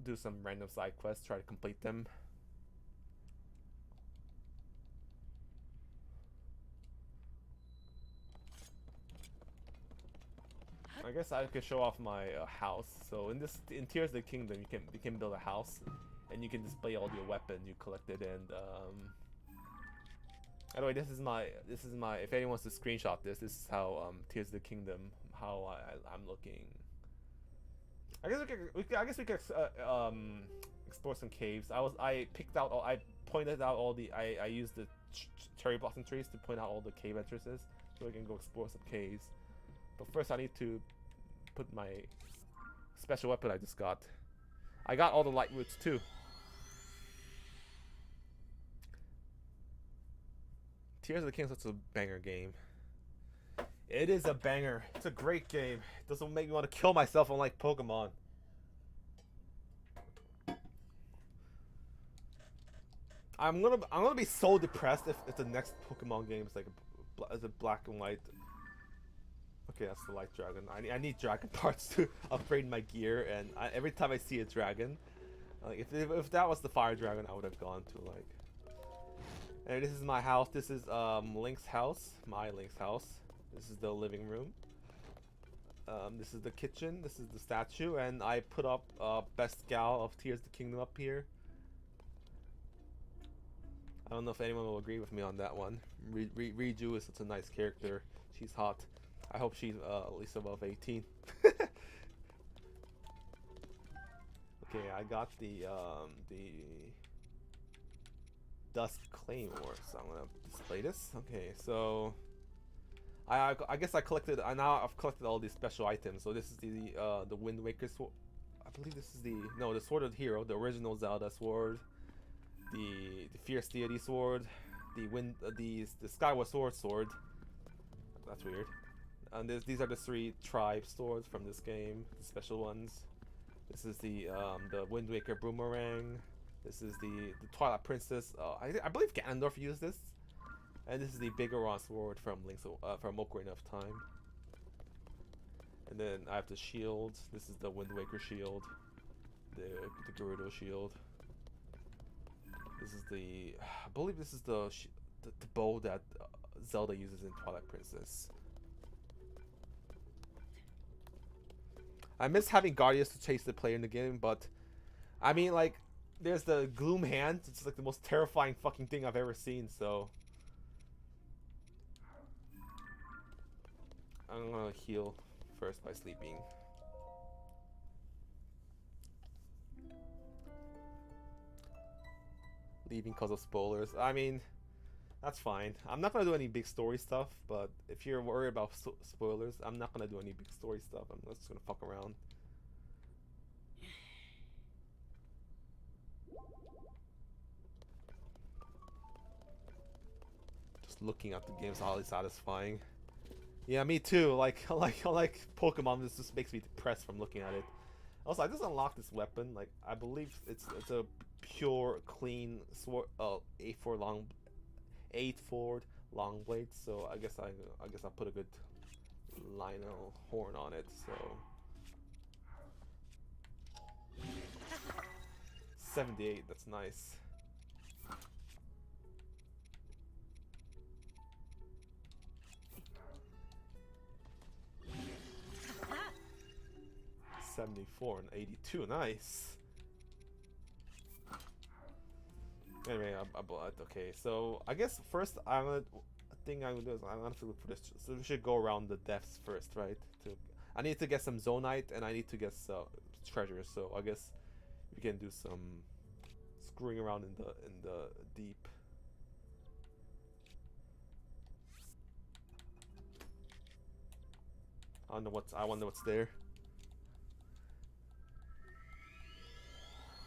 [SPEAKER 1] Do some random side quests, try to complete them. I guess I could show off my house. So in Tears of the Kingdom, you can build a house, and you can display all your weapons you collected. And anyway, this is my if anyone wants to screenshot this is how Tears of the Kingdom, how I'm looking. I guess we could explore some caves. I pointed out all the I used the cherry blossom trees to point out all the cave entrances, so we can go explore some caves. But first I need to put my special weapon I just got. I got all the light roots too. Tears of the Kingdom is such a banger game. It is a banger. It's a great game. It doesn't make me want to kill myself unlike Pokemon. I'm gonna be so depressed if the next Pokemon game is like a black and white. Okay, that's the light dragon. I need dragon parts to upgrade my gear, and every time I see a dragon, like if that was the fire dragon, I would have gone to like. And this is my house. This is Link's house. My Link's house. This is the living room. This is the kitchen. This is the statue, and I put up best gal of Tears of the Kingdom up here. I don't know if anyone will agree with me on that one. Riju is such a nice character. She's hot. I hope she's at least above 18. Okay, I got the Dusk Claymore, so I'm gonna display this. Okay, so I guess I've collected all these special items. So this is the Wind Waker sword. I believe this is the Sword of the Hero, the original Zelda sword, the Fierce Deity sword, the Skyward sword. That's weird. And these are the 3 tribe swords from this game, the special ones. This is the Wind Waker boomerang. This is the Twilight Princess. I believe Ganondorf used this. And this is the Bigoron sword from from Ocarina of Time. And then I have the shield. This is the Wind Waker shield. The Gerudo shield. This is I believe this is the bow that Zelda uses in Twilight Princess. I miss having Guardians to chase the player in the game, but I mean, like, there's the Gloom Hand. It's like the most terrifying fucking thing I've ever seen, so I'm gonna heal first by sleeping. Leaving because of spoilers. I mean, that's fine. I'm not gonna do any big story stuff, but if you're worried about spoilers, I'm not gonna do any big story stuff. I'm just gonna fuck around. Just looking at the game is highly satisfying. Yeah, me too. Like Pokemon. This just makes me depressed from looking at it. Also, I just unlocked this weapon. Like, I believe it's a pure, clean sword. 8 forward long blade. So I guess I'll put a good Lionel horn on it. So 78. That's nice. $74 and 82. Nice. Anyway, okay. So I guess first I'm gonna do is I'm gonna have to look for this. So we should go around the depths first, right? I need to get some Zonite and I need to get some treasures. So I guess we can do some screwing around in the deep. I wonder what's there.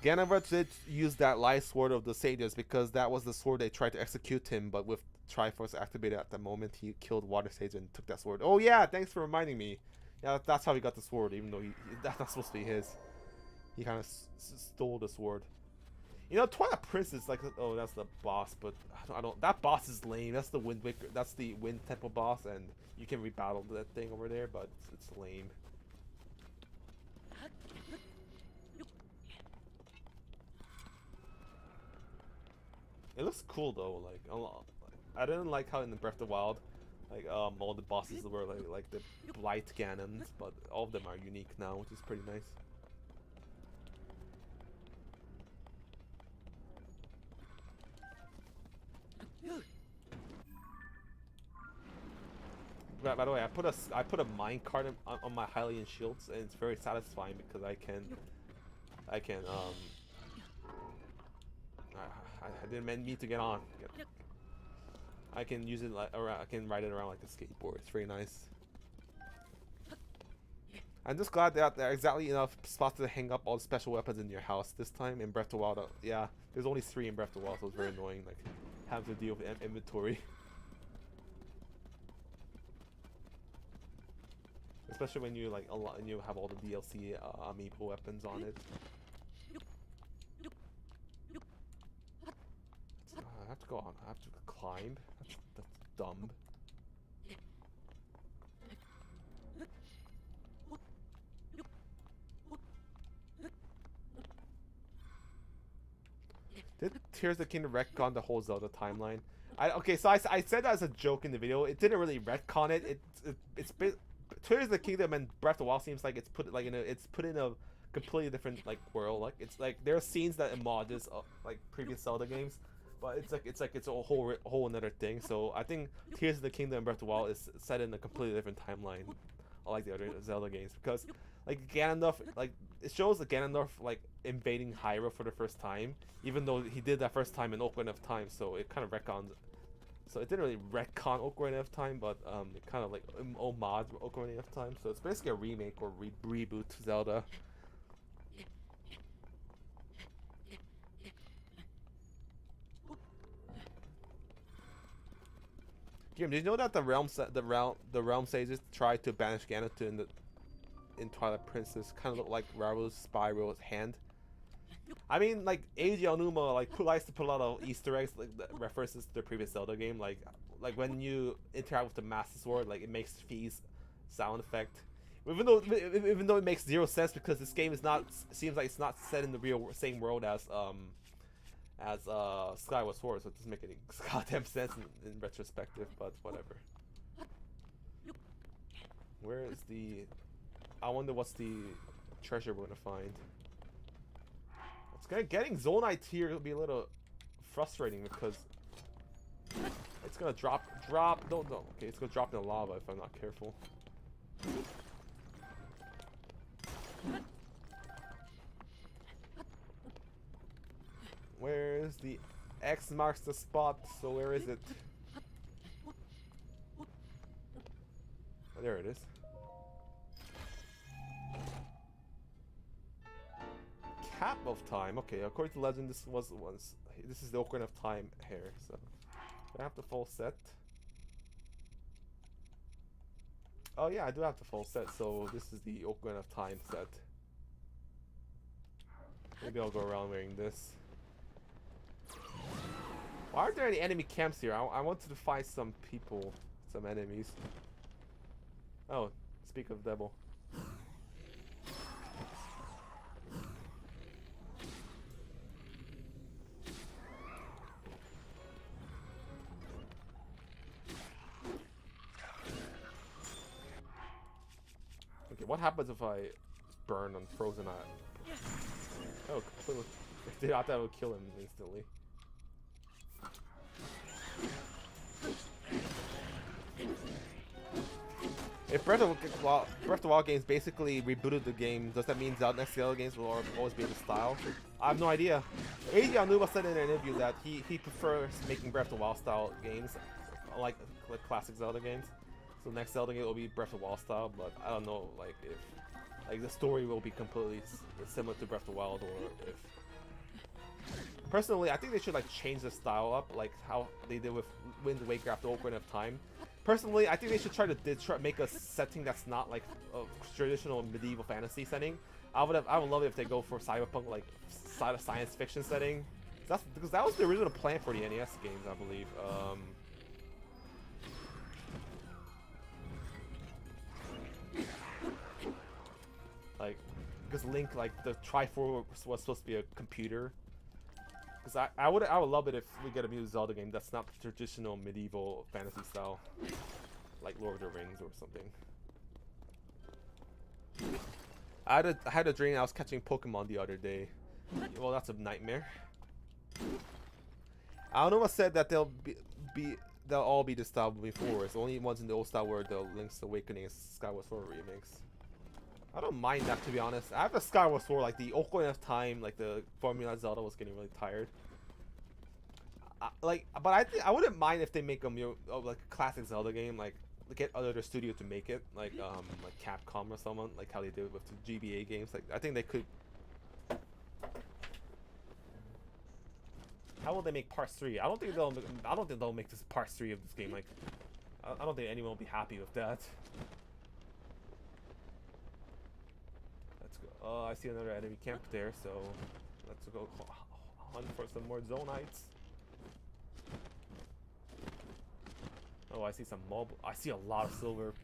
[SPEAKER 1] Ganondorf did use that light sword of the sages because that was the sword they tried to execute him, but with Triforce activated at the moment, he killed Water Sage and took that sword. Oh yeah, thanks for reminding me. Yeah, that's how he got the sword, even though that's not supposed to be his. He kind of stole the sword. You know, Twilight Princess, like, oh, that's the boss, but I don't. That boss is lame. That's the That's the Wind Temple boss, and you can rebattle that thing over there, but it's lame. It looks cool though. Like, I didn't like how in the Breath of the Wild, like all the bosses were like the Blight Ganons, but all of them are unique now, which is pretty nice. By the way, I put a minecart on my Hylian shields, and it's very satisfying because I didn't mean to get on. I can use it like around. I can ride it around like a skateboard. It's very nice. I'm just glad that there are exactly enough spots to hang up all the special weapons in your house this time in Breath of the Wild. Yeah, there's only 3 in Breath of the Wild, so it's very annoying. Like having to deal with inventory. Especially when you you have all the DLC amiibo weapons on it. I have to go on. I have to climb. That's dumb. Did Tears of the Kingdom retcon the whole Zelda timeline? Okay, so I said that as a joke in the video. It didn't really retcon it. It's Tears of the Kingdom and Breath of the Wild seems like it's put like it's put in a completely different like world. Like it's like there are scenes that homage like previous Zelda games, but it's a whole another thing. So I think Tears of the Kingdom and Breath of the Wild is set in a completely different timeline, unlike the other Zelda games, because like Ganondorf, like it shows the Ganondorf like invading Hyrule for the first time, even though he did that first time in Ocarina of Time. So it kind of retcons. So it didn't really retcon Ocarina of Time, but it kind of like homage Ocarina of Time. So it's basically a remake or reboot Zelda. Jim, did you know that the realm sages tried to banish Ganon in Twilight Princess? Kind of looked like Raul's Spyral's hand. I mean, like Eiji Aonuma, like who likes to put a lot of Easter eggs, like references to the previous Zelda game, like when you interact with the Master Sword, like it makes Fee's sound effect. Even though it makes 0 sense because this game seems like it's not set in the same world as Skyward Sword, so it doesn't make any goddamn sense in retrospective, but whatever. Where is the... I wonder what's the treasure we're gonna find. Getting Zonite here will be a little frustrating because it's gonna drop, okay, it's gonna drop in the lava if I'm not careful. The X marks the spot, so where is it? Oh, there it is. Cap of Time. Okay, according to legend, this was once. This is the Ocarina of Time hair. So do I have the full set? Oh yeah, I do have the full set. So this is the Ocarina of Time set. Maybe I'll go around wearing this. Why aren't there any enemy camps here? I wanted to find some people, some enemies. Oh, speak of devil. Okay, what happens if I burn on frozen eye? Oh, completely. I thought that would kill him instantly. If Breath of the Wild games basically rebooted the game, does that mean next Zelda games will always be in the style? I have no idea. Eiji Aonuma said in an interview that he prefers making Breath of the Wild style games, like classic Zelda games. So the next Zelda game will be Breath of the Wild style, but I don't know like if the story will be completely similar to Breath of the Wild, or if. Personally, I think they should like change the style up, like how they did with Wind Waker after Ocarina of Time. Personally, I think they should try to make a setting that's not like a traditional medieval fantasy setting. I would love it if they go for cyberpunk, like science fiction setting. Because that was the original plan for the NES games, I believe. Like, because Link, like the Triforce was supposed to be a computer. Because I would love it if we get a new Zelda game that's not the traditional medieval fantasy style, like Lord of the Rings or something. I had a dream I was catching Pokemon the other day. Well, that's a nightmare. Aonuma said that they'll all be the style moving forward. The only ones in the old style were the Link's Awakening and Skyward Sword remakes. I don't mind that, to be honest. I have the Skyward Sword, like the Ocarina of Time, like the Formula Zelda was getting really tired. But I wouldn't mind if they make like a classic Zelda game, like get other studio to make it, like Capcom or someone, like how they did with the GBA games. Like I think they could. How will they make Part 3? I don't think they'll make this Part 3 of this game. Like, I don't think anyone will be happy with that. I see another enemy camp there, so let's go hunt for some more Zonites. Oh, I see some mob. I see a lot of silver.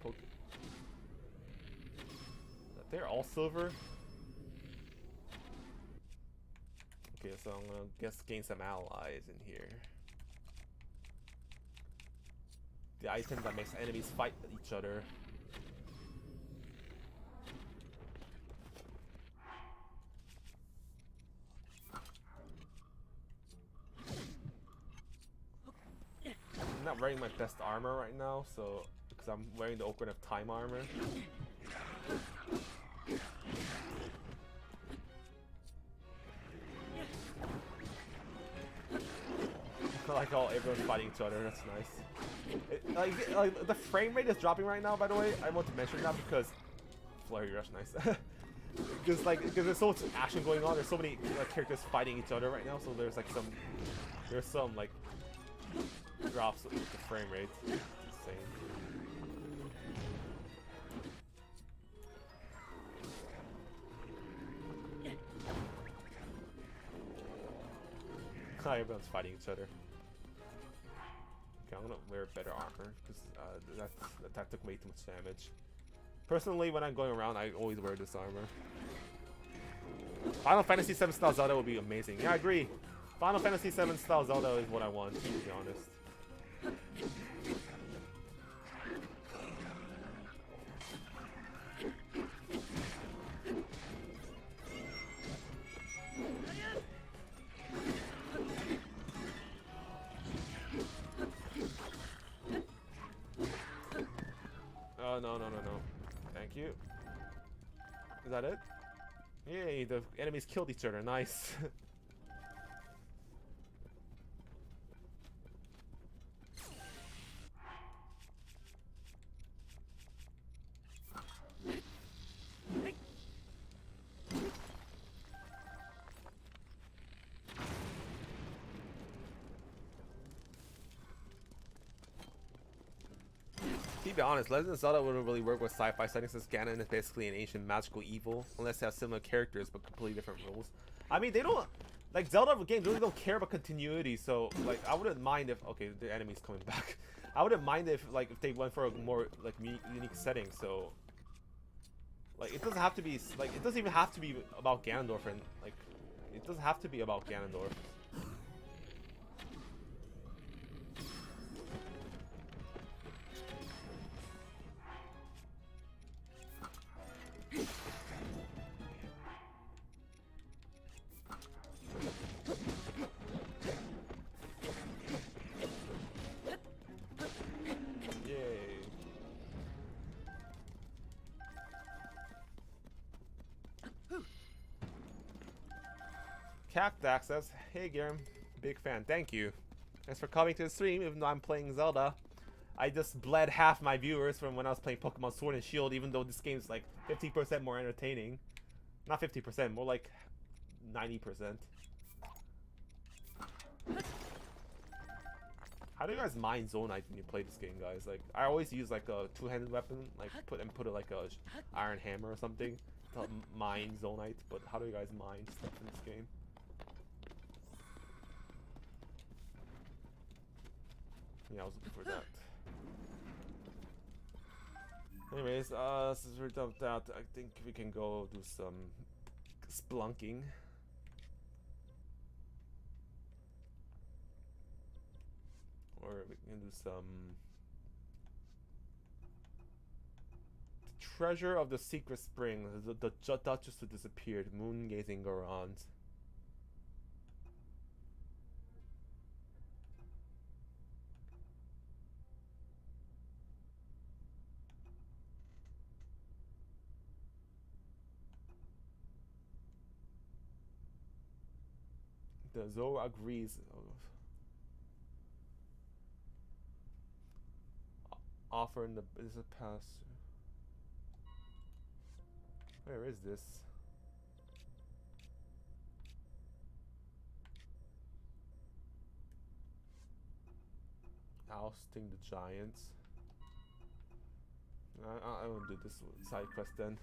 [SPEAKER 1] They're all silver. Okay, so I'm gonna gain some allies in here. The item that makes enemies fight each other. I'm not wearing my best armor right now, so because I'm wearing the Ocarina of Time armor. I like how everyone's fighting each other. That's nice. Like the frame rate is dropping right now. By the way, I want to mention that because Flurry Rush, nice. Because there's so much action going on. There's so many characters fighting each other right now. So there's some like drops with the frame rate. Insane. Everyone's fighting each other. Okay, I'm gonna wear better armor because that took way too much damage. Personally, when I'm going around, I always wear this armor. Final Fantasy VII style Zelda would be amazing. Yeah, I agree. Final Fantasy VII style Zelda is what I want, to be honest. Oh, no. Thank you. Is that it? Yay, the enemies killed each other. Nice. To be honest, Legend of Zelda wouldn't really work with sci-fi settings since Ganon is basically an ancient magical evil, unless they have similar characters but completely different rules. I mean, they don't like Zelda games really don't care about continuity, so like I wouldn't mind if the enemy's coming back. I wouldn't mind if they went for a more like unique setting. So like it doesn't have to be like it doesn't even have to be about Ganondorf and like it doesn't have to be about Ganondorf. Cactax says, "Hey Garam, big fan. Thank you. Thanks for coming to the stream. Even though I'm playing Zelda, I just bled half my viewers from when I was playing Pokemon Sword and Shield. Even though this game's like 50% more entertaining, not 50%, more like 90%. How do you guys mine Zonite when you play this game, guys? Like, I always use like a two-handed weapon, like put like a iron hammer or something to mine Zonite. But how do you guys mine stuff in this game?" Yeah, I was looking for that. Anyways, since we're done with that, I think we can go do some splunking. Or we can do some... The Treasure of the Secret Spring. The Duchess who disappeared. Moon gazing Gorons. The Zoe agrees. Offering the is a pass. Where is this? Ousting the giants. I won't do this side quest then.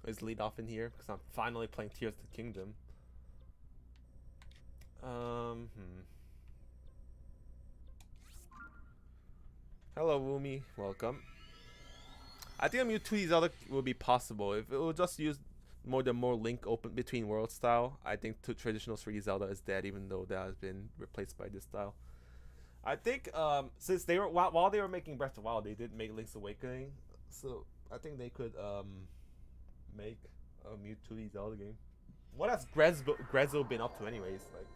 [SPEAKER 1] Is lead off in here because I'm finally playing Tears of the Kingdom. Hello, Woomy. Welcome. I think a Mewtwo Zelda will be possible if it will just use more link open between world style. I think traditional 3D Zelda is dead, even though that has been replaced by this style. I think since they were while they were making Breath of the Wild, they did make Link's Awakening, so I think they could make a Mewtwo Zelda game. What has Grezzo been up to anyways? Like,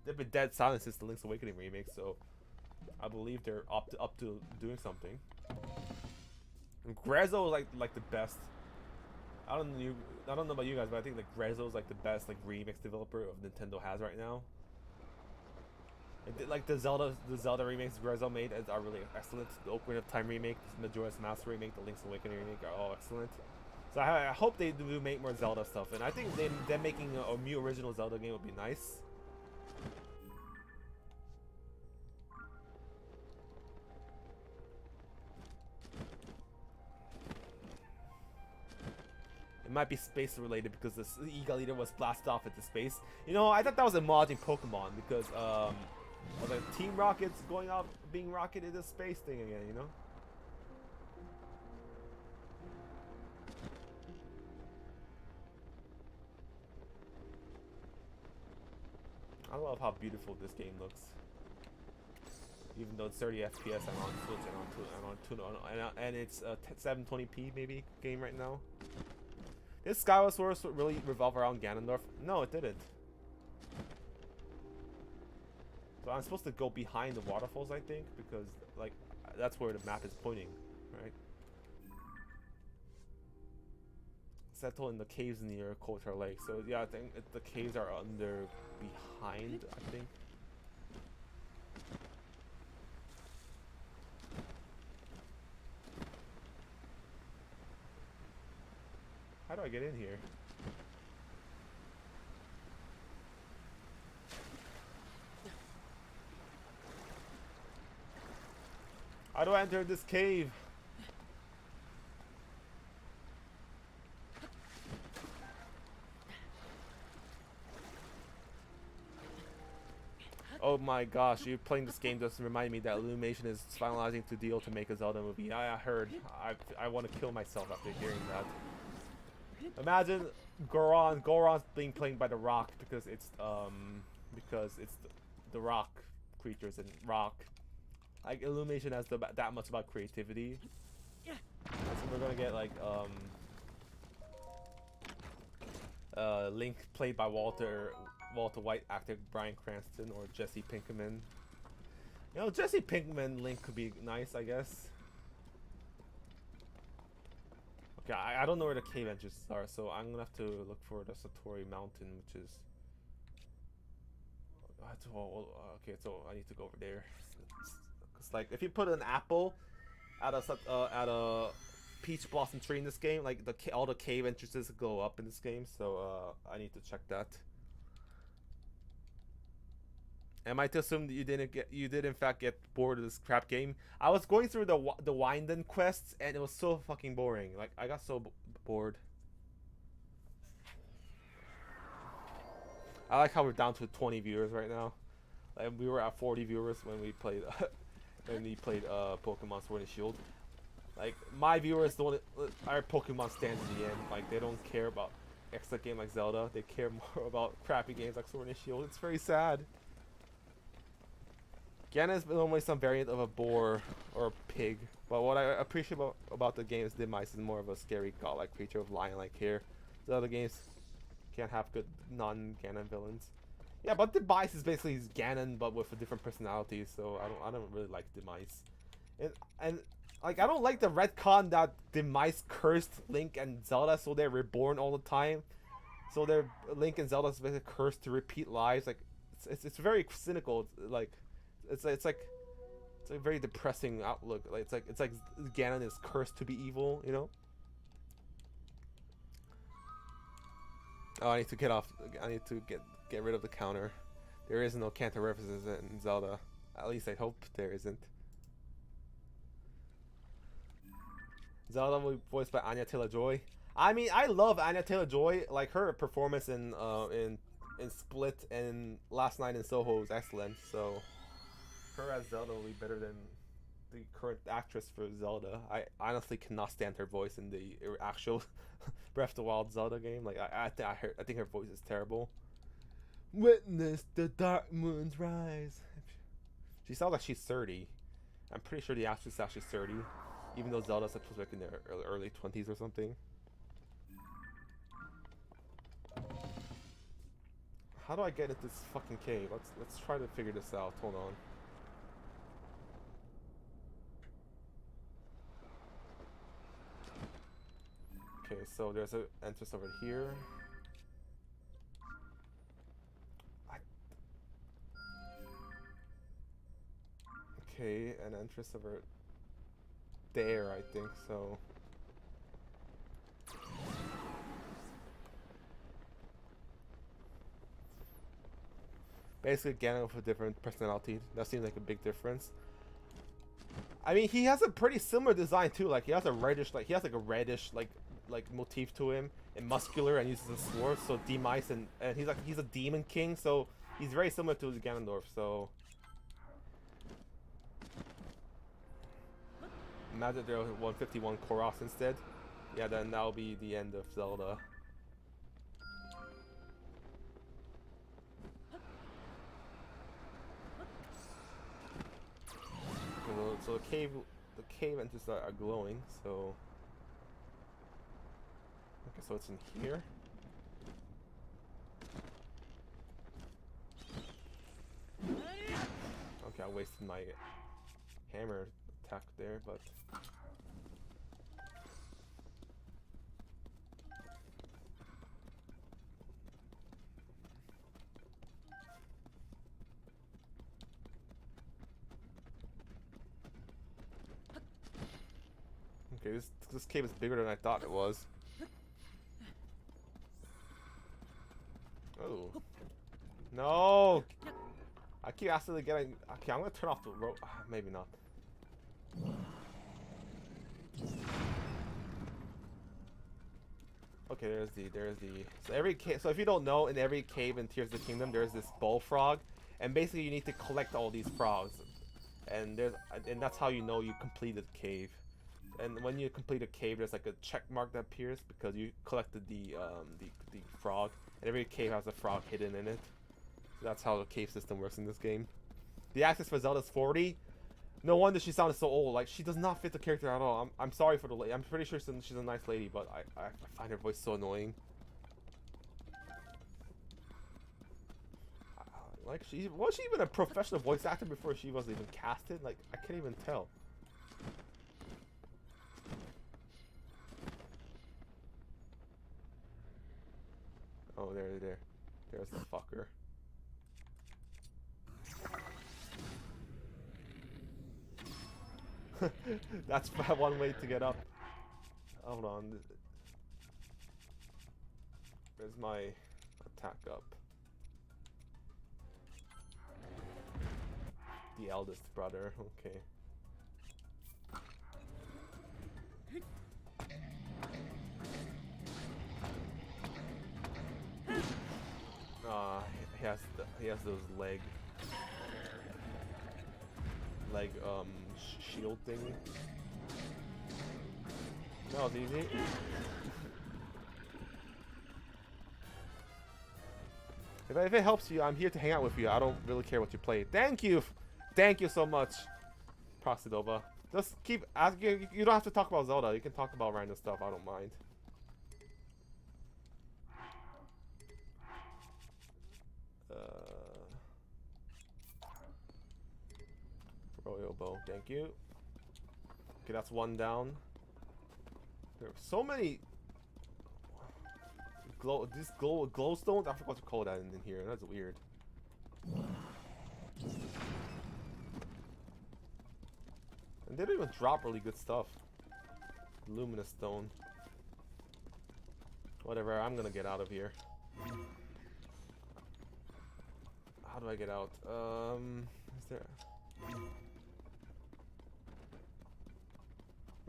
[SPEAKER 1] they've been dead silent since the Link's Awakening remake, so I believe they're up to doing something. And Grezzo is like the best. I don't know about you guys, but I think like Grezzo is like the best like remix developer of Nintendo has right now. Like the Zelda remakes Grezzo made are really excellent. The Ocarina of Time remake, the Majora's Mask remake, the Link's Awakening remake are all excellent. So I hope they do make more Zelda stuff, and I think them making a new original Zelda game would be nice. It might be space related because the Eagle Leader was blasted off into space. You know, I thought that was a mod in Pokemon because like Team Rocket's going off being rocketed into space thing again, you know? I love how beautiful this game looks. Even though it's 30 FPS and on Switch and it's a 720p maybe game right now. Did Skyward Sword really revolve around Ganondorf? No, it didn't. So I'm supposed to go behind the waterfalls, I think, because like that's where the map is pointing, right? Settle in the caves near Kotar Lake. So yeah, I think the caves are behind, I think. How do I get in here? How do I enter this cave? Oh my gosh, you playing this game just remind me that Illumination is finalizing to deal to make a Zelda movie. I heard. I want to kill myself after hearing that. Imagine Goron's being played by The Rock because it's the Rock creatures and Rock. Like Illumination has that much about creativity. So we're gonna get like Link played by Walter White actor Bryan Cranston or Jesse Pinkman. You know, Jesse Pinkman Link could be nice, I guess. Okay, I don't know where the cave entrances are, so I'm gonna have to look for the Satori Mountain, which is. Okay, so I need to go over there. Cause like if you put an apple at a peach blossom tree in this game, like all the cave entrances go up in this game, so I need to check that. Am I to assume that you did in fact get bored of this crap game? I was going through the Winden quests and it was so fucking boring. Like I got so bored. I like how we're down to 20 viewers right now. Like we were at 40 viewers when we played Pokemon Sword and Shield. Like my viewers don't are Pokemon stands in the end. Like they don't care about extra game like Zelda. They care more about crappy games like Sword and Shield. It's very sad. Ganon is normally some variant of a boar or a pig, but what I appreciate about the game's demise is more of a scary godlike creature with lion-like hair. The other games can't have good non-Ganon villains. Yeah, but demise is basically Ganon but with a different personality, so I don't really like demise. And like I don't like the retcon that demise cursed Link and Zelda, so they're reborn all the time. So they're Link and Zelda's basically cursed to repeat lives. Like it's very cynical. It's like a very depressing outlook. Like it's like Ganon is cursed to be evil, you know? Oh, I need to get off. I need to get rid of the counter. There is no counter references in Zelda. At least I hope there isn't. Zelda will be voiced by Anya Taylor-Joy. I mean, I love Anya Taylor-Joy. Like her performance in Split and Last Night in Soho is excellent. So her as Zelda will be better than the current actress for Zelda. I honestly cannot stand her voice in the actual Breath of the Wild Zelda game. Like I think her voice is terrible. Witness the dark moon's rise. She sounds like she's 30. I'm pretty sure the actress is actually 30, even though Zelda's supposed to be like in their early 20s or something. How do I get into this fucking cave? Let's try to figure this out. Hold on. Okay, so there's an entrance over here. Okay, an entrance over there, I think so. Basically, Ganon with a different personality. That seems like a big difference. I mean, he has a pretty similar design too. Like he has a reddish, like motif to him, and muscular, and uses a sword. So demise and he's a demon king. So he's very similar to Ganondorf. So imagine there was 151 Koros instead. Yeah, then that'll be the end of Zelda. So the cave entrances are glowing. So okay, so it's in here. Okay, I wasted my hammer attack there, but okay, this cave is bigger than I thought it was. Oh. No! I keep accidentally getting... Okay, I'm gonna turn off the rope. Maybe not. Okay, there's the so every cave. So if you don't know, in every cave in Tears of the Kingdom, there's this bullfrog, and basically you need to collect all these frogs, and that's how you know you completed the cave. And when you complete a cave, there's like a check mark that appears because you collected the frog, and every cave has a frog hidden in it. So that's how the cave system works in this game. The access for Zelda's 40. No wonder she sounded so old. Like, she does not fit the character at all. I'm sorry for the lady. I'm pretty sure she's a nice lady, but I find her voice so annoying. Like, was she even a professional voice actor before she was even casted? Like, I can't even tell. Oh, there's the fucker. That's one way to get up. Hold on. There's my attack up. The eldest brother, okay. He has those leg shield thingy. That was easy. If it helps you, I'm here to hang out with you. I don't really care what you play. Thank you so much, Proxidova. Just keep asking. You don't have to talk about Zelda. You can talk about random stuff. I don't mind. Royal bow. Thank you. Okay, that's one down. There are so many glowstones. I forgot to call that in here. That's weird. And they don't even drop really good stuff. Luminous stone. Whatever. I'm gonna get out of here. How do I get out? Is there?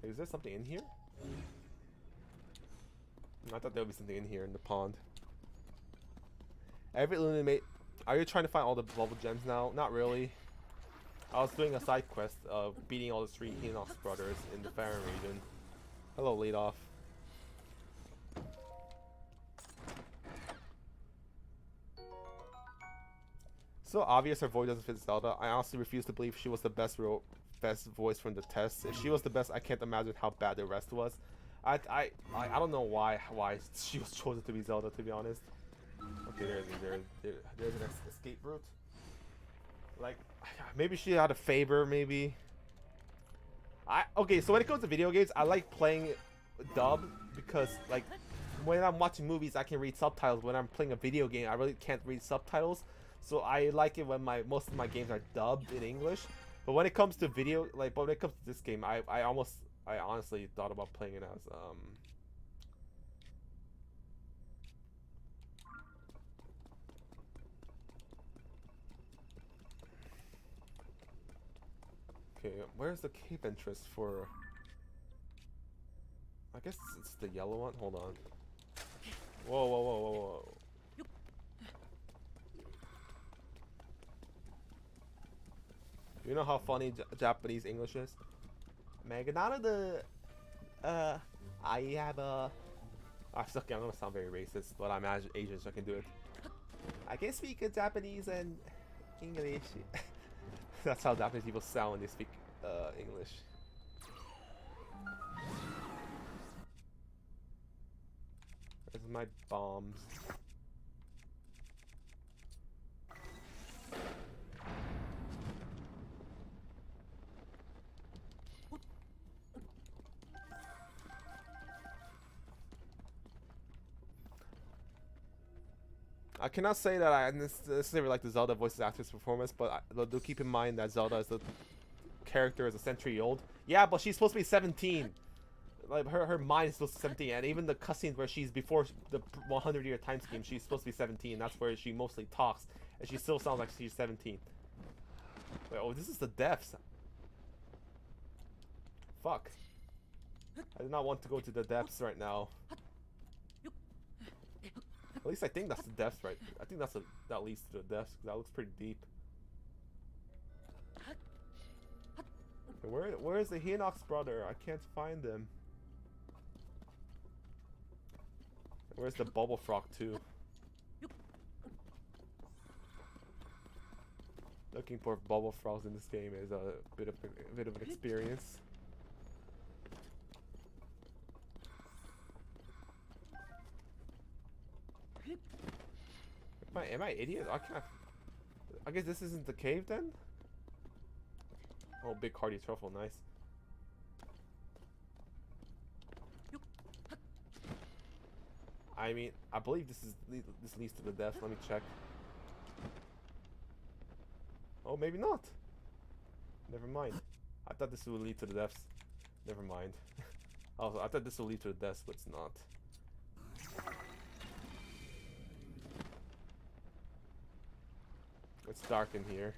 [SPEAKER 1] Wait, is there something in here? I thought there would be something in here in the pond. Every illuminate. Are you trying to find all the bubble gems now? Not really. I was doing a side quest of beating all the 3 Hinox brothers in the Farron region. Hello, lead off. So obvious her voice doesn't fit Zelda. I honestly refuse to believe she was the best voice from the test. If she was the best, I can't imagine how bad the rest was. I don't know why she was chosen to be Zelda, to be honest. Okay, there's an escape route. Like, maybe she had a favor, maybe. Okay, so when it comes to video games, I like playing dub because, like, when I'm watching movies, I can read subtitles. When I'm playing a video game, I really can't read subtitles. So I like it when most of my games are dubbed in English. But when it comes to when it comes to this game, I honestly thought about playing it as okay, where's the cave entrance for? I guess it's the yellow one. Hold on. Whoa. You know how funny Japanese English is? McDonald's. I have a. I'm gonna sound very racist, but I'm Asian, so I can do it. I can speak Japanese and English. That's how Japanese people sound when they speak English. Where's my bombs? I cannot say that I necessarily like the Zelda voice actress performance, but do keep in mind that Zelda is the character is a century old. Yeah, but she's supposed to be 17. Like her mind is supposed to be 17, and even the cutscenes where she's before the 100-year time scheme, she's supposed to be 17. That's where she mostly talks, and she still sounds like she's 17. Wait, oh, this is the depths. Fuck. I do not want to go to the depths right now. At least I think that's the depths, right? I think that leads to the depths. That looks pretty deep. Where is the Hinox brother? I can't find him. Where's the bubble frog too? Looking for bubble frogs in this game is a bit of an experience. Am I idiot? I guess this isn't the cave then? Oh, big hardy truffle, nice. I mean, I believe this leads to the depths. Let me check. Oh, maybe not. Never mind. I thought this would lead to the depths. Never mind. Also, I thought this would lead to the depths, but it's not. It's dark in here.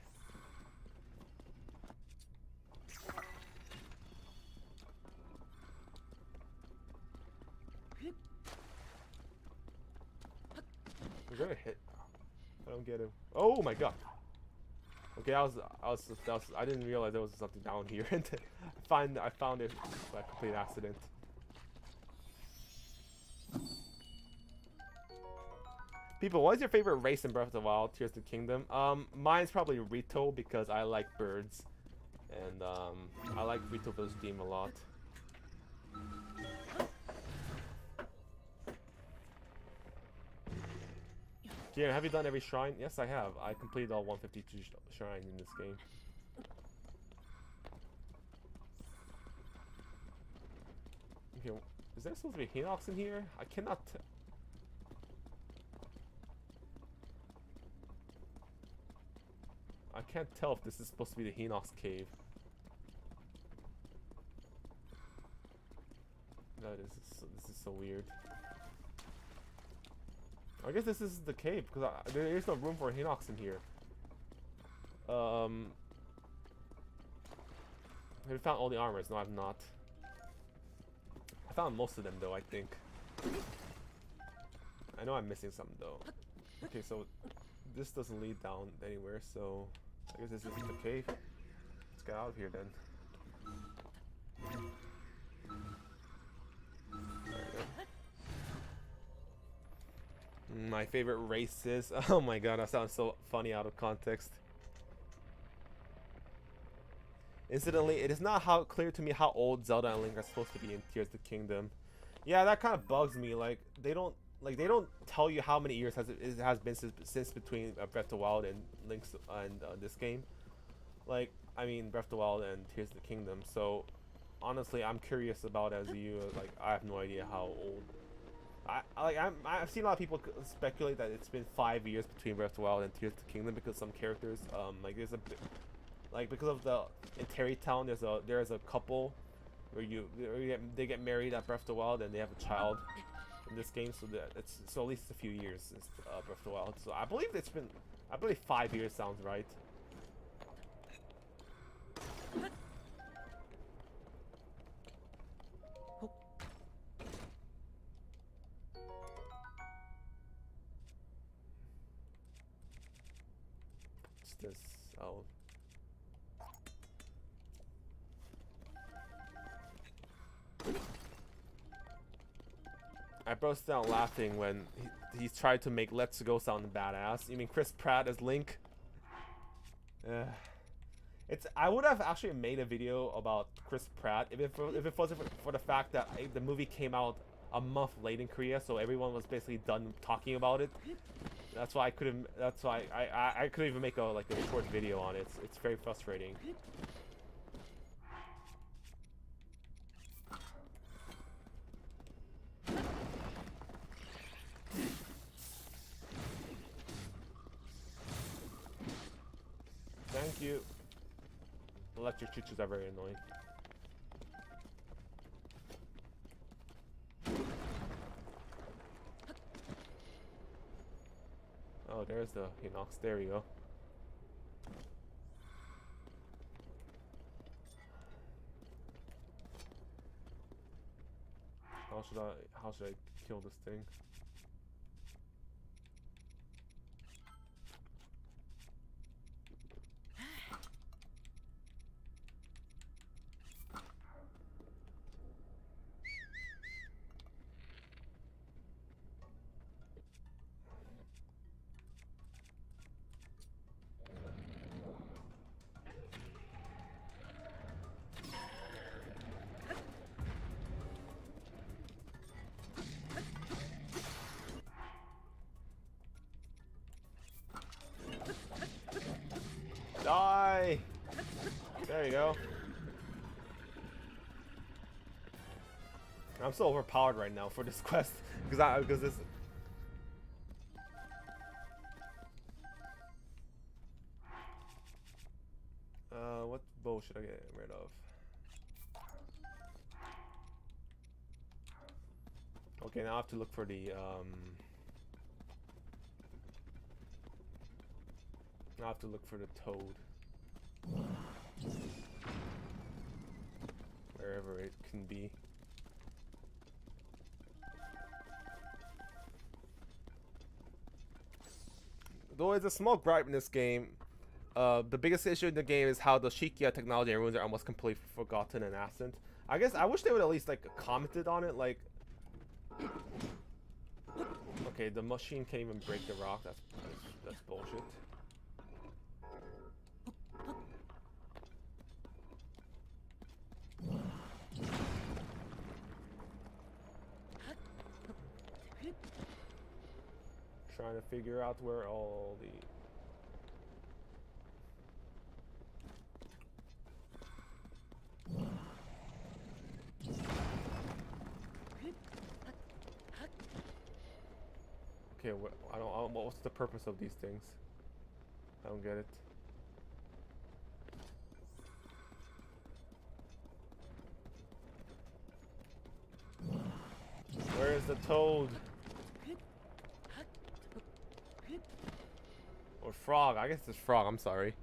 [SPEAKER 1] Is that a hit? I don't get him. Oh my god. Okay, I didn't realize there was something down here, and I found it by complete accident. People, what is your favorite race in Breath of the Wild? Tears of the Kingdom. Mine's probably Rito because I like birds, and I like Rito Village theme a lot. Yeah, have you done every shrine? Yes, I have. I completed all 152 shrines in this game. Okay, is there supposed to be Hinox in here? I cannot. I can't tell if this is supposed to be the Hinox cave. No, this is so weird. I guess this is the cave because there is no room for Hinox in here. Have you found all the armors? No, I've not. I found most of them though, I think. I know I'm missing some though. Okay, so this doesn't lead down anywhere, so I guess this isn't the cave. Let's get out of here then. My favorite races. Oh my god, that sounds so funny out of context. Incidentally, it is not clear to me how old Zelda and Link are supposed to be in Tears of the Kingdom. Yeah, that kind of bugs me. Like they don't tell you how many years it has been since between Breath of the Wild and Link's and this game. Like, I mean Breath of the Wild and Tears of the Kingdom. So honestly, I'm curious about as you. Like, I have no idea how old. I've seen a lot of people speculate that it's been 5 years between Breath of the Wild and Tears of the Kingdom because some characters, like there's a bit, like because of the in Terrytown there's a couple where they get married at Breath of the Wild and they have a child in this game, so so at least a few years since Breath of the Wild. So I believe 5 years sounds right. This oh I burst out laughing when he tried to make Let's Go sound badass. You mean Chris Pratt as Link? I would have actually made a video about Chris Pratt if it wasn't for the fact that the movie came out a month late in Korea, so everyone was basically done talking about it. That's why I couldn't. That's why I couldn't even make a short video on it. It's very frustrating. Thank you. Electric choo-choos are very annoying. Oh, there's the Hinox. There we go. How should I kill this thing? you go. I'm so overpowered right now for this quest because this. What bow should I get rid of? Okay, now I have to look for the Now I have to look for the toad. Wherever it can be. Though it's a small gripe in this game, the biggest issue in the game is how the Shikia technology and runes are almost completely forgotten and absent. I guess I wish they would at least like commented on it, like. Okay, the machine can't even break the rock. That's bullshit. Trying to figure out where all the okay, I don't what's the purpose of these things? I don't get it. Where is the toad? Or frog? I guess it's frog. I'm sorry.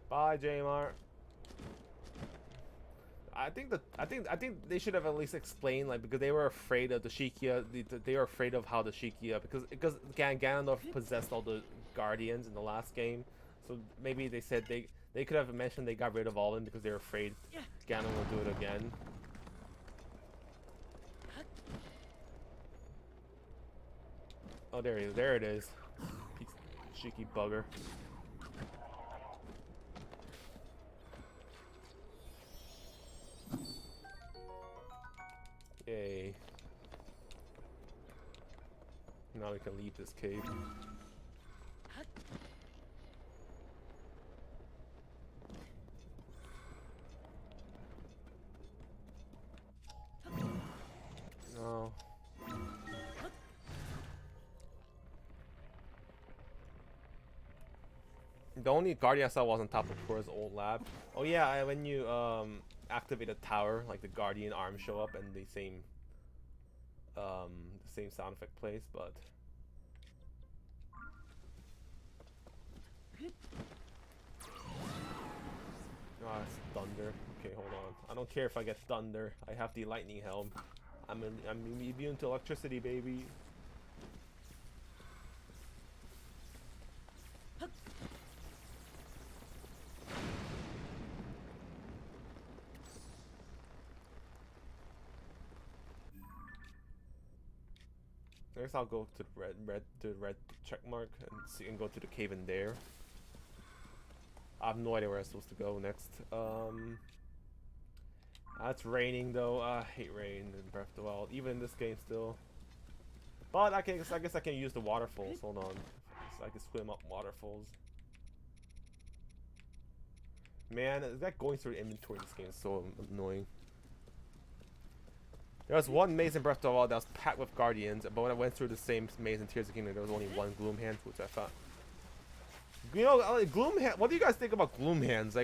[SPEAKER 1] Bye, Jmar. I think they should have at least explained, like, because they were afraid of the Shikia. They were afraid of how the Shikia, because Ganondorf possessed all the guardians in the last game. So maybe they said they could have mentioned they got rid of all of them because they were afraid Ganon will do it again. Oh, there he is. There it is. Cheeky bugger. Yay. Now we can leave this cave. No. The only guardian I saw was on top of Cora's old lab. Oh yeah, when you activate a tower, like the guardian arms show up and the same sound effect plays, but oh, it's thunder. Okay, hold on. I don't care if I get thunder. I have the lightning helm. I'm immune to electricity, baby. I guess I'll go to the red check mark and go to the cave in there. I have no idea where I'm supposed to go next. It's raining though. I hate rain in Breath of the Wild, even in this game still. But I guess I can use the waterfalls. Hold on, so I can swim up waterfalls. Man, that going through the inventory in this game is so annoying. There was one maze in Breath of the Wild that was packed with guardians, but when I went through the same maze in Tears of the Kingdom, there was only one Gloom Hand, which I thought. You know, Gloom Hand. What do you guys think about Gloom Hands?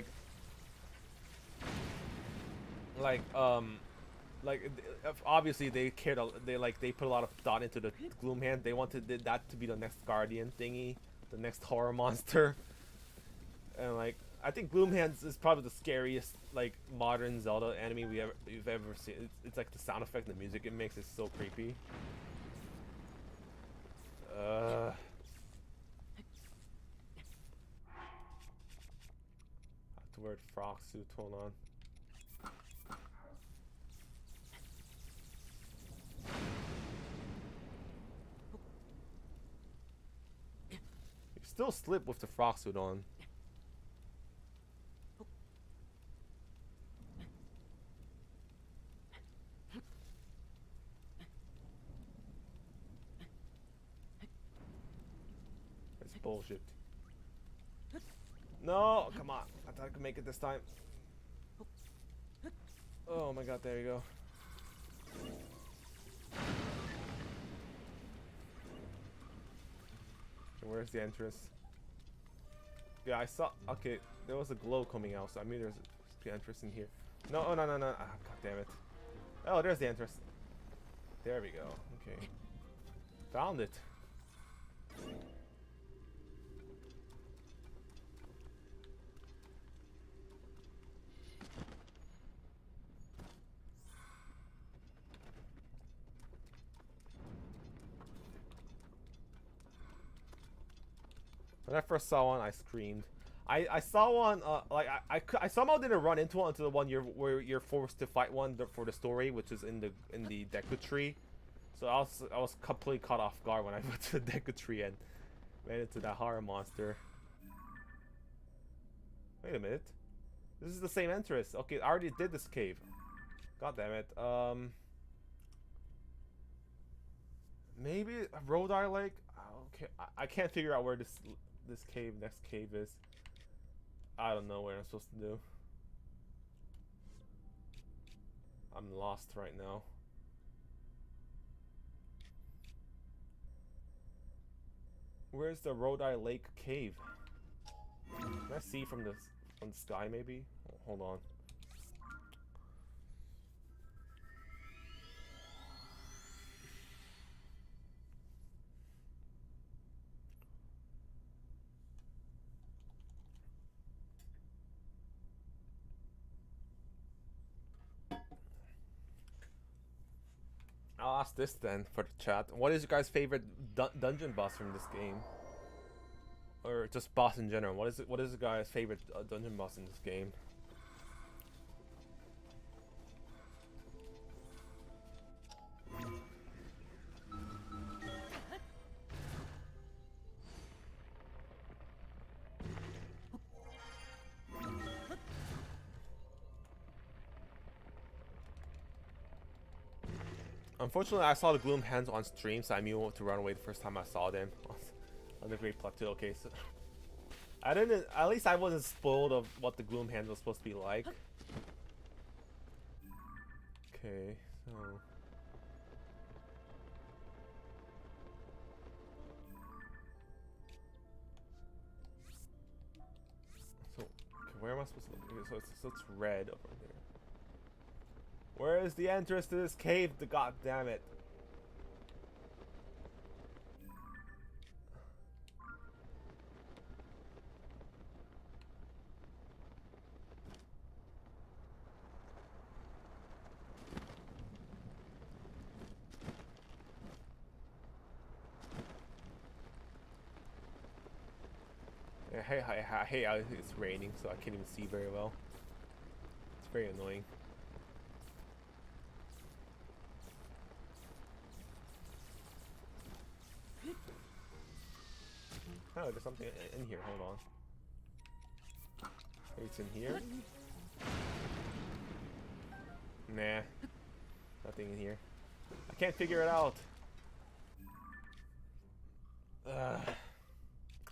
[SPEAKER 1] Obviously they cared. They put a lot of thought into the Gloom Hand. They wanted that to be the next guardian thingy, the next horror monster, and like. I think Gloomhands is probably the scariest like modern Zelda enemy we've ever seen. It's like the sound effect and the music it makes is so creepy. I have to wear a frog suit. Hold on. You still slip with the frog suit on. Bullshit. No, come on. I thought I could make it this time. Oh my god, there you go. Okay, where's the entrance? Yeah, I saw. Okay, there was a glow coming out, so I mean there's the entrance in here. No, oh, no, no, no. Ah, god damn it. Oh, there's the entrance. There we go. Okay. Found it. When I first saw one, I screamed. I saw one, like, I somehow didn't run into one until the one where you're forced to fight one for the story, which is in the Deku tree. So I was completely caught off guard when I went to the Deku tree and ran into that horror monster. Wait a minute. This is the same entrance. Okay, I already did this cave. God damn it. Maybe Rodar Lake? Okay, I can't figure out where this next cave is. I don't know what I'm supposed to do. I'm lost right now. Where's the Rodai Lake cave? Can I see from the sky maybe? Hold on. I'll ask this then for the chat. What is your guys' favorite dungeon boss from this game? Or just boss in general? What is it? What is the guy's favorite dungeon boss in this game? Unfortunately, I saw the Gloom Hands on stream, so I knew to run away the first time I saw them. On the Great Plateau. Okay, so I didn't. At least I wasn't spoiled of what the Gloom Hands was supposed to be like. Okay, so. Okay, where am I supposed to look? So it's red over there. Where is the entrance to this cave? God damn it. Hey, it's raining, so I can't even see very well. It's very annoying. Oh, there's something in here. Hold on. Maybe it's in here? Nah. Nothing in here. I can't figure it out.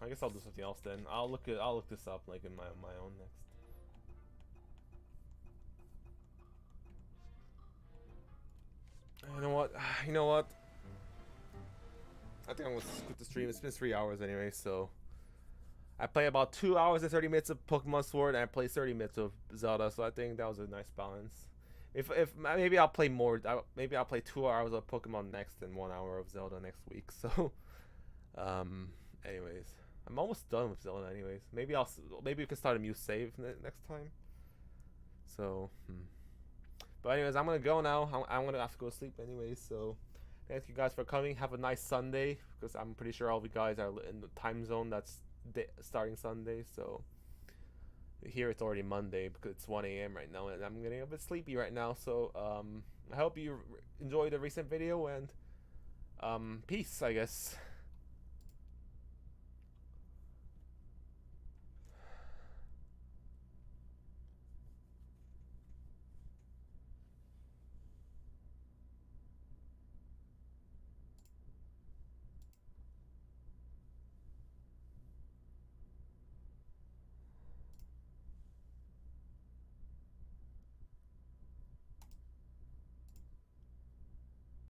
[SPEAKER 1] I guess I'll do something else then. I'll look this up like in my own next. You know what? You know what? I think I'm gonna quit the stream. It's been 3 hours anyway, so I play about 2 hours and 30 minutes of Pokemon Sword, and I play 30 minutes of Zelda. So I think that was a nice balance. If maybe I'll play more. Maybe I'll play 2 hours of Pokemon next and 1 hour of Zelda next week. So, anyways, I'm almost done with Zelda. Anyways, maybe we can start a new save next time. So, but anyways, I'm gonna go now. I'm gonna have to go to sleep anyways. So, thank you guys for coming. Have a nice Sunday, because I'm pretty sure all of you guys are in the time zone that's starting Sunday. So here it's already Monday because it's 1 a.m. right now, and I'm getting a bit sleepy right now. So I hope you enjoyed the recent video, and peace, I guess.